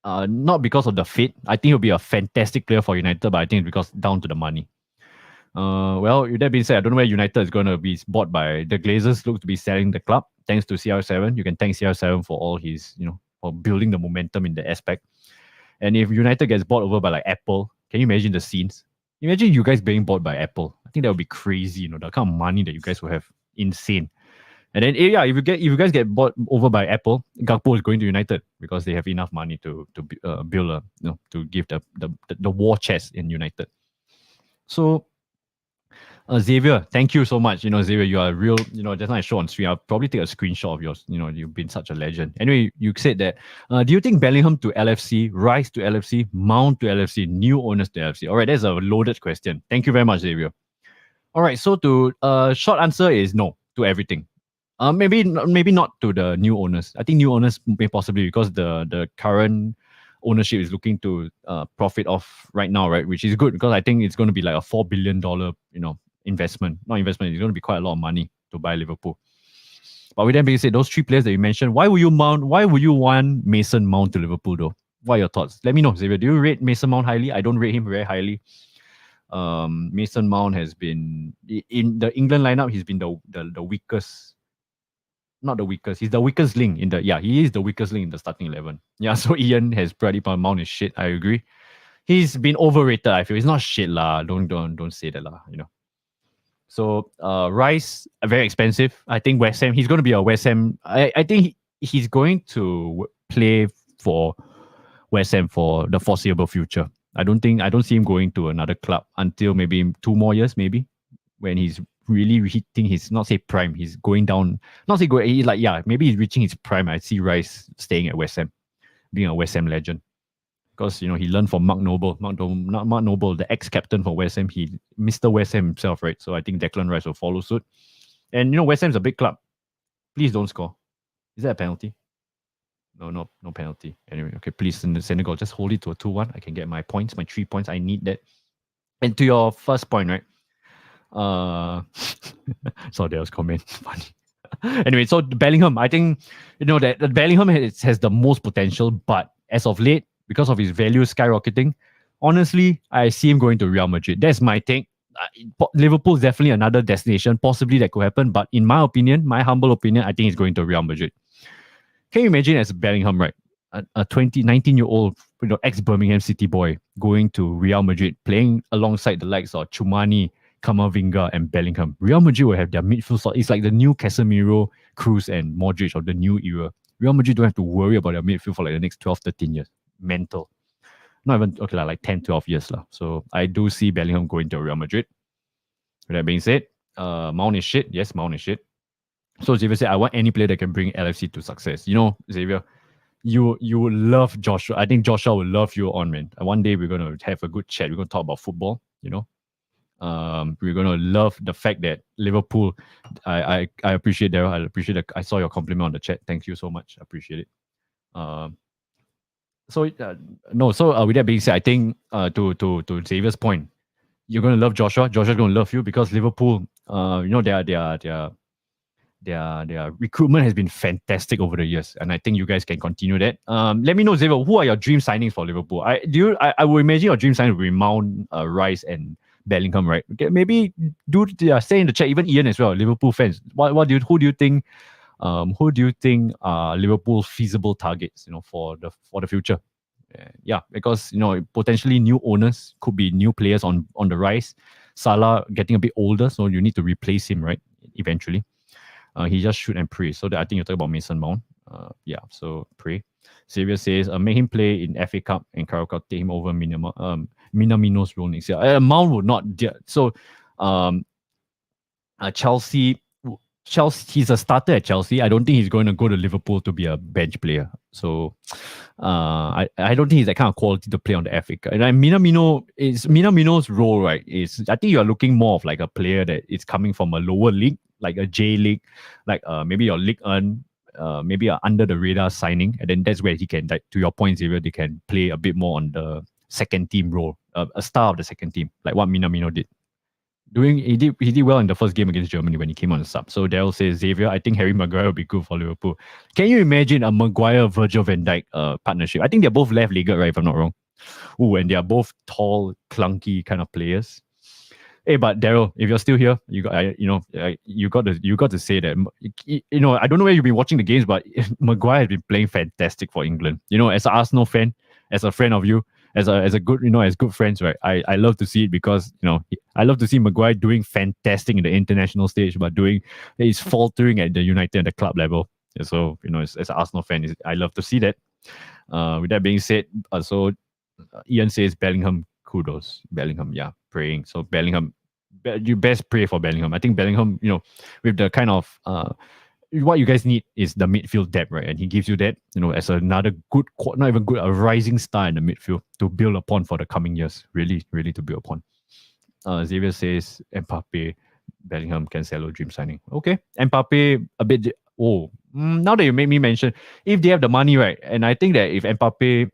Not because of the fit. I think he'll be a fantastic player for United, but I think it's because down to the money. Well, with that being said, I don't know where United is going to be bought by. The Glazers look to be selling the club thanks to CR7. You can thank CR7 for all his, for building the momentum in the aspect. And if United gets bought over by like Apple, can you imagine the scenes? Imagine you guys being bought by Apple. I think that would be crazy. The kind of money that you guys will have, insane. And then if you guys get bought over by Apple, Gakpo is going to United because they have enough money to build to give the war chest in United. So. Xavier, thank you so much. Xavier, you are real. Just now I show on screen. I'll probably take a screenshot of yours. You've been such a legend. Anyway, you said that. Do you think Bellingham to LFC, Rice to LFC, Mount to LFC, new owners to LFC? All right, that's a loaded question. Thank you very much, Xavier. All right, so to short answer is no to everything. Maybe not to the new owners. I think new owners may possibly because the current ownership is looking to profit off right now, right? Which is good because I think it's going to be like a $4 billion, investment. Not investment, it's going to be quite a lot of money to buy Liverpool. But with that being said, those three players that you mentioned, why would you want Mason Mount to Liverpool though? What are your thoughts? Let me know, Xavier. Do you rate Mason Mount highly? I don't rate him very highly. Mason Mount has been in the England lineup, he's been the weakest. Not the weakest. He's the weakest link in the he is the weakest link in the starting 11. Yeah, so Ian has brought up Mount is shit. I agree. He's been overrated, I feel. He's not shit lah. Don't say that lah, So Rice, very expensive. I think West Ham, he's going to be a West Ham. I think he's going to play for West Ham for the foreseeable future. I don't see him going to another club until maybe 2 more years, maybe, when he's really hitting his, not say prime, he's going down, not say going, he's like, maybe he's reaching his prime. I see Rice staying at West Ham, being a West Ham legend. Because, he learned from Mark Noble, not Mark Noble, the ex-captain for West Ham. He Mr. West Ham himself, right? So I think Declan Rice will follow suit. And, West Ham's a big club. Please don't score. Is that a penalty? No penalty. Anyway, okay, please, in the Senegal, just hold it to a 2-1. I can get my points, my 3 points. I need that. And to your first point, right? So there was comment. Funny. Anyway, so Bellingham, I think, that Bellingham has the most potential, but as of late, because of his value skyrocketing, honestly, I see him going to Real Madrid. That's my take. Liverpool is definitely another destination. Possibly that could happen. But in my opinion, my humble opinion, I think he's going to Real Madrid. Can you imagine as Bellingham, right? A 19-year-old ex-Birmingham City boy going to Real Madrid, playing alongside the likes of Chumani, Camavinga, and Bellingham. Real Madrid will have their midfield slot. It's like the new Casemiro, Cruz, and Modric of the new era. Real Madrid don't have to worry about their midfield for like the next 12, 13 years. Mental. Not even, like 10, 12 years. So I do see Bellingham going to Real Madrid. With that being said, Mount is shit. Yes, Mount is shit. So Xavier said, I want any player that can bring LFC to success. Xavier, you will love Joshua. I think Joshua will love you on, man. And one day we're going to have a good chat. We're going to talk about football, We're going to love the fact that Liverpool, I appreciate Daryl. I appreciate that. I saw your compliment on the chat. Thank you so much. I appreciate it. So with that being said, I think to Xavier's point, you're going to love Joshua. Joshua's going to love you because Liverpool, their their recruitment has been fantastic over the years, and I think you guys can continue that. Let me know, Xavier, who are your dream signings for Liverpool? I would imagine your dream signings will be Mount, Rice, and Bellingham, right? Okay, maybe say in the chat, even Ian as well, Liverpool fans. Who do you think? Who do you think are Liverpool's feasible targets? For the future. Yeah, because potentially new owners could be new players on the rise. Salah getting a bit older, so you need to replace him, right? Eventually. He just shoot and pray. So I think you're talking about Mason Mount. Yeah, so pray. Xavier says, make him play in FA Cup and Caracol, take him over Minamino's role next year. Mount would not. So, Chelsea, he's a starter at Chelsea. I don't think he's going to go to Liverpool to be a bench player. So, I don't think he's that kind of quality to play on the FA Cup. And Minamino's role, right? I think you are looking more of like a player that is coming from a lower league, like a J League, like maybe your League One, maybe under the radar signing, and then that's where he can, like to your point, Xavier, they can play a bit more on the second team role, a star of the second team, like what Minamino did. He did well in the first game against Germany when he came on the sub. So Daryl says, Xavier, I think Harry Maguire will be good for Liverpool. Can you imagine a Maguire Virgil van Dijk partnership? I think they're both left-legged, right? If I'm not wrong. Ooh, and they are both tall, clunky kind of players. Hey, but Daryl, if you're still here, you got to say that. I don't know where you've been watching the games, but Maguire has been playing fantastic for England. As an Arsenal fan, as a friend of you, as a good, as good friends, right? I love to see it because I love to see Maguire doing fantastic in the international stage, but he's faltering at the United and the club level. So as an Arsenal fan, I love to see that. With that being said, Ian says Bellingham, kudos. Bellingham, yeah, praying. So Bellingham, you best pray for Bellingham. I think Bellingham, with the kind of what you guys need is the midfield depth, right? And he gives you that, as another good, not even good, a rising star in the midfield to build upon for the coming years. Really, really to build upon. Xavier says Mbappe, Bellingham, Cancelo, dream signing. Okay, Mbappe a bit. Now that you made me mention, if they have the money, right? And I think that if Mbappe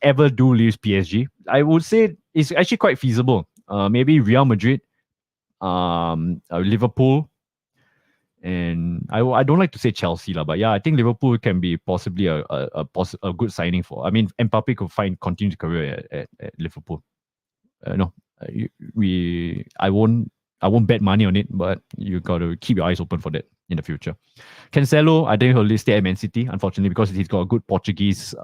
ever do leave PSG, I would say it's actually quite feasible. Maybe Real Madrid, Liverpool. And I don't like to say Chelsea, but yeah, I think Liverpool can be possibly a good signing for. I mean, Mbappe could continue his career at Liverpool. I won't bet money on it, but you got to keep your eyes open for that in the future. Cancelo, I think he'll stay at Man City, unfortunately, because he's got a good Portuguese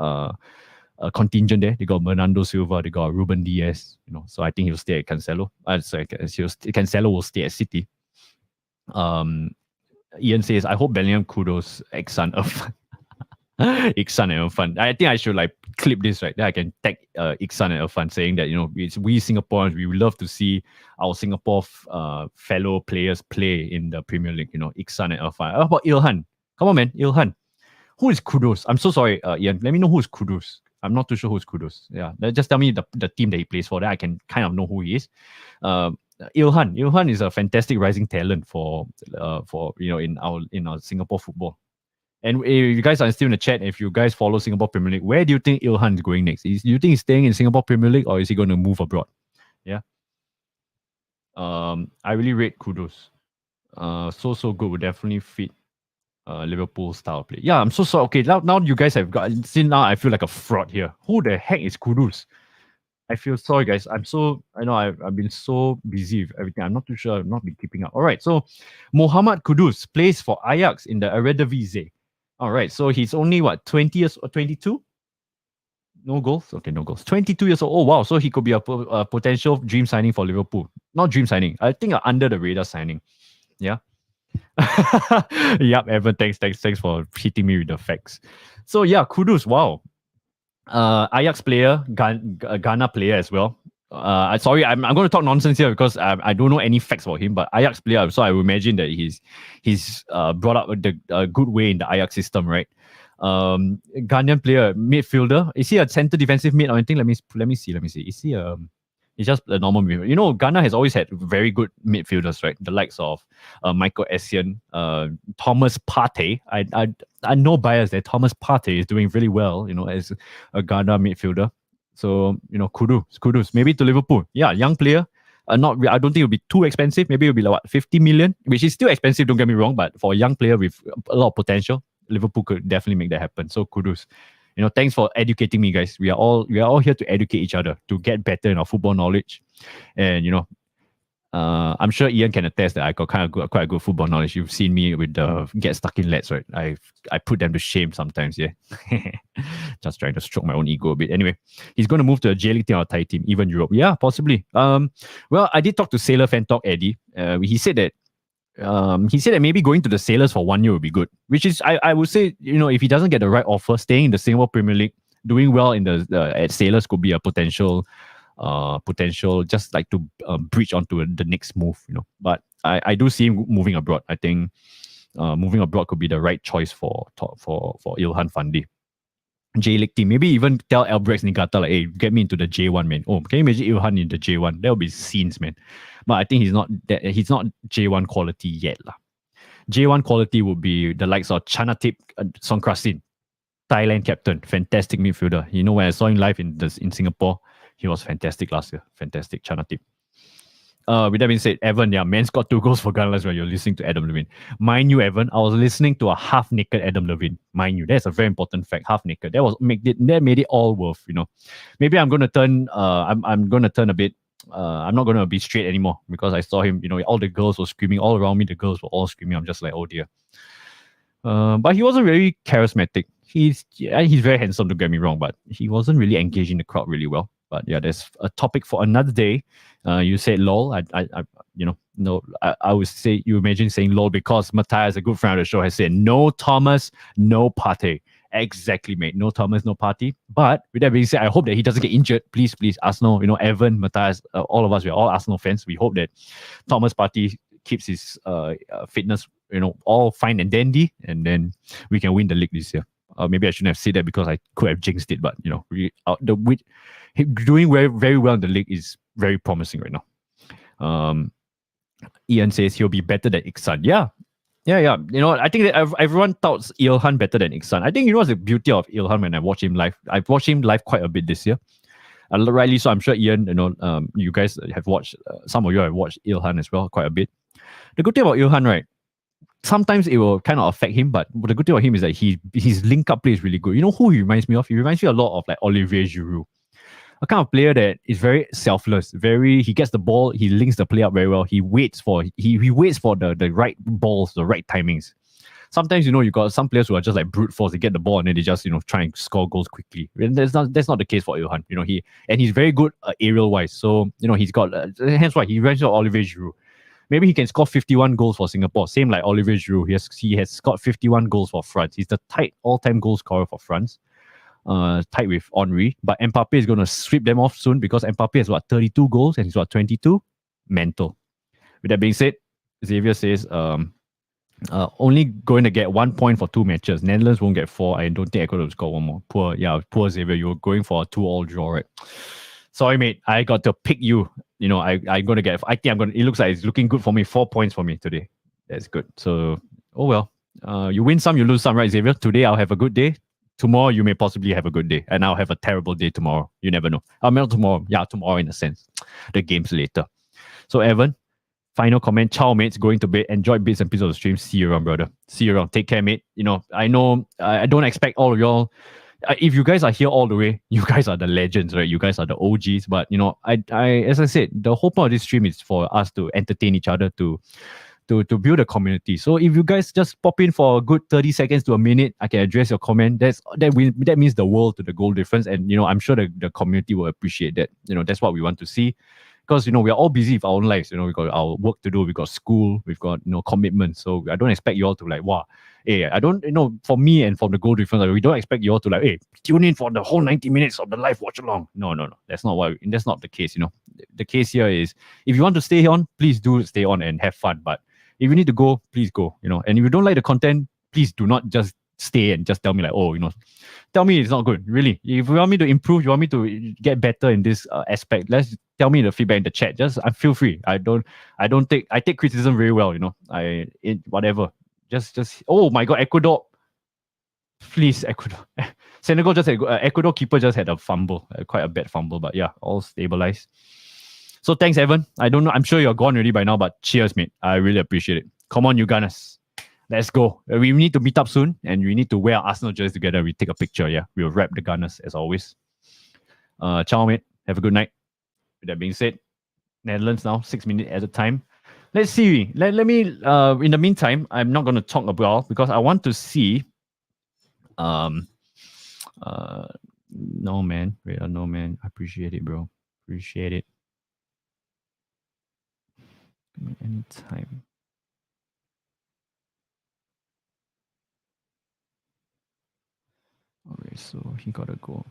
contingent there. They got Bernardo Silva, they got Ruben Diaz. So I think he'll stay at Cancelo. Cancelo will stay at City. Ian says, I hope Bellingham kudos Iksan Irfan. Iksan and Irfan. I think I should clip this, right? Then I can tag Iksan and Irfan saying that, we Singaporeans, we would love to see our Singapore fellow players play in the Premier League, Iksan and Irfan. How about Ilhan? Come on, man, Ilhan. Who is Kudus? I'm so sorry, Ian. Let me know who is Kudus. I'm not too sure who's Kudus. Yeah, just tell me the team that he plays for. That I can kind of know who he is. Ilhan is a fantastic rising talent for in our Singapore football. And if you guys are still in the chat, if you guys follow Singapore Premier League, where do you think Ilhan is going next? Do you think he's staying in Singapore Premier League or is he going to move abroad? Yeah. I really rate Kudus. So good. Would definitely fit Liverpool style play. Yeah, I'm so sorry. Okay, now you guys have got. See, now I feel like a fraud here. Who the heck is Kudus? I feel sorry, guys. I know I've been so busy with everything. I'm not too sure. I've not been keeping up. All right. So, Mohamed Kudus plays for Ajax in the Eredivisie. All right. So, he's only, 20 years or 22? No goals? Okay, no goals. 22 years old. Oh, wow. So, he could be a potential dream signing for Liverpool. Not dream signing. I think under the radar signing. Yeah. Yep, Evan. Thanks for hitting me with the facts. So, yeah, Kudus. Wow. Ajax player, Ghana player as well. Sorry, I'm going to talk nonsense here because I don't know any facts about him. But Ajax player, so I would imagine that he's brought up a good way in the Ajax system, right? Ghanaian player, midfielder. Is he a center defensive mid or anything? Let me see. Is he He's just a normal midfielder. Ghana has always had very good midfielders, right? The likes of Michael Essien, Thomas Partey. I know bias there. Thomas Partey is doing really well, as a Ghana midfielder. So, Kudus, maybe to Liverpool. Yeah, young player. I don't think it'll be too expensive. Maybe it'll be like what, 50 million, which is still expensive. Don't get me wrong, but for a young player with a lot of potential, Liverpool could definitely make that happen. So kudos. Thanks for educating me, guys. We are all here to educate each other to get better in our football knowledge, and I'm sure Ian can attest that I got quite a good football knowledge. You've seen me with the get stuck in lads, right? I put them to shame sometimes, yeah. Just trying to stroke my own ego a bit. Anyway, he's going to move to a J League team or Thai team, even Europe. Yeah, possibly. Well, I did talk to Sailor Fan Talk Eddie. He said that maybe going to the Sailors for 1 year would be good. Which is, I would say, if he doesn't get the right offer, staying in the Singapore Premier League, doing well in the at Sailors could be a potential just like to bridge onto the next move, But I do see him moving abroad. I think moving abroad could be the right choice for Ilhan Fandi. J League team, maybe even tell Albrecht Niigata like, hey, get me into the J1, man. Oh, can you imagine Ilhan in the J1? That would be scenes, man. But I think he's not J1 quality yet, lah. J1 quality would be the likes of Chanatip Songkrasin, Thailand captain, fantastic midfielder. When I saw him live in Singapore, he was fantastic last year. Fantastic, Chanatip. With that being said, Evan, yeah, man scored 2 goals for Gunless when you're listening to Adam Levine. Mind you, Evan, I was listening to a half-naked Adam Levine. Mind you, that's a very important fact. Half-naked. That made it all worth, Maybe I'm gonna turn. I'm gonna turn a bit. I'm not gonna be straight anymore because I saw him. All the girls were screaming all around me. The girls were all screaming. I'm just like, oh dear. But he wasn't very charismatic. He's very handsome. Don't get me wrong, but he wasn't really engaging the crowd really well. But yeah, there's a topic for another day. You said lol. I would say you imagine saying lol because Matthias, a good friend of the show, has said no Thomas, no party. Exactly, mate. No Thomas, no party. But with that being said, I hope that he doesn't get injured. Please, Arsenal. Evan, Matthias, all of us, we're all Arsenal fans. We hope that Thomas Partey keeps his fitness, all fine and dandy, and then we can win the league this year. Maybe I shouldn't have said that because I could have jinxed it, but doing very, very well in the league is very promising right now. Ian says he'll be better than Iksan. Yeah. I think that everyone touts Ilhan better than Iksan. I think what's the beauty of Ilhan when I watch him live. I've watched him live quite a bit this year. Rightly so. I'm sure Ian, you guys have watched. Some of you have watched Ilhan as well quite a bit. The good thing about Ilhan, right? Sometimes it will kind of affect him, but the good thing about him is that his link up play is really good. You know who he reminds me of? He reminds me a lot of like Olivier Giroud. A kind of player that is very selfless, he gets the ball, he links the play up very well. He waits for the right balls, the right timings. Sometimes you got some players who are just like brute force. They get the ball and then they just try and score goals quickly. And that's not the case for Ilhan. He's very good aerial wise. So he's got hence why he reminds me of Olivier Giroud. Maybe he can score 51 goals for Singapore. Same like Olivier Giroud. He has scored 51 goals for France. He's the tight all-time goal scorer for France. Tied with Henry, but Mbappe is going to sweep them off soon because Mbappe has 32 goals and he's 22. Mental. With that being said, Xavier says only going to get 1 point for 2 matches. Netherlands won't get 4. I don't think Ecuador will score 1 more. Poor Xavier. You're going for a 2-all draw, right? Sorry, mate. I got to pick you. I'm going to get. It looks like it's looking good for me. 4 points for me today. That's good. So, oh well. You win some, you lose some, right, Xavier? Today I'll have a good day. Tomorrow you may possibly have a good day, and I'll have a terrible day tomorrow. You never know. Not tomorrow. Yeah, tomorrow in a sense. The game's later. So Evan, final comment. Ciao, mates. Going to bed. Enjoy bits and pieces of the stream. See you around, brother. See you around. Take care, mate. I know I don't expect all of y'all. If you guys are here all the way, you guys are the legends, right? You guys are the OGs. But as I said, the whole point of this stream is for us to entertain each other, to build a community. So if you guys just pop in for a good 30 seconds to a minute, I can address your comment. That means the world to the goal difference. And I'm sure the community will appreciate that. That's what we want to see. Because we are all busy with our own lives. We got our work to do, we got school, we've got commitments. So I don't expect you all to like, wow. Hey, I don't for me and for the goal difference, we don't expect you all to like, hey, tune in for the whole 90 minutes of the live watch along. No. That's not the case. The case here is if you want to stay on, please do stay on and have fun. But if you need to go, please go. And if you don't like the content, please do not just stay and just tell me like, tell me it's not good. Really, if you want me to improve, you want me to get better in this aspect, let's tell me the feedback in the chat. I feel free. I take criticism very well. Whatever. Just oh my god, Ecuador. Please, Ecuador. Senegal just had Ecuador keeper just had a fumble, quite a bad fumble, but yeah, all stabilized. So thanks, Evan. I don't know. I'm sure you're gone already by now, but cheers, mate. I really appreciate it. Come on, you Gunners. Let's go. We need to meet up soon, and we need to wear Arsenal jerseys together. We take a picture. Yeah, we'll wrap the Gunners as always. Ciao, mate. Have a good night. With that being said, Netherlands now 6 minutes at a time. Let's see. Let me. In the meantime, I'm not going to talk about because I want to see. No man. Wait, no man. I appreciate it, bro. Appreciate it. Anytime. Okay, so he gotta go.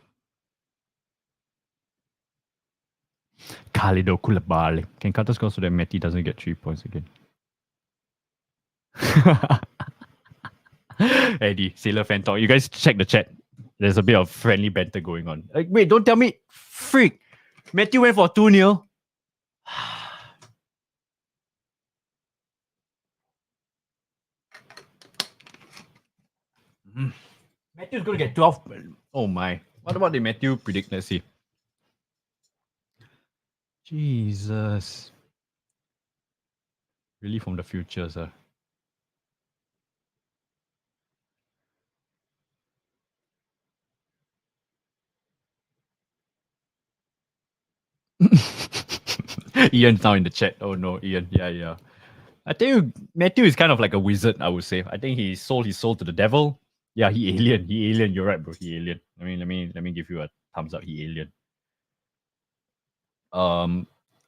Khalido Koulibaly. Can Qatar score so that Meti doesn't get 3 points again? Eddie, Sailor Fan Talk. You guys check the chat. There's a bit of friendly banter going on. Like, wait, don't tell me. Freak. Matthew went for 2-0. Matthew's going to get 12. Oh my. What about the Matthew predict? Let's see. Jesus. Really from the future, sir. Ian's now in the chat. Oh no, Ian. Yeah. I think Matthew is kind of like a wizard, I would say. I think he sold his soul to the devil. Yeah, he alien. He alien. You're right, bro. He alien. I mean, let me give you a thumbs up. He alien.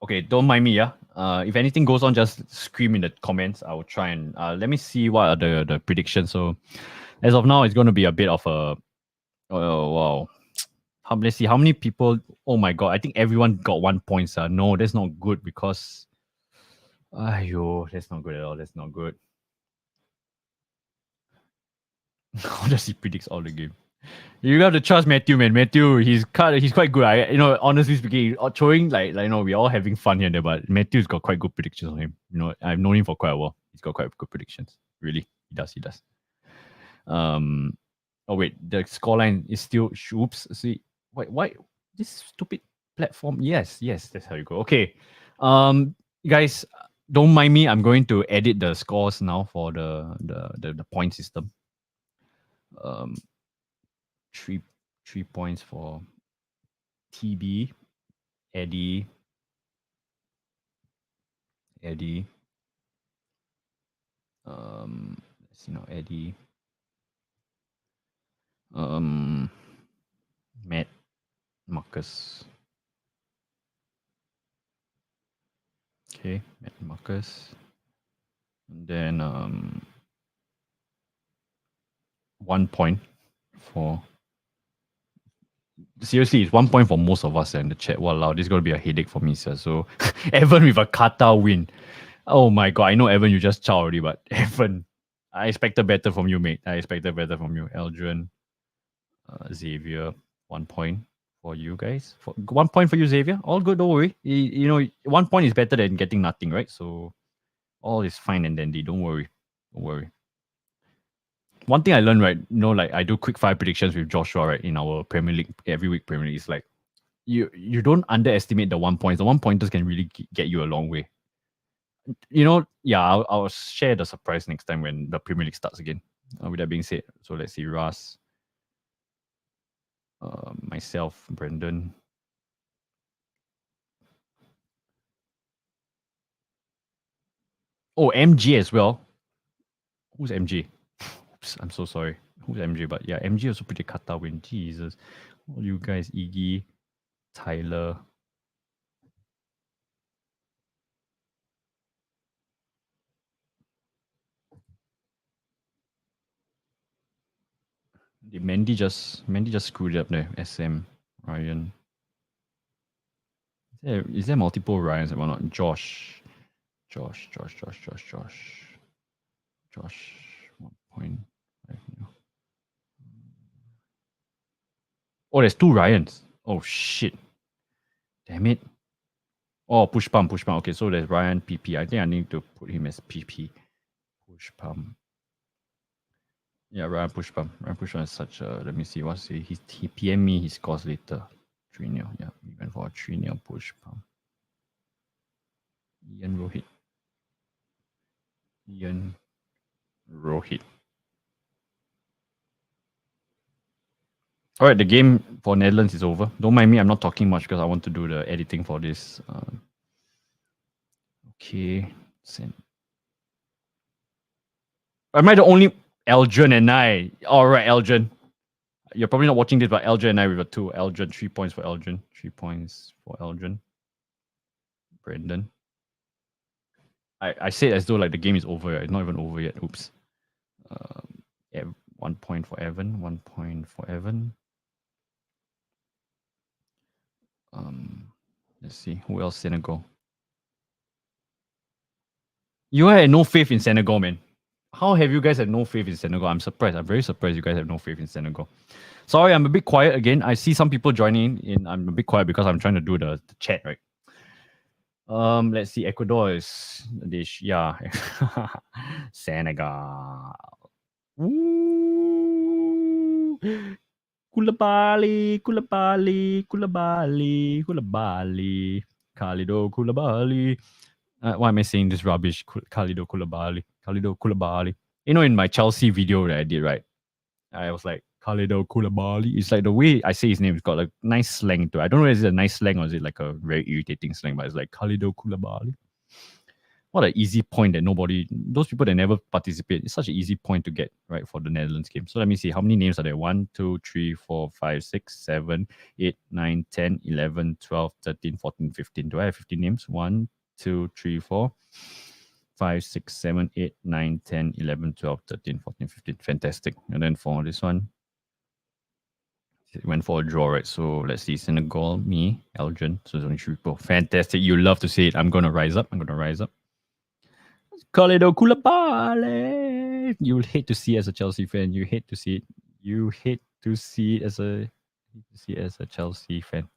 Okay, don't mind me, yeah. If anything goes on, just scream in the comments. I will try and let me see what are the predictions. So as of now, it's gonna be a bit of a wow. Let's see how many people. Oh my god, I think everyone got 1 point, sir. No, that's not good because that's not good at all. That's not good. How does he predicts all the game? You got to trust Matthew, man. Matthew, he's quite good. Honestly speaking, throwing like we're all having fun here and there, but Matthew's got quite good predictions on him. I've known him for quite a while. He's got quite good predictions. Really, he does. Oh wait, the scoreline is still oops. See, why this stupid platform? Yes, that's how you go. Okay, guys, don't mind me. I'm going to edit the scores now for the point system. Three points for TB, Eddie. Let's see now, Eddie. Matt, Marcus. Okay, Matt, Marcus. And then 1 point for. Seriously, it's 1 point for most of us in the chat. Wow, this is gonna be a headache for me, sir. So Evan with a Qatar win. Oh my god, I know Evan, you just chow already, but Evan, I expected better from you, mate. I expected better from you. Eldrin, Xavier, 1 point for you guys. 1 point for you, Xavier. All good, don't worry. 1 point is better than getting nothing, right? So all is fine and dandy. Don't worry. One thing I learned, right? Like I do quick fire predictions with Joshua, right? In our Premier League, every week Premier League, is like you don't underestimate the 1 points. The 1 pointers can really get you a long way. I'll share the surprise next time when the Premier League starts again. With that being said, so let's see, Ras, myself, Brendan. Oh, MG as well. Who's MG? Oops, I'm so sorry. Who's MG? But yeah, MG also pretty Qatar win. Jesus. All you guys, Iggy, Tyler. Did Mandy just screwed it up there? SM, Ryan. Is there multiple Ryans? Well, not Josh. 1 point. Oh, there's 2 Ryans. Oh shit. Damn it. Oh, push pump. Okay, so there's Ryan PP. I think I need to put him as PP. Push pump. Yeah, Ryan push pump. Ryan push pump is such a. Let me see. What's he? PM me his scores later. 3-0. Yeah, we went for a 3-0 push pump. Ian Rohit. Ian Rohit. All right, the game for Netherlands is over. Don't mind me, I'm not talking much because I want to do the editing for this. Okay, send. Am I the only Elgin and I? All right, Elgin. You're probably not watching this, but Elgin and I with a two. Elgin, 3 points for Elgin. 3 points for Elgin. Brendan. I say it as though like the game is over. It's not even over yet. Oops. Yeah, 1 point for Evan. 1 point for Evan. Let's see who else. Senegal. You had no faith in Senegal, man. How have you guys had no faith in Senegal? I'm surprised. I'm very surprised you guys have no faith in Senegal. Sorry, I'm a bit quiet again. I see some people joining in. I'm a bit quiet because I'm trying to do the chat, right? Let's see. Ecuador is the dish. Yeah. Senegal. Ooh. Kulabali, Kulabali, Kulabali, Kulabali. Khalido Kulabali. Why am I saying this rubbish? Khalido Kulabali. Khalido Kulabali. You know, in my Chelsea video that I did, right? I was like, Khalido Kulabali. It's like the way I say his name, it's got a nice slang to it. I don't know if it's a nice slang or is it like a very irritating slang, but it's like Khalido Kulabali. What an easy point that those people that never participate, it's such an easy point to get, right, for the Netherlands game. So let me see, how many names are there? 1, 2, 3, 4, 5, 6, 7, 8, 9, 10, 11, 12, 13, 14, 15. Do I have 15 names? 1, 2, 3, 4, 5, 6, 7, 8, 9, 10, 11, 12, 13, 14, 15. Fantastic. And then for this one, it went for a draw, right? So let's see, Senegal, me, Elgin. So it's only 3 people. Fantastic. You love to see it. I'm going to rise up. Khalido Koulibaly. You'll hate to see it as a Chelsea fan. You hate to see it. You hate to see it as a Chelsea fan.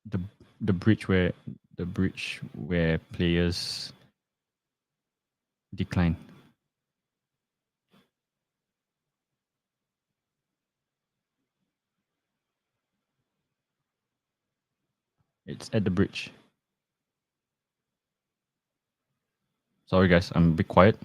The the bridge where players decline. It's at the bridge. Sorry guys, I'm a bit quiet.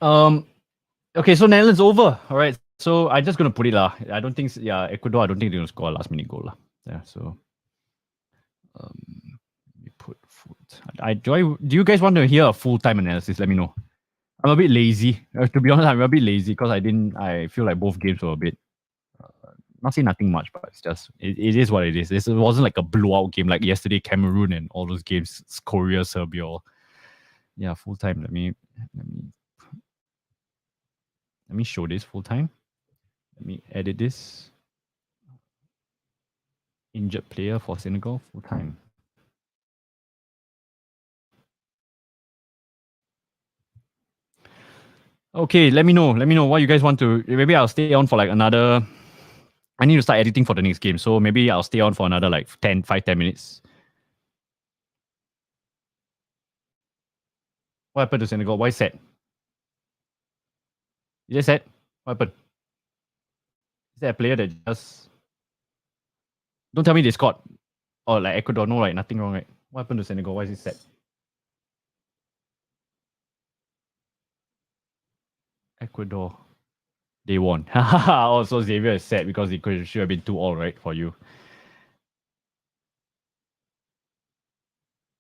Okay, so Netherlands over. All right. So I'm just gonna put it lah. I don't think Ecuador. I don't think they're gonna score a last minute goal lah. Yeah. So we put foot. Do you guys want to hear a full time analysis? Let me know. I'm a bit lazy. To be honest, I'm a bit lazy because I feel like both games were a bit. Not saying nothing much, but it's just it is what it is. It wasn't like a blowout game like yesterday, Cameroon and all those games, Korea, Serbia. Yeah, full time. Let me show this full time. Let me edit this. Injured player for Senegal full time. Okay, let me know. Let me know what you guys want to. Maybe I'll stay on for like another. I need to start editing for the next game, so maybe I'll stay on for another like 10 minutes. What happened to Senegal? Why sad? Is that sad? What happened? Is there a player that just? Don't tell me they scored. Or like Ecuador, no, right? Nothing wrong, right? What happened to Senegal? Why is it sad? Ecuador. They won. Also, Xavier is sad because it should have been 2-2, right, for you.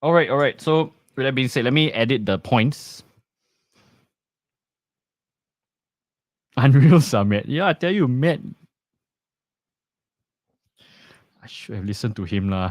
All right. So, with that being said, let me edit the points. Unreal Summit. Yeah, I tell you, Matt. I should have listened to him, lah.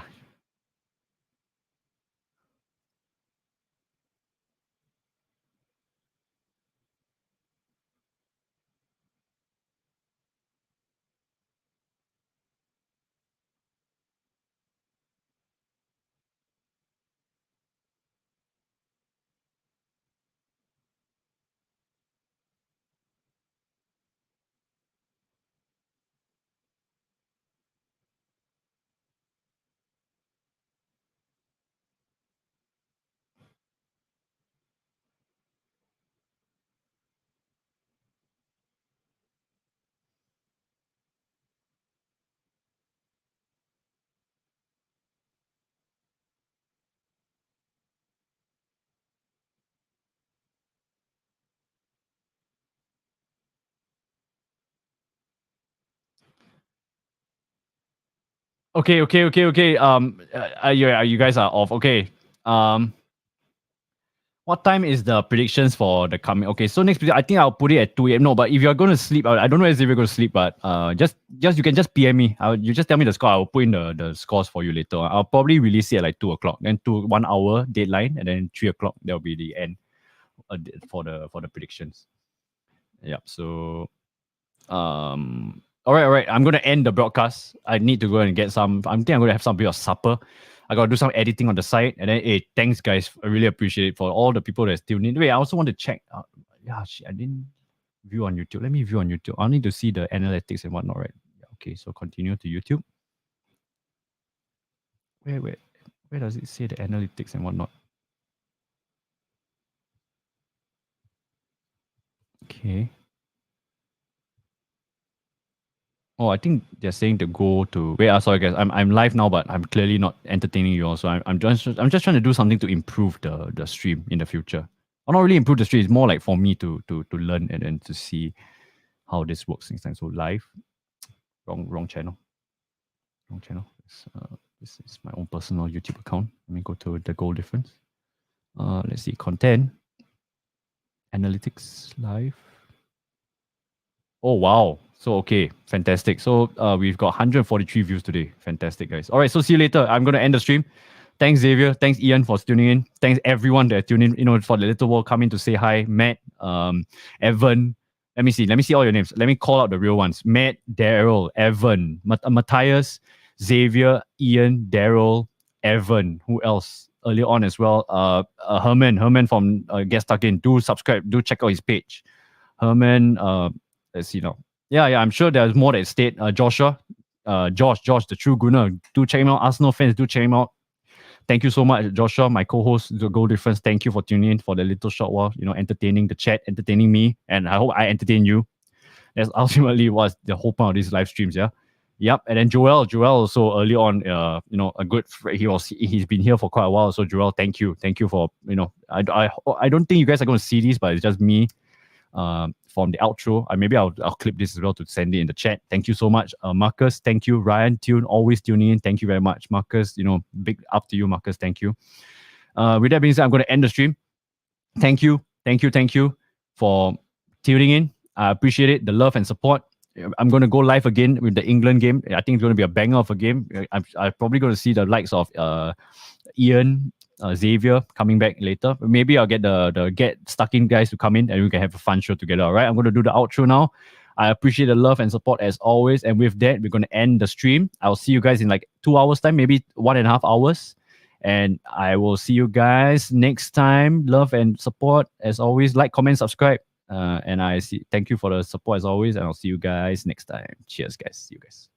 Okay. You guys are off. Okay. What time is the predictions for the coming? Okay, so next I think I'll put it at 2 a.m. No, but if you're going to sleep, I don't know if you're going to sleep, but just you can just PM me. You just tell me the score. I'll put in the scores for you later. I'll probably release it at like 2 o'clock, then 1 hour deadline, and then 3 o'clock that'll be the end for the predictions. Yep. So all right. I'm gonna end the broadcast. I need to go and get some. I think I'm gonna have some bit of supper. I gotta do some editing on the site, and then hey, thanks guys. I really appreciate it for all the people that's tuned in. Wait, I also want to check. I didn't view on YouTube. Let me view on YouTube. I need to see the analytics and whatnot, right? Okay, so continue to YouTube. Where does it say the analytics and whatnot? Okay. Oh, I think they're saying to go to. Wait, sorry guys. I'm live now, but I'm clearly not entertaining you all. So I'm just trying to do something to improve the stream in the future. Or not really improve the stream. It's more like for me to learn and then to see how this works next time. So live, wrong channel, wrong channel. This is my own personal YouTube account. Let me go to the goal difference. Let's see content, analytics, live. Oh wow. So okay, fantastic. So we've got 143 views today. Fantastic, guys. All right, so see you later. I'm gonna end the stream. Thanks, Xavier. Thanks, Ian, for tuning in. Thanks everyone that tuned in. For the little world coming to say hi. Matt, Evan. Let me see all your names. Let me call out the real ones. Matt, Daryl, Evan, Matthias, Xavier, Ian, Daryl, Evan. Who else? Earlier on as well. Herman from Guest Tuck In. Do subscribe. Do check out his page. Herman. Let's see now. Yeah, I'm sure there's more that stayed. Joshua, Josh, the true Gunner. Do check him out. Arsenal fans, do check him out. Thank you so much, Joshua, my co-host, The Goal Difference. Thank you for tuning in for the little short while, entertaining the chat, entertaining me, and I hope I entertain you. That's ultimately what's the whole point of these live streams, yeah. Yep, and then Joel also early on, a good. He's been here for quite a while. So Joel, thank you for I don't think you guys are going to see this, but it's just me. From the outro. Maybe I'll clip this as well to send it in the chat. Thank you so much, Marcus. Thank you, Ryan. Always tuning in. Thank you very much, Marcus. Big up to you, Marcus. Thank you. With that being said, I'm going to end the stream. Thank you for tuning in. I appreciate it, the love and support. I'm going to go live again with the England game. I think it's going to be a banger of a game. I'm probably going to see the likes of Ian, Xavier coming back later. Maybe I'll get the Get Stuck In guys to come in and we can have a fun show together. All right, I'm going to do the outro now. I appreciate the love and support as always. And with that, we're going to end the stream. I'll see you guys in like 2 hours time, maybe 1.5 hours. And I will see you guys next time. Love and support as always. Like, comment, subscribe. And thank you for the support as always. And I'll see you guys next time. Cheers, guys. See you guys.